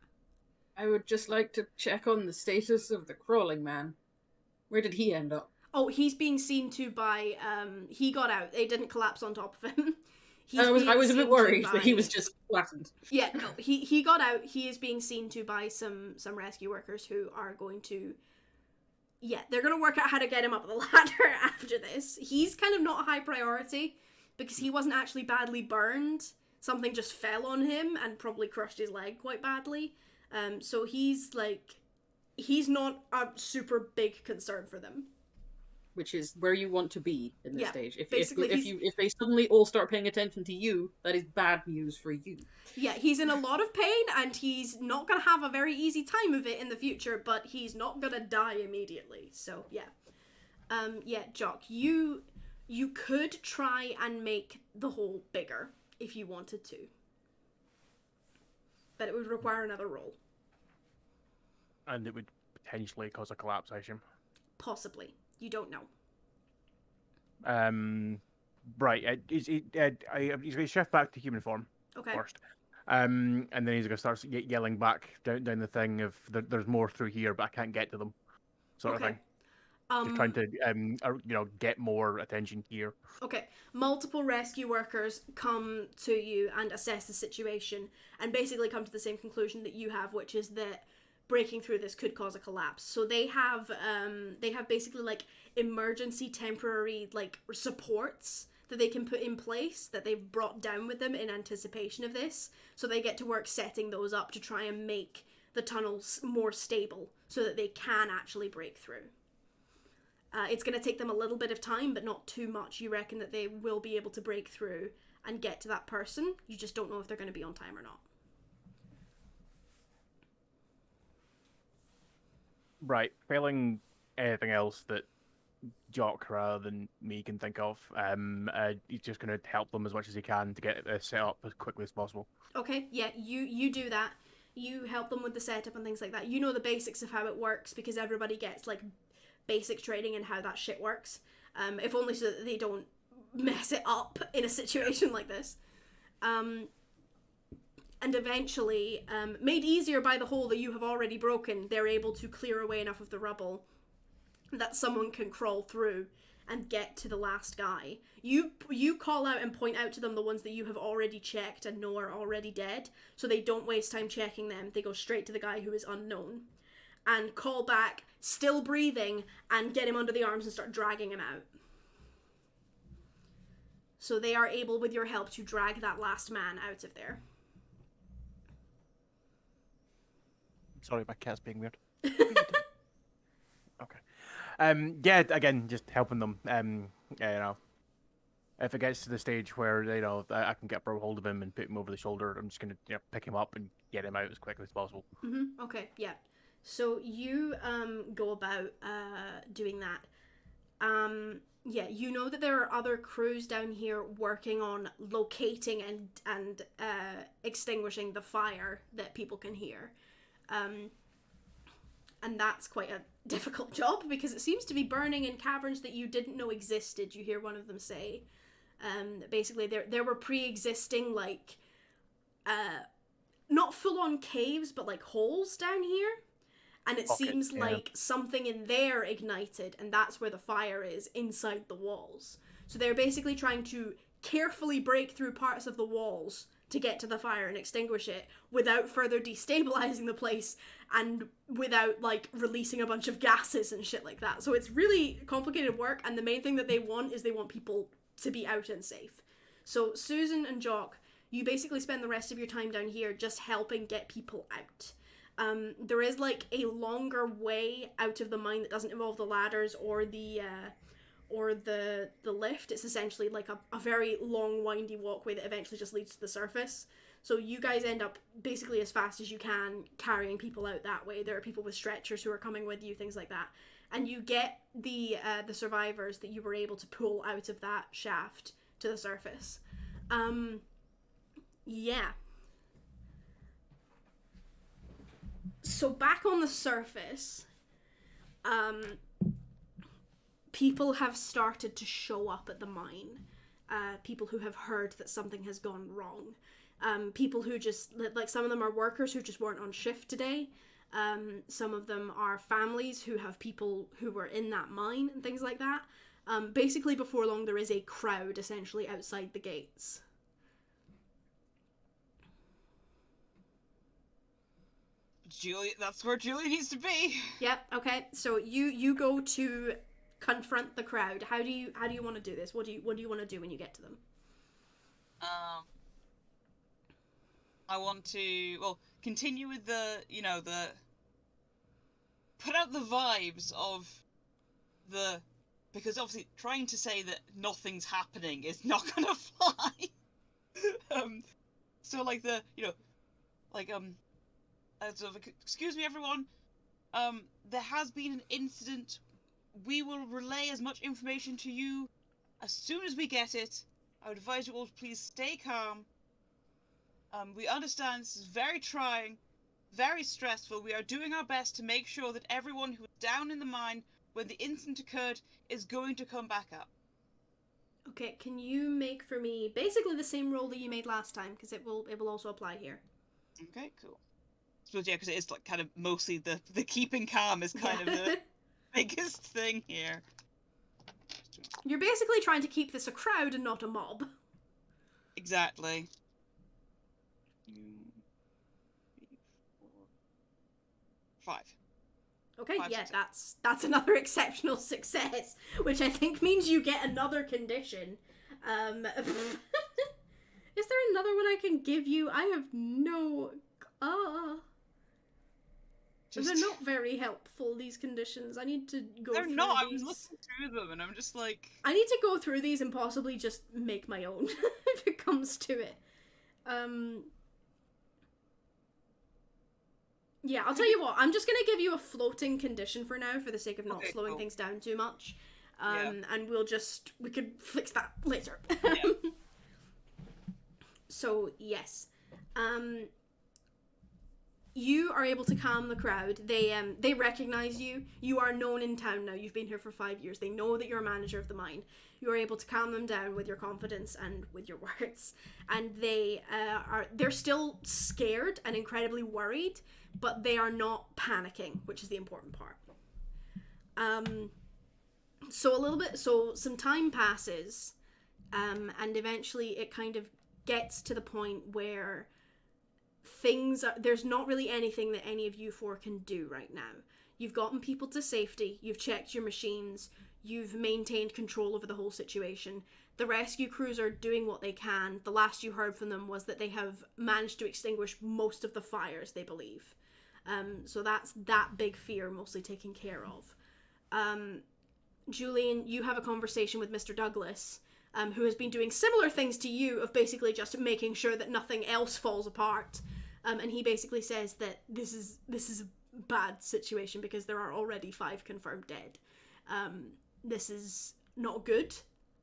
I would just like to check on the status of the crawling man. Where did he end up? Oh, he's being seen to by, he got out. They didn't collapse on top of him. I was a bit worried that he was just flattened. Yeah, no, he got out. He is being seen to by some rescue workers who are going to, they're going to work out how to get him up the ladder after this. He's kind of not a high priority because he wasn't actually badly burned. Something just fell on him and probably crushed his leg quite badly. So he's not a super big concern for them. Which is where you want to be in this stage. If they suddenly all start paying attention to you, that is bad news for you. Yeah, he's in a lot of pain, and he's not going to have a very easy time of it in the future, but he's not going to die immediately. So, Jock, you could try and make the hole bigger if you wanted to. But it would require another roll. And it would potentially cause a collapse, I assume. Possibly. You don't know. Right. He's going to shift back to human form first. And then he's going to start yelling back down the thing of there's more through here, but I can't get to them, sort of thing. Just trying to get more attention here. Okay. Multiple rescue workers come to you and assess the situation and basically come to the same conclusion that you have, which is that breaking through this could cause a collapse. So they have basically like emergency temporary like supports that they can put in place that they've brought down with them in anticipation of this. So they get to work setting those up to try and make the tunnels more stable so that they can actually break through. It's going to take them a little bit of time, but not too much. You reckon that they will be able to break through and get to that person. You just don't know if they're going to be on time or not. Right. Failing anything else that Jock rather than me can think of, he's just going to help them as much as he can to get it set up as quickly as possible. Okay, yeah, you do that. You help them with the setup and things like that. You know the basics of how it works because everybody gets like basic training in how that shit works. If only so that they don't mess it up in a situation like this. And eventually, made easier by the hole that you have already broken, they're able to clear away enough of the rubble that someone can crawl through and get to the last guy. You call out and point out to them the ones that you have already checked and know are already dead, so they don't waste time checking them. They go straight to the guy who is unknown. And call back, still breathing, and get him under the arms and start dragging him out. So they are able, with your help, to drag that last man out of there. Sorry, my cat's being weird. Okay. Yeah, again, just helping them. Yeah, you know, if it gets to the stage where, you know, I can get a hold of him and put him over the shoulder, I'm just gonna, you know, pick him up and get him out as quickly as possible. Okay, yeah. So you go about doing that. Yeah, you know that there are other crews down here working on locating and extinguishing the fire that people can hear. And that's quite a difficult job because it seems to be burning in caverns that you didn't know existed. You hear one of them say, basically there were pre-existing, like, not full-on caves, but like holes down here. And it seems like something in there ignited, and that's where the fire is, inside the walls. So they're basically trying to carefully break through parts of the walls to get to the fire and extinguish it without further destabilizing the place and without, like, releasing a bunch of gases and shit like that. So it's really complicated work, and the main thing that they want is they want people to be out and safe. So Susan and Jock, you basically spend the rest of your time down here just helping get people out. There is, like, a longer way out of the mine that doesn't involve the ladders or the lift. It's essentially like a very long, windy walkway that eventually just leads to the surface. So you guys end up basically as fast as you can carrying people out that way. There are people with stretchers who are coming with you, things like that. And you get the survivors that you were able to pull out of that shaft to the surface. Yeah. So back on the surface, people have started to show up at the mine. People who have heard that something has gone wrong. People who just, like, some of them are workers who just weren't on shift today. Some of them are families who have people who were in that mine and things like that. Basically, before long, there is a crowd essentially outside the gates. Julian, that's where Julian needs to be. Yep. Okay. So you go to confront the crowd. How do you want to do this? What do you want to do when you get to them? I want to continue with the put out the vibes of because obviously trying to say that nothing's happening is not gonna fly. So like excuse me everyone, there has been an incident. We will relay as much information to you as soon as we get it. I would advise you all to please stay calm. We understand this is very trying, very stressful. We are doing our best to make sure that everyone who was down in the mine when the incident occurred is going to come back up. Okay, can you make for me basically the same roll that you made last time, because it will also apply here. Okay, cool. I suppose, yeah, because it is like kind of mostly the keeping calm is kind of the biggest thing here. You're basically trying to keep this a crowd and not a mob. Exactly. 2, 3, 4, 5. Okay, 5 yeah, success. that's another exceptional success, which I think means you get another condition. Is there another one I can give you? I have no... They're not very helpful, these conditions. I need to go through They're not. these. I was looking through them and I'm just like... I need to go through these and possibly just make my own, if it comes to it. Yeah, I'll tell you what. I'm just going to give you a floating condition for now, for the sake of not slowing things down too much. And we could fix that later. Yeah. So, yes. You are able to calm the crowd. They recognize you. You are known in town now. You've been here for 5 years. They know that you're a manager of the mine. You are able to calm them down with your confidence and with your words. And they're still scared and incredibly worried, but they are not panicking, which is the important part. So some time passes, and eventually it kind of gets to the point where there's not really anything that any of you four can do right now. You've gotten people to safety, you've checked your machines, you've maintained control over the whole situation. The rescue crews are doing what they can. The last you heard from them was that they have managed to extinguish most of the fires, they believe. So that's that big fear mostly taken care of. Julian, you have a conversation with Mr. Douglas, who has been doing similar things to you of basically just making sure that nothing else falls apart. And he basically says that this is a bad situation because there are already 5 confirmed dead. This is not good,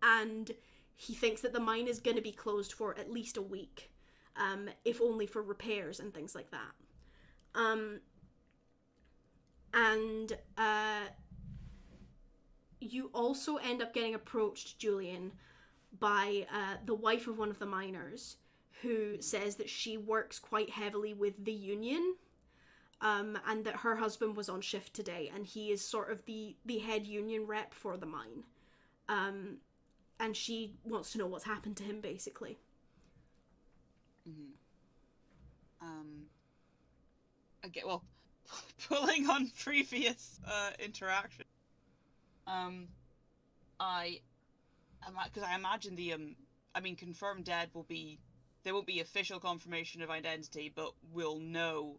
and he thinks that the mine is going to be closed for at least a week, if only for repairs and things like that. You also end up getting approached, Julian, by the wife of one of the miners, who says that she works quite heavily with the union, and that her husband was on shift today, and he is sort of the head union rep for the mine. And she wants to know what's happened to him, basically. Okay, well, pulling on previous interaction, because I imagine confirmed dead there won't be official confirmation of identity, but we'll know.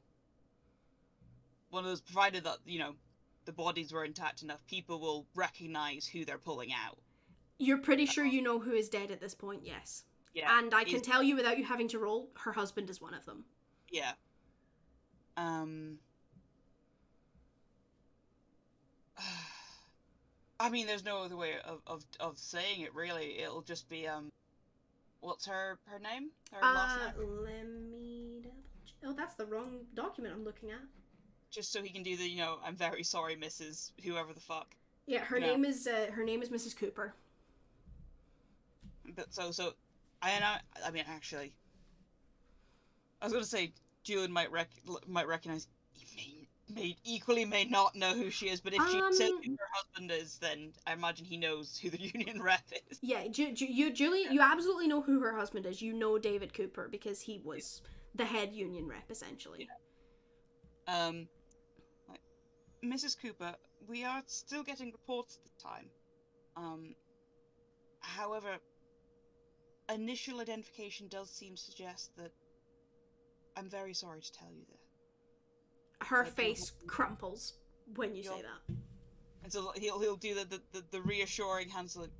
One of those, provided that, the bodies were intact enough, people will recognize who they're pulling out. You're pretty sure you know who is dead at this point, yes. Yeah. And I can tell you without you having to roll, her husband is one of them. Yeah. There's no other way of saying it, really. It'll just be, what's her name? Her last name? Let me double check. Oh, that's the wrong document I'm looking at. Just so he can do the, I'm very sorry, Mrs. Whoever the fuck. Yeah, her name is Mrs. Cooper. But actually, I was gonna say Julian might recognize. He may not know who she is, but if she says who her husband is, then I imagine he knows who the union rep is. Yeah, Julian, you absolutely know who her husband is. You know David Cooper because he was the head union rep, essentially. Yeah. Mrs. Cooper, we are still getting reports this time. However, initial identification does seem to suggest that I'm very sorry to tell you this. Her face crumples when you say that. And so he'll do the reassuring hands, like,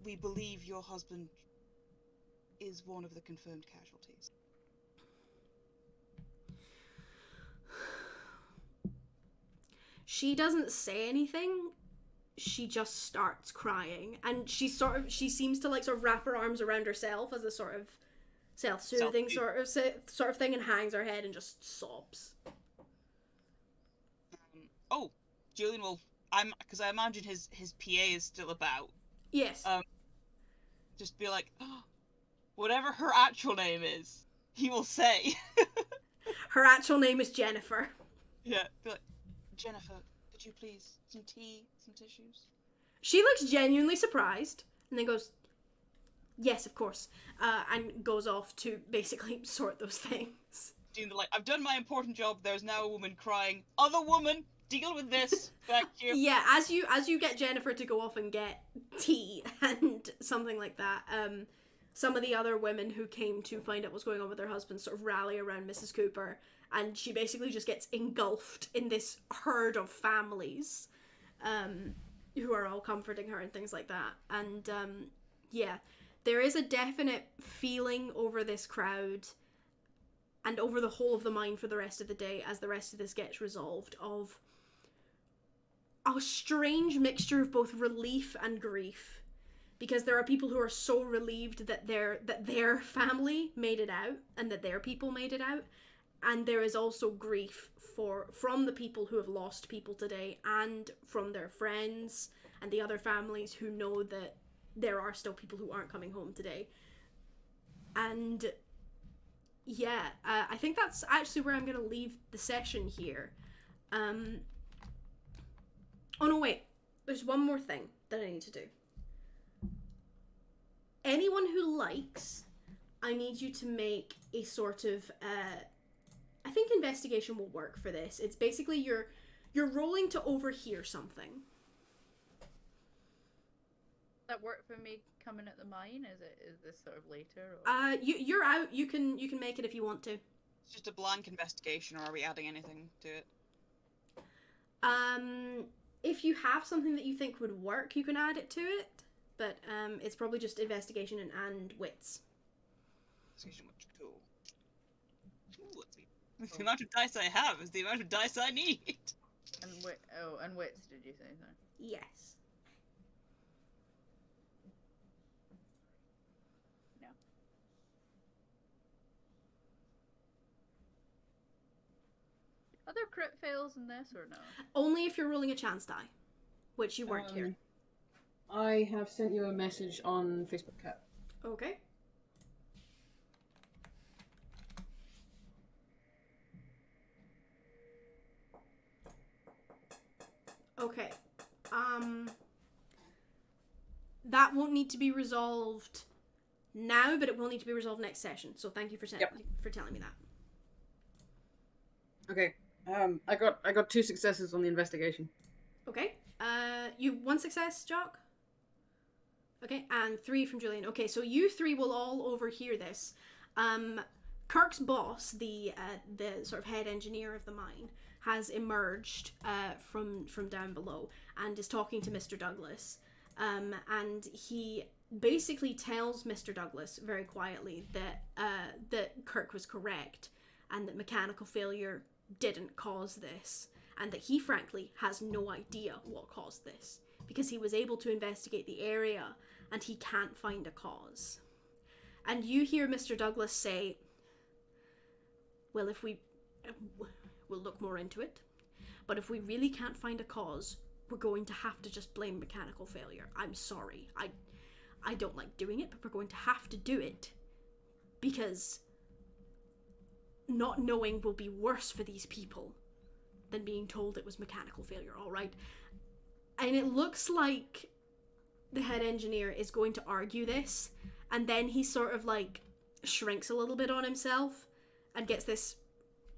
we believe your husband is one of the confirmed casualties. She doesn't say anything. She just starts crying, and she seems to like sort of wrap her arms around herself as a sort of self-soothing sort of thing, and hangs her head and just sobs. Julian will, because I imagine his PA is still about. Yes. Just be like, whatever her actual name is, he will say. Her actual name is Jennifer. Yeah, be like, Jennifer, could you please, some tea, some tissues? She looks genuinely surprised, and then goes, yes, of course, and goes off to basically sort those things. I've done my important job, there's now a woman crying, other woman, deal with this, thank you. Yeah, as you get Jennifer to go off and get tea and something like that, some of the other women who came to find out what's going on with their husbands sort of rally around Mrs. Cooper, and she basically just gets engulfed in this herd of families who are all comforting her and things like that. And yeah, there is a definite feeling over this crowd and over the whole of the mine for the rest of the day as the rest of this gets resolved of a strange mixture of both relief and grief, because there are people who are so relieved that their family made it out and that their people made it out, and there is also grief from the people who have lost people today and from their friends and the other families who know that there are still people who aren't coming home today. And yeah, I think that's actually where I'm going to leave the session here. Oh no, wait. there's one more thing that I need to do. Anyone who likes, I need you to make a sort of, I think investigation will work for this. It's basically you're rolling to overhear something. That work for me coming at the mine? Is this sort of later? Or? You're out. You can make it if you want to. It's just a blank investigation, or are we adding anything to it? If you have something that you think would work, you can add it to it. But it's probably just investigation and wits. Investigation, cool. Ooh, let's see. The amount of dice I have is the amount of dice I need. And wits, did you say? Sorry. Yes. No. Are there crit fails in this or no? Only if you're rolling a chance die, which you weren't here. I have sent you a message on Facebook Cat. Okay. Okay. That won't need to be resolved now, but it will need to be resolved next session. So thank you for telling me that. Okay. I got 2 successes on the investigation. Okay. You 1 success, Jock? Okay, and 3 from Julian. Okay, so you 3 will all overhear this. Kirk's boss, the sort of head engineer of the mine, has emerged from down below and is talking to Mr. Douglas. And he basically tells Mr. Douglas very quietly that Kirk was correct and that mechanical failure didn't cause this, and that he frankly has no idea what caused this because he was able to investigate the area and he can't find a cause. And you hear Mr. Douglas say, well, if we'll look more into it, but if we really can't find a cause, we're going to have to just blame mechanical failure. I'm sorry. I don't like doing it, but we're going to have to do it because not knowing will be worse for these people than being told it was mechanical failure, all right? And it looks like the head engineer is going to argue this, and then he sort of like shrinks a little bit on himself and gets this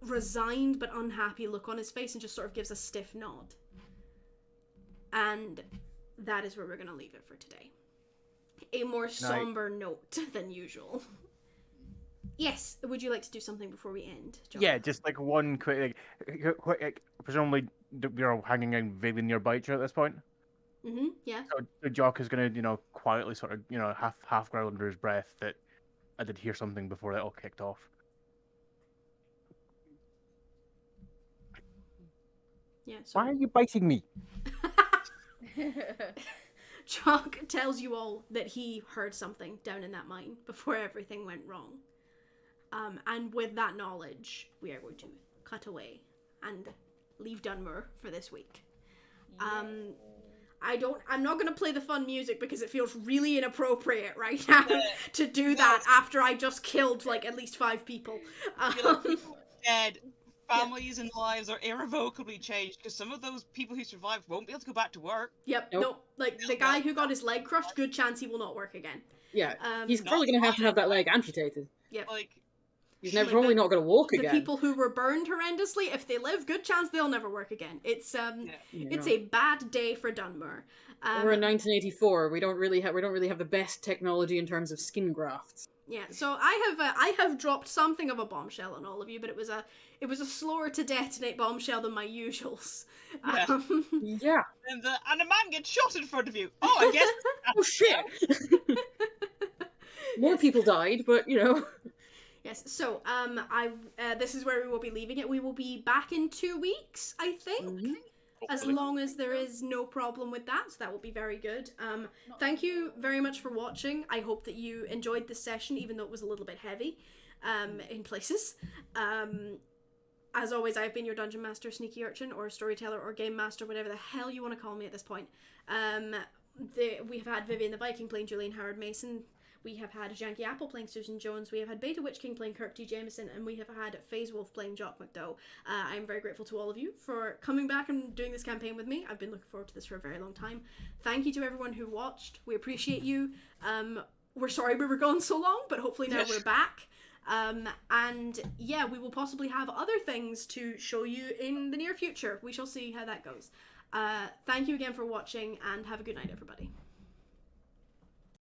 resigned but unhappy look on his face and just sort of gives a stiff nod. And that is where we're going to leave it for today. A more somber note than usual. Yes, would you like to do something before we end, John? Yeah, just like one quick, presumably you're hanging out vaguely nearby each other at this point. Mm-hmm, yeah. So Jock is going to, quietly sort of, half growl under his breath that I did hear something before that all kicked off. Yeah. So... Why are you biting me? Jock tells you all that he heard something down in that mine before everything went wrong. And with that knowledge, we are going to cut away and leave Dunmer for this week. I'm not going to play the fun music because it feels really inappropriate right now to do that after I just killed like at least 5 people. People dead. Families and lives are irrevocably changed because some of those people who survived won't be able to go back to work. Yep. Nope. No, like the guy who got his leg crushed, good chance he will not work again. Yeah. He's probably going to have that leg amputated. Yep. He's probably not going to walk again. The people who were burned horrendously, if they live, good chance they'll never work again. It's it's a bad day for Dunmer. We're in 1984. We don't really have the best technology in terms of skin grafts. Yeah, so I have dropped something of a bombshell on all of you, but it was a slower to detonate bombshell than my usuals. Yeah. Yeah. And a man gets shot in front of you. Oh, I guess. Oh shit. More people died, but Yes. So this is where we will be leaving it. We will be back in 2 weeks, I think. Mm-hmm. As long as there is no problem with that, so that will be very good. Thank you very much for watching. I hope that you enjoyed this session, even though it was a little bit heavy in places. As always, I've been your Dungeon Master, Sneaky Urchin, or Storyteller, or Game Master, whatever the hell you want to call me at this point. We have had Vivian the Viking playing Julian Howard Mason. We have had Janky Apple playing Susan Jones. We have had Beta Witch King playing Kirk T. Jameson, and we have had FaZe Wolf playing Jock McDowell. I'm very grateful to all of you for coming back and doing this campaign with me. I've been looking forward to this for a very long time. Thank you to everyone who watched. We appreciate you. We're sorry we were gone so long, but hopefully now we're back. And yeah, we will possibly have other things to show you in the near future. We shall see how that goes. Thank you again for watching, and have a good night, everybody.